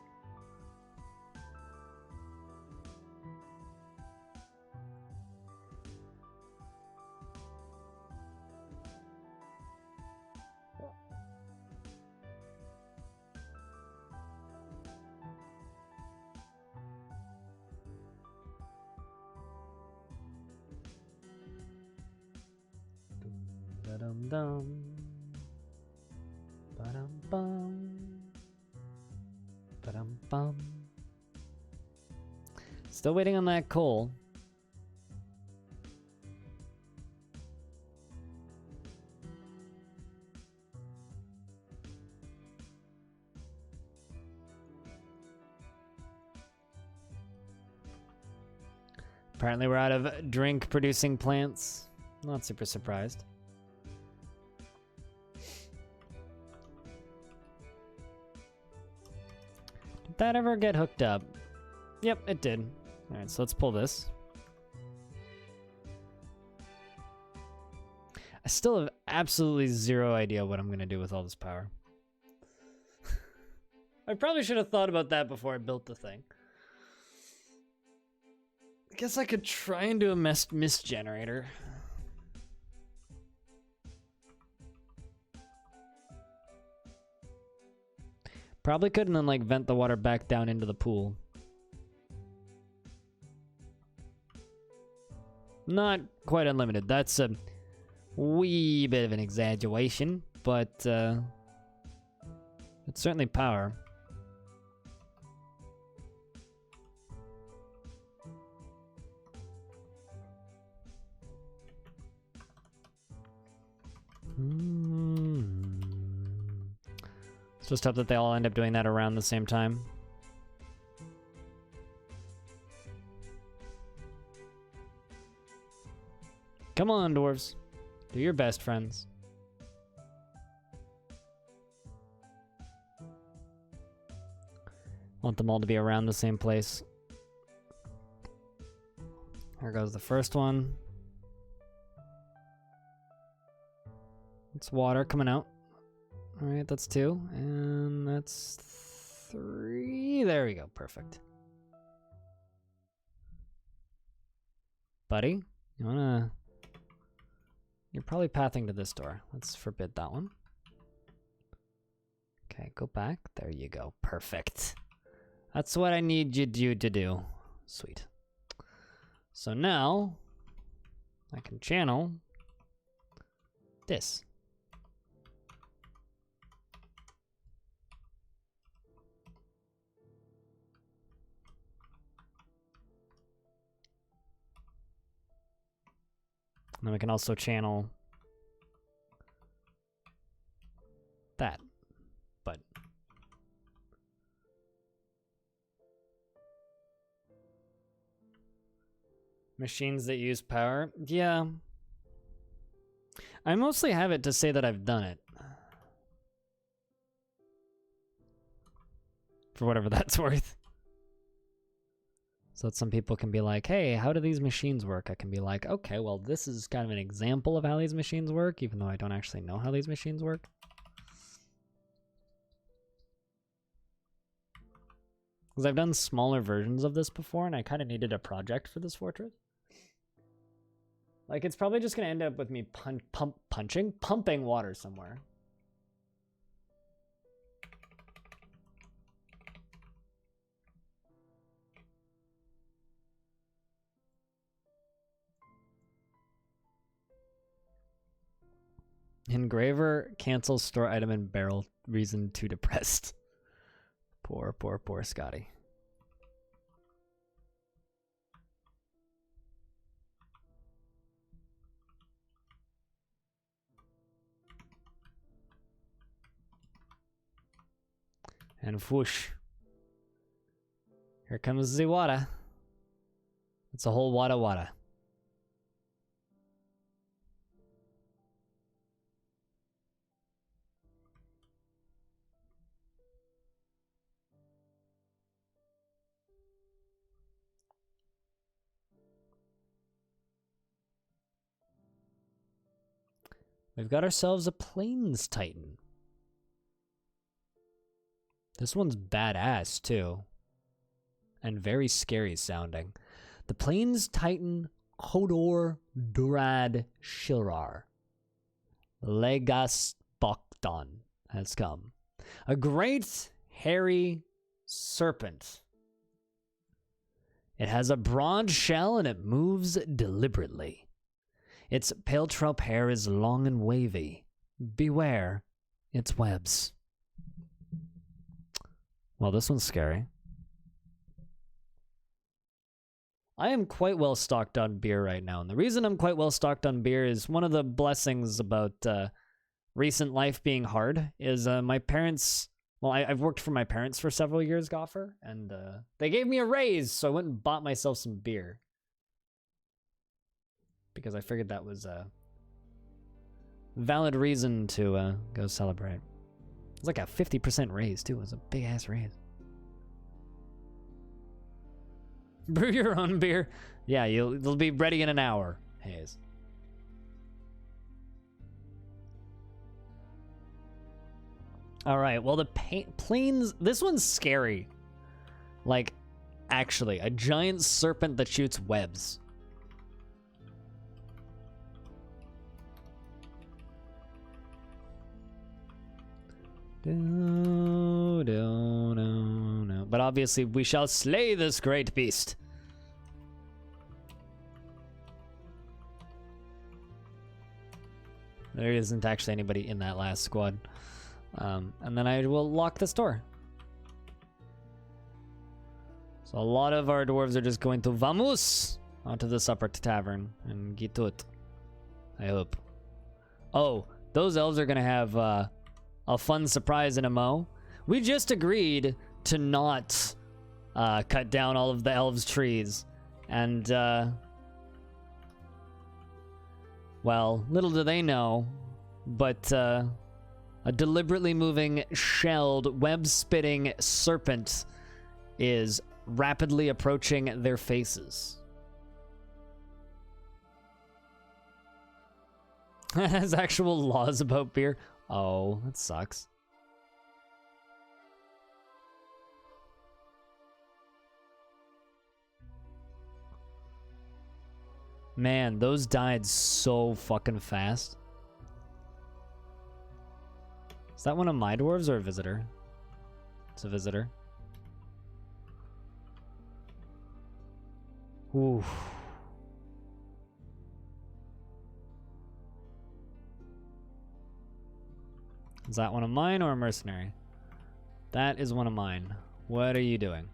Ba-dum-dum. Ba-dum-bum. Ba-dum-bum. Still waiting on that coal. Apparently we're out of drink producing plants. Not super surprised. Did that ever get hooked up? Yep, it did. Alright, so let's pull this. I still have absolutely zero idea what I'm gonna do with all this power. I probably should have thought about that before I built the thing. I guess I could try and do a mist generator. Probably couldn't then like vent the water back down into the pool. Not quite unlimited. That's a wee bit of an exaggeration, but it's certainly power. Let's just hope that they all end up doing that around the same time. Come on, dwarves. Do your best, friends. Want them all to be around the same place. Here goes the first one. It's water coming out. All right, that's 2, and that's 3. There we go, perfect. Buddy, you wanna... You're probably pathing to this door. Let's forbid that one. Okay, go back. There you go. Perfect. That's what I need you to do. Sweet. So now, I can channel this. And then we can also channel that, but machines that use power, yeah. I mostly have it to say that I've done it. For whatever that's worth. So that some people can be like, hey, how do these machines work? I can be like, okay, well, this is kind of an example of how these machines work, even though I don't actually know how these machines work. Because I've done smaller versions of this before, and I kind of needed a project for this fortress. Like, it's probably just going to end up with me pumping water somewhere. Engraver cancels store item in barrel. Reason too depressed. Poor Scotty. And whoosh. Here comes the water. It's a whole water. We've got ourselves a Plains Titan. This one's badass, too. And very scary sounding. The Plains Titan Hodor Durad Shirar. Legas Bokdon has come. A great hairy serpent. It has a broad shell and it moves deliberately. Its pale trope hair is long and wavy. Beware its webs. Well, this one's scary. I am quite well stocked on beer right now, and the reason I'm quite well stocked on beer is one of the blessings about recent life being hard is my parents... Well, I've worked for my parents for several years, Goffer, and they gave me a raise, so I went and bought myself some beer. Because I figured that was a valid reason to go celebrate. It was like a 50% raise, too. It was a big-ass raise. Brew your own beer. Yeah, it'll be ready in an hour, Hayes. All right, well, the plains... This one's scary. Like, actually, a giant serpent that shoots webs. No. But obviously, we shall slay this great beast. There isn't actually anybody in that last squad. And then I will lock this door. So a lot of our dwarves are just going to vamos onto this upper tavern and get to it. I hope. Oh, those elves are going to have a fun surprise in a mo. We just agreed to not cut down all of the elves' trees. And, well, little do they know, but a deliberately moving, shelled, web-spitting serpent is rapidly approaching their faces. Has actual laws about beer. Oh, that sucks. Man, those died so fucking fast. Is that one of my dwarves or a visitor? It's a visitor. Ooh. Is that one of mine or a mercenary? That is one of mine. What are you doing?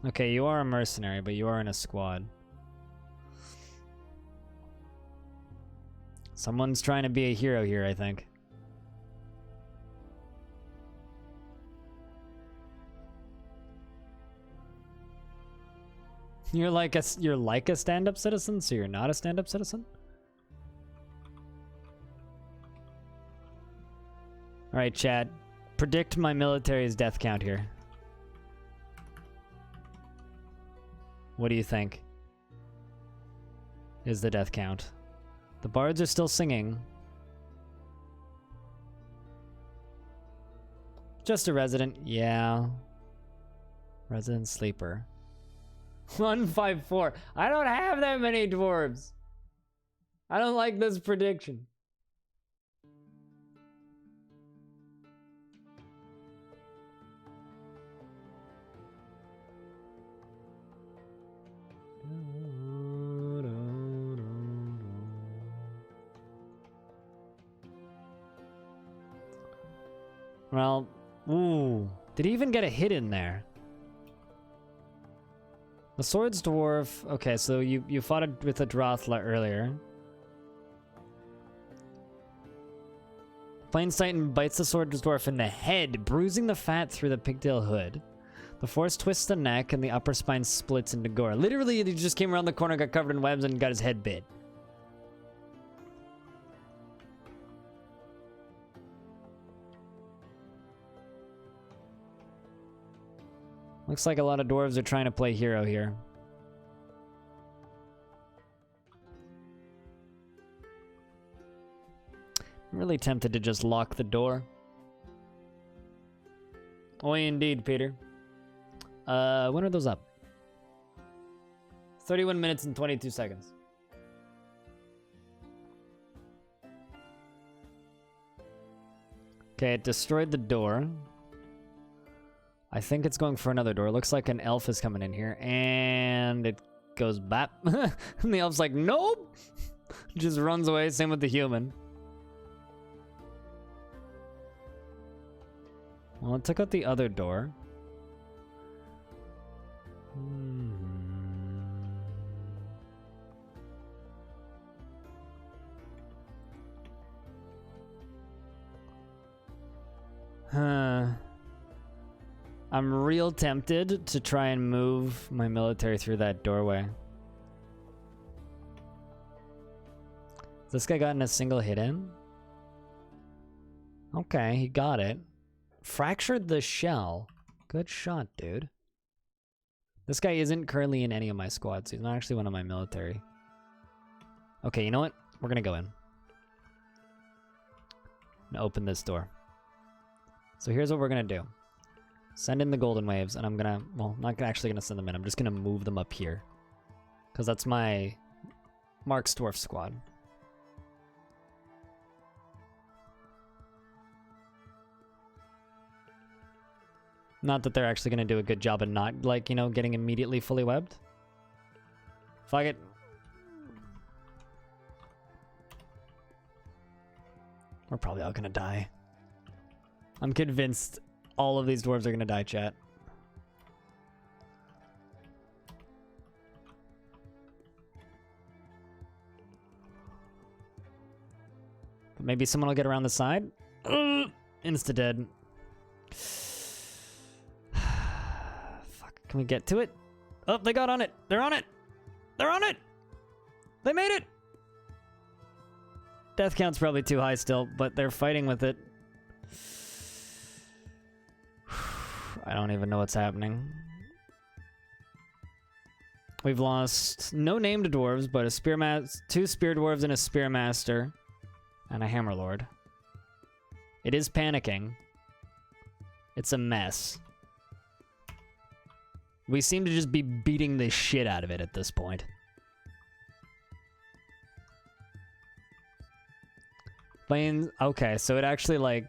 Okay, you are a mercenary, but you are in a squad. Someone's trying to be a hero here, I think. You're like a stand-up citizen, so you're not a stand-up citizen? All right, chat. Predict my military's death count here. What do you think is the death count? The bards are still singing. Just a resident, yeah. Resident sleeper. 154. I don't have that many dwarves. I don't like this prediction. Well, ooh. Did he even get a hit in there? The sword's dwarf. Okay, so you fought it with a Drothla earlier. Plains Titan bites the sword's dwarf in the head, bruising the fat through the pigtail hood. The force twists the neck and the upper spine splits into gore. Literally, he just came around the corner, got covered in webs, and got his head bit. Looks like a lot of dwarves are trying to play hero here. I'm really tempted to just lock the door. Oi, indeed, Peter. When are those up? 31 minutes and 22 seconds. Okay, it destroyed the door. I think it's going for another door. Looks like an elf is coming in here, and it goes bap. And the elf's like, nope! Just runs away, same with the human. Well, it took out the other door. I'm real tempted to try and move my military through that doorway. Has this guy gotten a single hit in? Okay, he got it. Fractured the shell. Good shot, dude. This guy isn't currently in any of my squads. He's not actually one of my military. Okay, you know what? We're gonna go in. I'm gonna open this door. So here's what we're gonna do. Send in the golden waves, and I'm gonna, well, not actually gonna send them in. I'm just gonna move them up here. Because that's my Mark's Dwarf squad. Not that they're actually gonna do a good job of not, like, you know, getting immediately fully webbed. Fuck it. We're probably all gonna die. I'm convinced all of these dwarves are gonna die, chat. But maybe someone will get around the side. Insta-dead. Fuck, can we get to it? Oh, they got on it. They're on it. They're on it. They made it. Death count's probably too high still, but they're fighting with it. I don't even know what's happening. We've lost no named dwarves, but two spear dwarves and a spearmaster, and a hammerlord. It is panicking. It's a mess. We seem to just be beating the shit out of it at this point. Plains, okay, so it actually, like,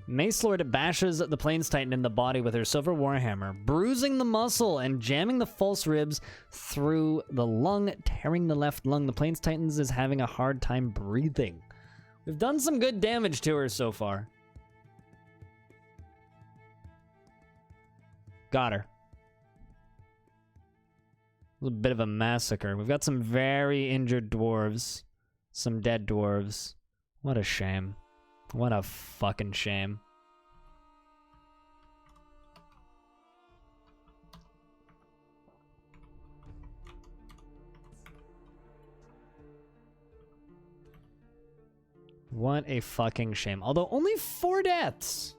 Mace Lord bashes the Plains Titan in the body with her silver warhammer, bruising the muscle and jamming the false ribs through the lung, tearing the left lung. The Plains Titans is having a hard time breathing. We've done some good damage to her so far. Got her. It was a bit of a massacre. We've got some very injured dwarves. Some dead dwarves. What a shame. What a fucking shame. What a fucking shame. Although only 4 deaths.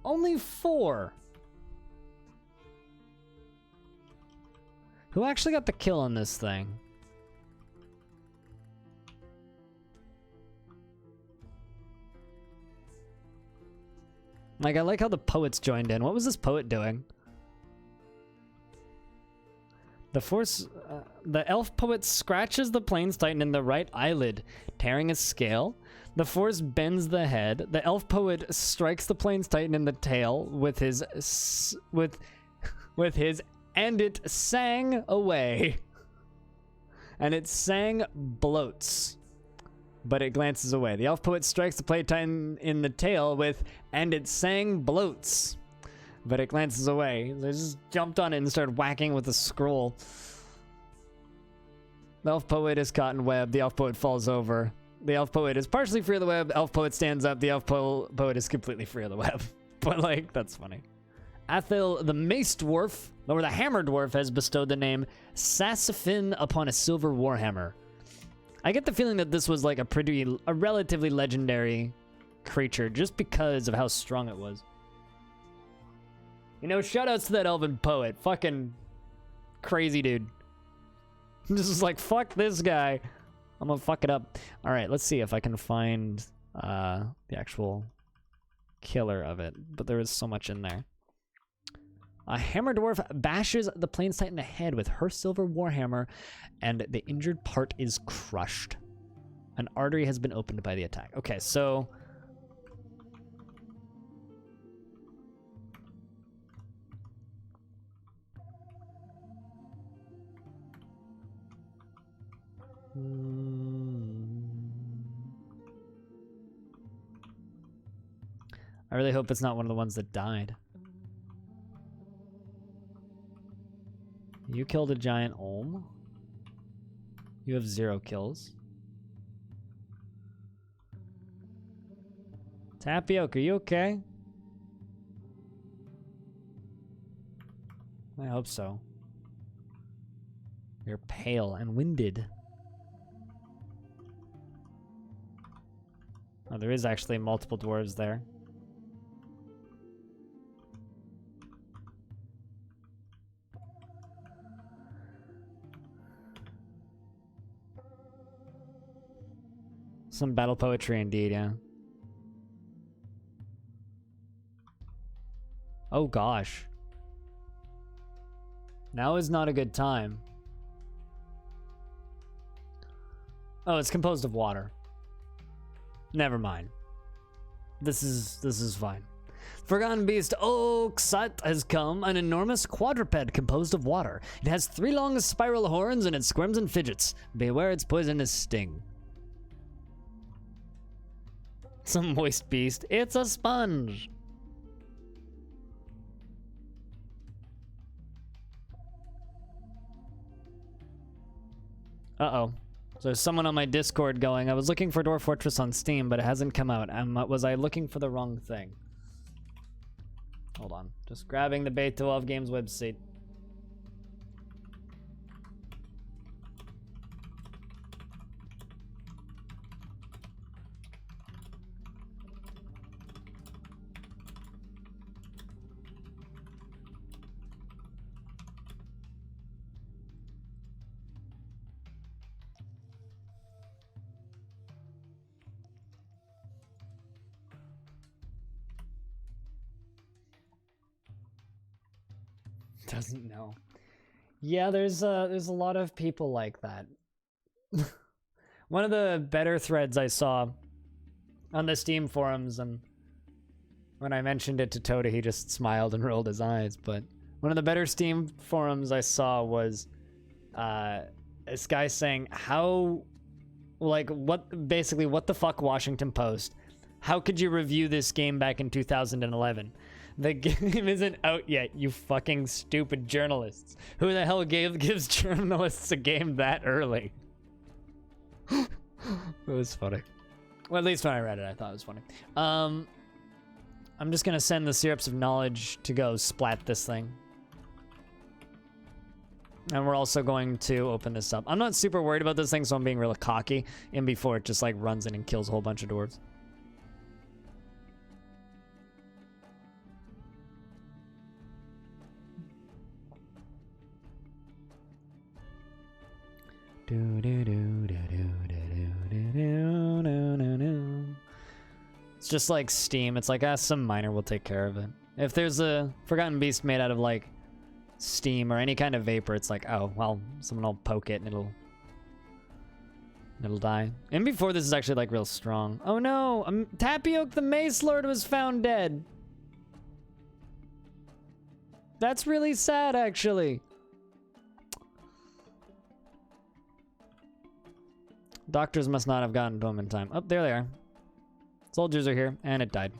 Only 4. Who actually got the kill on this thing? Like, I like how the poets joined in. What was this poet doing? The elf poet scratches the Plains Titan in the right eyelid, tearing his scale. The force bends the head. The elf poet strikes the Plains Titan in the tail with his, and it sang away. And it sang bloats. But it glances away. The elf poet strikes the Plains Titan in the tail with, and it sang bloats. But it glances away. They just jumped on it and started whacking with a scroll. The elf poet is caught in web. The elf poet falls over. The elf poet is partially free of the web. Elf poet stands up. The elf poet is completely free of the web. But, like, that's funny. Athel, the Mace Dwarf, or the Hammer Dwarf, has bestowed the name Sassafin upon a silver warhammer. I get the feeling that this was like a relatively legendary creature just because of how strong it was. You know, shoutouts to that elven poet. Fucking crazy dude. This is like, fuck this guy. I'm gonna fuck it up. All right, let's see if I can find the actual killer of it. But there is so much in there. A Hammer Dwarf bashes the Plains Titan in the head with her silver warhammer, and the injured part is crushed. An artery has been opened by the attack. Okay, so... I really hope it's not one of the ones that died. You killed a giant Olm. You have 0 kills. Tapioca, you okay? I hope so. You're pale and winded. Oh, there is actually multiple dwarves there. Some battle poetry indeed, yeah. Oh gosh. Now is not a good time. Oh, it's composed of water. Never mind. This is fine. Forgotten beast Oxat has come, an enormous quadruped composed of water. It has 3 long spiral horns and it squirms and fidgets. Beware its poisonous sting. Some moist beast. It's a sponge. Uh-oh. So there's someone on my Discord going, I was looking for Dwarf Fortress on Steam, but it hasn't come out. Was I looking for the wrong thing? Hold on. Just grabbing the Beta 12 Games website. Doesn't know. Yeah, there's a lot of people like that. One of the better threads I saw on the Steam forums, and when I mentioned it to Toda, he just smiled and rolled his eyes, but one of the better Steam forums I saw was this guy saying basically what the fuck, Washington Post? How could you review this game back in 2011? The game isn't out yet, you fucking stupid journalists. Who the hell gives journalists a game that early? It was funny. Well, at least when I read it, I thought it was funny. I'm just gonna send the Syrups of Knowledge to go splat this thing. And we're also going to open this up. I'm not super worried about this thing, so I'm being really cocky. And before it just like runs in and kills a whole bunch of dwarves. It's just like Steam. It's like, some miner will take care of it. If there's a Forgotten Beast made out of like steam or any kind of vapor, it's like, oh, well, someone will poke it and it'll die. And before this is actually like real strong. Oh no, Tapioke the Mace Lord was found dead. That's really sad, actually. Doctors must not have gotten to him in time. Oh, there they are. Soldiers are here, and it died.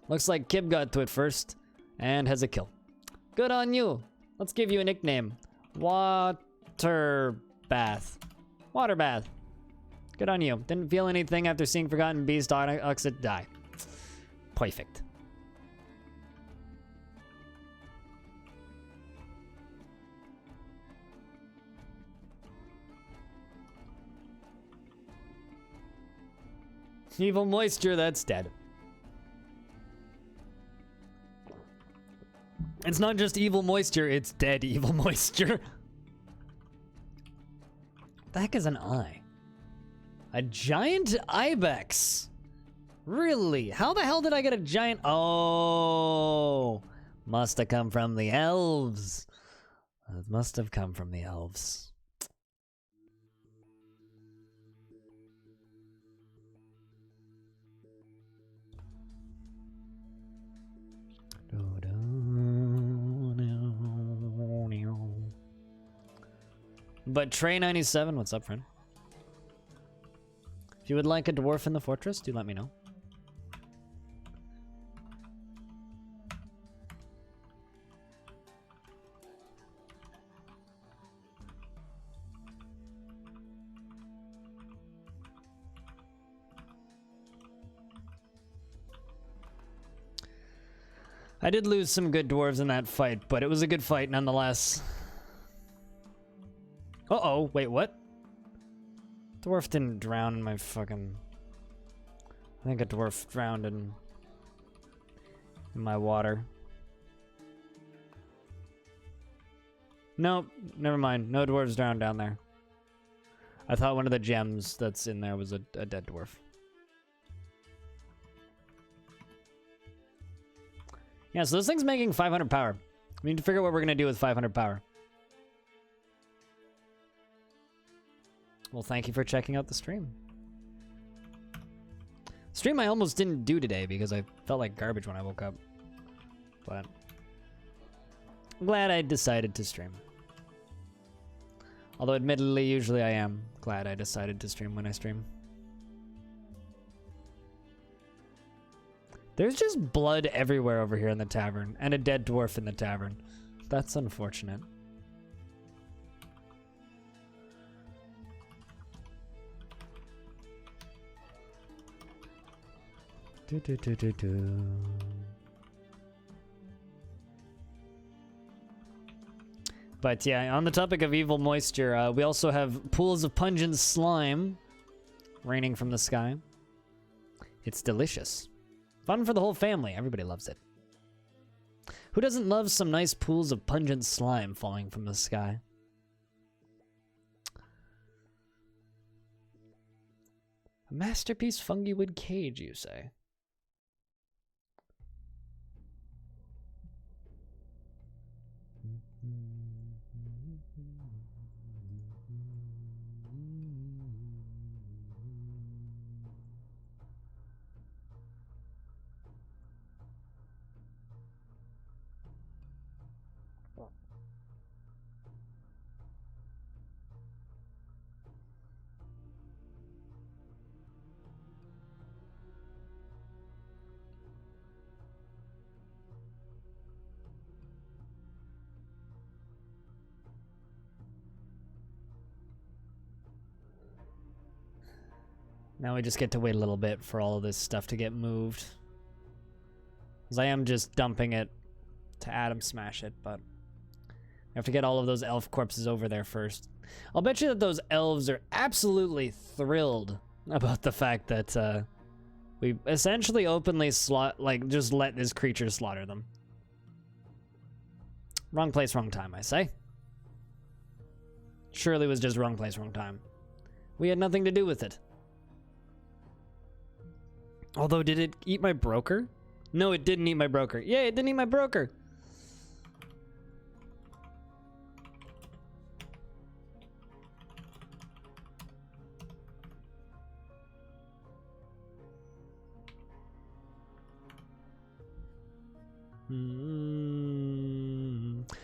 Looks like Kib got to it first, and has a kill. Good on you. Let's give you a nickname. Water Bath. Water Bath. Good on you. Didn't feel anything after seeing Forgotten Beast Oxid die. Perfect. Evil Moisture, that's dead. It's not just Evil Moisture, it's dead Evil Moisture. What the heck is an eye? A giant ibex. Really? How the hell did I get a giant? Oh, must have come from the elves. It must have come from the elves. But Trey97, what's up, friend? If you would like a dwarf in the fortress, do let me know. I did lose some good dwarves in that fight, but it was a good fight nonetheless. Uh-oh, wait, what? Dwarf didn't drown in my fucking... I think a dwarf drowned in my water. Nope, never mind. No dwarves drowned down there. I thought one of the gems that's in there was a dead dwarf. Yeah, so this thing's making 500 power. We need to figure out what we're gonna do with 500 power. Well, thank you for checking out the stream. Stream I almost didn't do today because I felt like garbage when I woke up. But I'm glad I decided to stream. Although admittedly, usually I am glad I decided to stream when I stream. There's just blood everywhere over here in the tavern, and a dead dwarf in the tavern. That's unfortunate. But yeah, on the topic of evil moisture, we also have pools of pungent slime raining from the sky. It's delicious. Fun for the whole family. Everybody loves it. Who doesn't love some nice pools of pungent slime falling from the sky? A masterpiece fungi-wood cage, you say? Now we just get to wait a little bit for all of this stuff to get moved. Because I am just dumping it to Atom Smash it, but I have to get all of those elf corpses over there first. I'll bet you that those elves are absolutely thrilled about the fact that we essentially openly just let this creature slaughter them. Wrong place, wrong time, I say. Surely was just wrong place, wrong time. We had nothing to do with it. Although, did it eat my broker? No, it didn't eat my broker. Yay, it didn't eat my broker.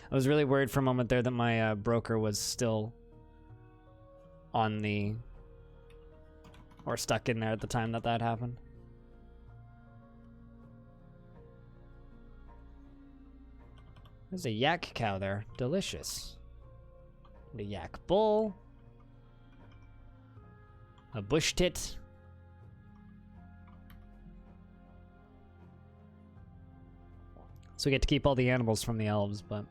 I was really worried for a moment there that my broker was still on the... or stuck in there at the time that that happened. There's a yak cow there. Delicious. And a yak bull. A bush tit. So we get to keep all the animals from the elves, but...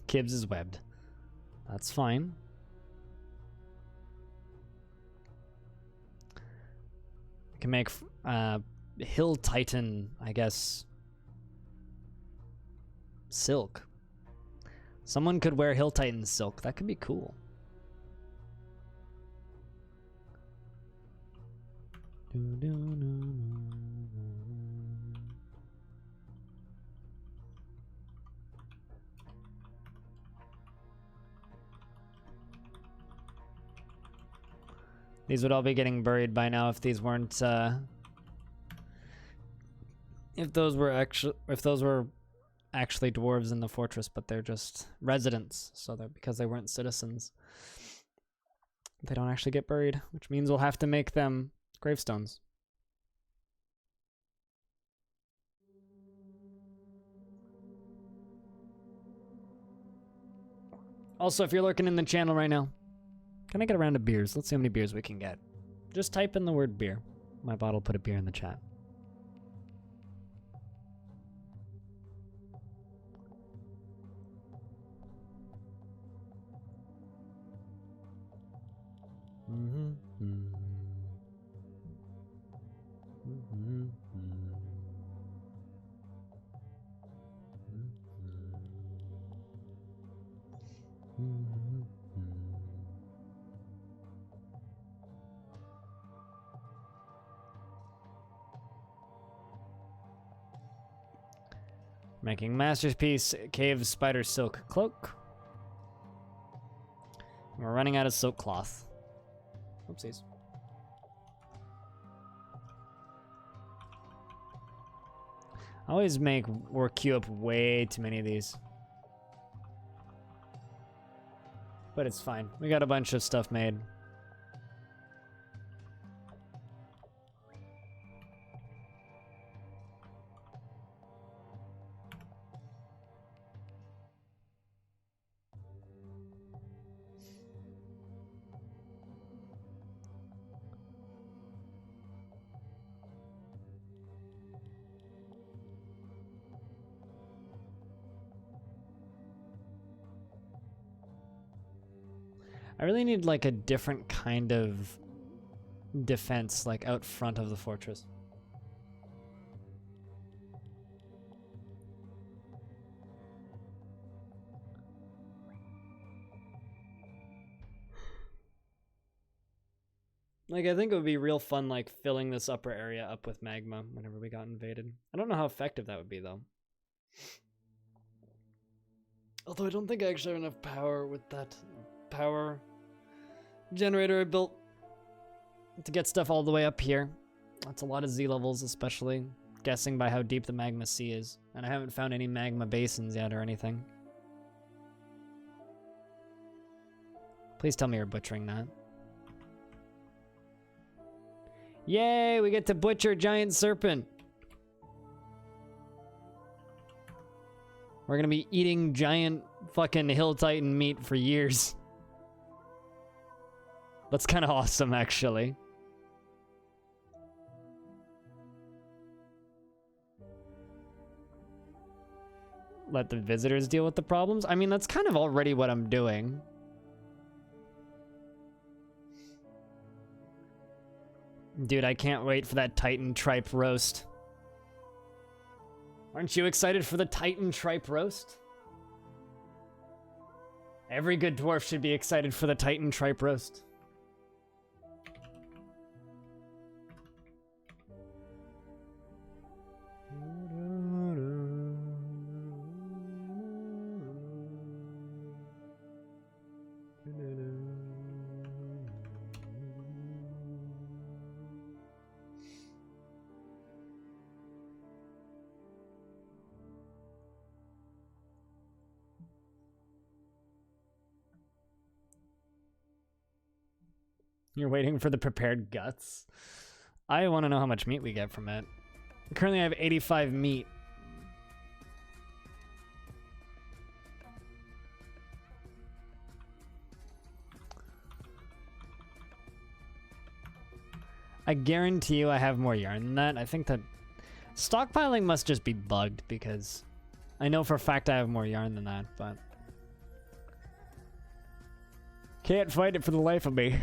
Kibbs is webbed. That's fine. I can make Hill Titan, I guess, silk. Someone could wear Hill Titan silk. That could be cool. These would all be getting buried by now if these weren't if those were actually dwarves in the fortress, but they're just residents, so that because they weren't citizens, they don't actually get buried, which means we'll have to make them gravestones. Also, if you're lurking in the channel right now, can I get a round of beers? Let's see how many beers we can get. Just type in the word beer. My bot will put a beer in the chat. Making masterpiece cave spider silk cloak. We're running out of silk cloth. Oopsies. I always make or queue up way too many of these. But it's fine. We got a bunch of stuff made. I really need like a different kind of defense, like out front of the fortress. Like, I think it would be real fun, like, filling this upper area up with magma whenever we got invaded. I don't know how effective that would be, though. Although I don't think I actually have enough power with that power generator I built to get stuff all the way up here. That's a lot of Z levels, especially guessing by how deep the magma sea is. And I haven't found any magma basins yet or anything. Please tell me you're butchering that. Yay, we get to butcher a giant serpent. We're gonna be eating giant fucking hill titan meat for years. That's kind of awesome, actually. Let the visitors deal with the problems? I mean, that's kind of already what I'm doing. Dude, I can't wait for that Titan tripe roast. Aren't you excited for the Titan tripe roast? Every good dwarf should be excited for the Titan tripe roast. You're waiting for the prepared guts? I want to know how much meat we get from it. Currently I have 85 meat. I guarantee you I have more yarn than that. I think that stockpiling must just be bugged because I know for a fact I have more yarn than that, but can't find it for the life of me.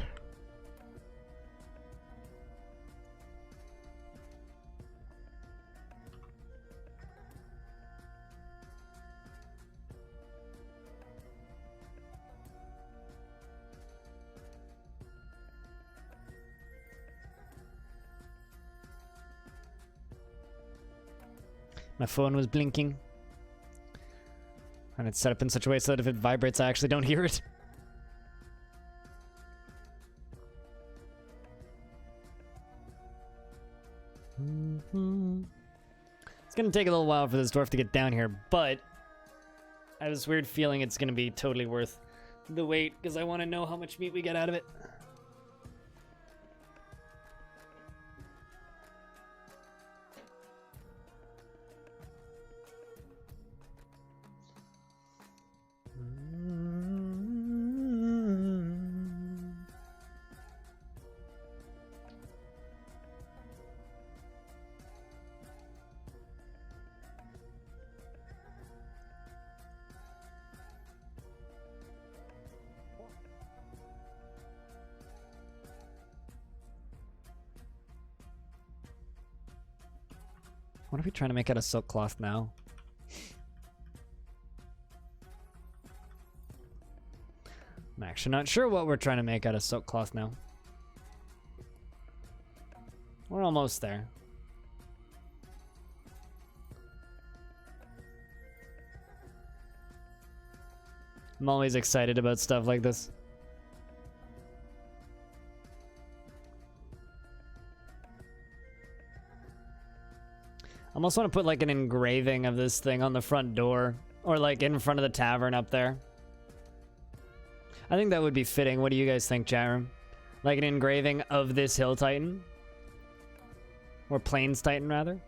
My phone was blinking. And it's set up in such a way so that if it vibrates, I actually don't hear it. It's gonna take a little while for this dwarf to get down here, but I have this weird feeling it's gonna be totally worth the wait because I want to know how much meat we get out of it. What are we trying to make out of silk cloth now? I'm actually not sure what we're trying to make out of silk cloth now. We're almost there. I'm always excited about stuff like this. I almost want to put like an engraving of this thing on the front door or like in front of the tavern up there. I think that would be fitting. What do you guys think, chat room? Like an engraving of this hill titan? Or plains titan, rather?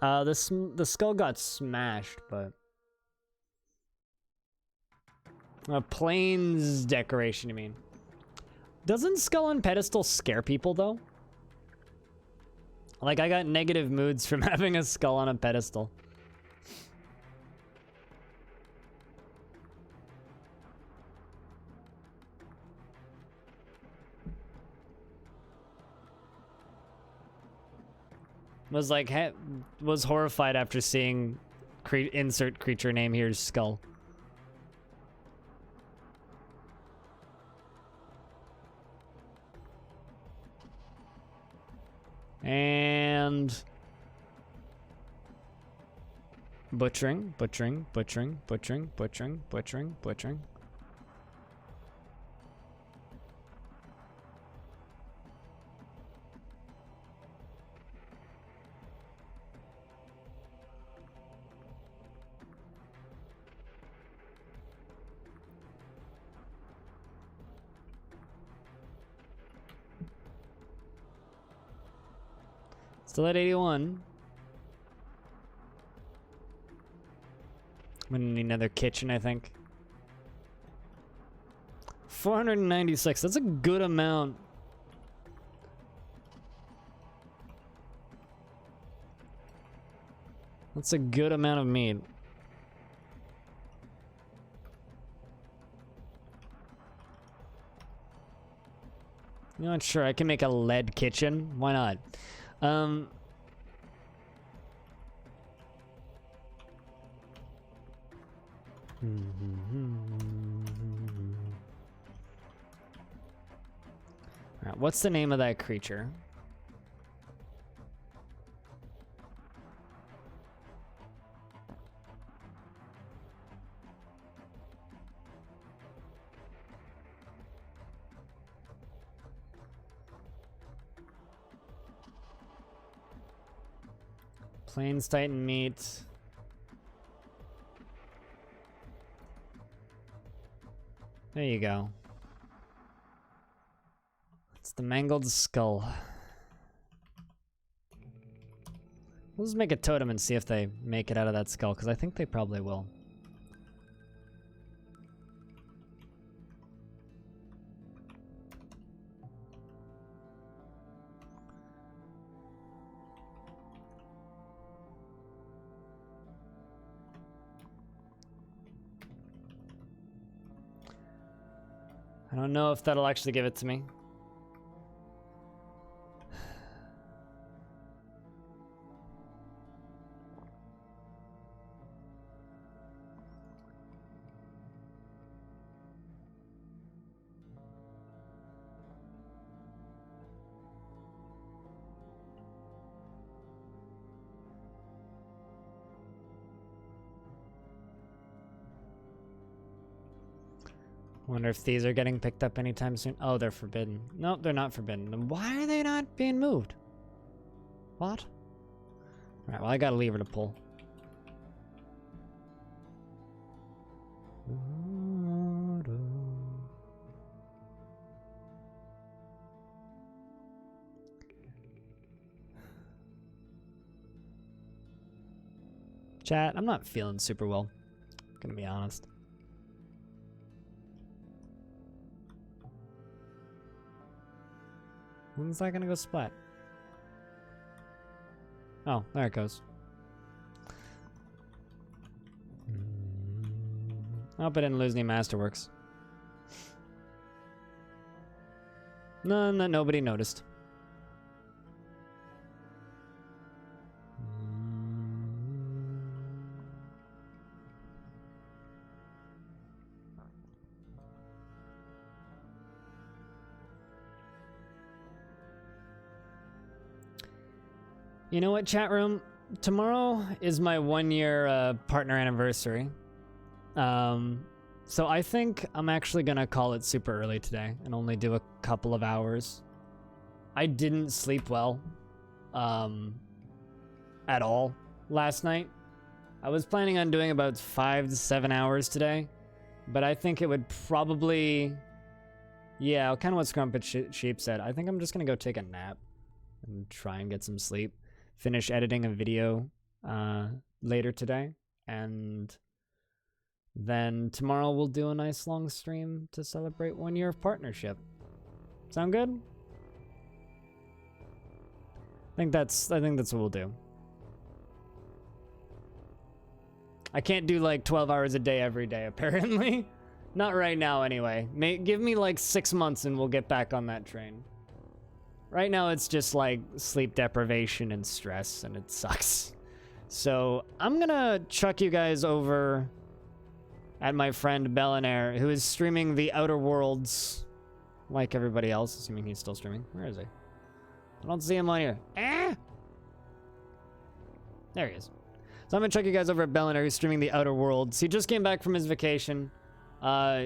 The skull got smashed, but a plains decoration, you mean? Doesn't skull on pedestal scare people though? Like I got negative moods from having a skull on a pedestal. Was like, was horrified after seeing insert creature name here's skull. And butchering. Still at 81. I'm gonna need another kitchen, I think. 496, that's a good amount. That's a good amount of meat. You know what, sure, I can make a lead kitchen. Why not? Alright, what's the name of that creature? Plains Titan meat. There you go. It's the mangled skull. We'll just make a totem and see if they make it out of that skull, because I think they probably will. I don't know if that'll actually give it to me. Wonder if these are getting picked up anytime soon. Oh, they're forbidden. No, they're not forbidden. Then why are they not being moved? What? Alright, well, I got a lever to pull. Chat, I'm not feeling super well. Gonna be honest. When's that gonna go splat? Oh, there it goes. I hope I didn't lose any masterworks. None that nobody noticed. You know what, chat room? Tomorrow is my 1-year partner anniversary. So I think I'm actually gonna call it super early today and only do a couple of hours. I didn't sleep well at all last night. I was planning on doing about 5 to 7 hours today, but I think it would probably, yeah, kind of what Scrumpet Sheep said. I think I'm just gonna go take a nap and try and get some sleep. Finish editing a video later today, and then tomorrow we'll do a nice long stream to celebrate 1 year of partnership. Sound good? I think that's what we'll do. I can't do like 12 hours a day every day, apparently. Not right now, anyway. Give me like 6 months and we'll get back on that train. Right now, it's just like sleep deprivation and stress, and it sucks. So I'm gonna chuck you guys over at my friend Bellinaire, who is streaming The Outer Worlds like everybody else, assuming he's still streaming. Where is he? I don't see him on here. Eh? There he is. So I'm gonna chuck you guys over at Bellinaire, who's streaming The Outer Worlds. He just came back from his vacation.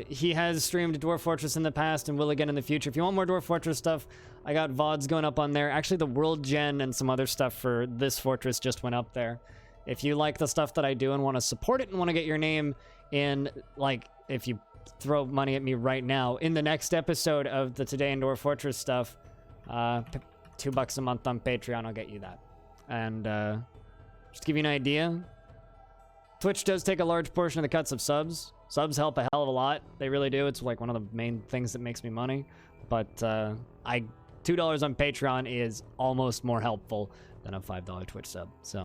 He has streamed Dwarf Fortress in the past and will again in the future. If you want more Dwarf Fortress stuff, I got VODs going up on there. Actually, the World Gen and some other stuff for this fortress just went up there. If you like the stuff that I do and want to support it and want to get your name in, like, if you throw money at me right now, in the next episode of the Today in Dwarf Fortress stuff, $2 a month on Patreon, I'll get you that. And just to give you an idea, Twitch does take a large portion of the cuts of subs. Subs help a hell of a lot. They really do. It's like one of the main things that makes me money. But $2 on Patreon is almost more helpful than a $5 Twitch sub. So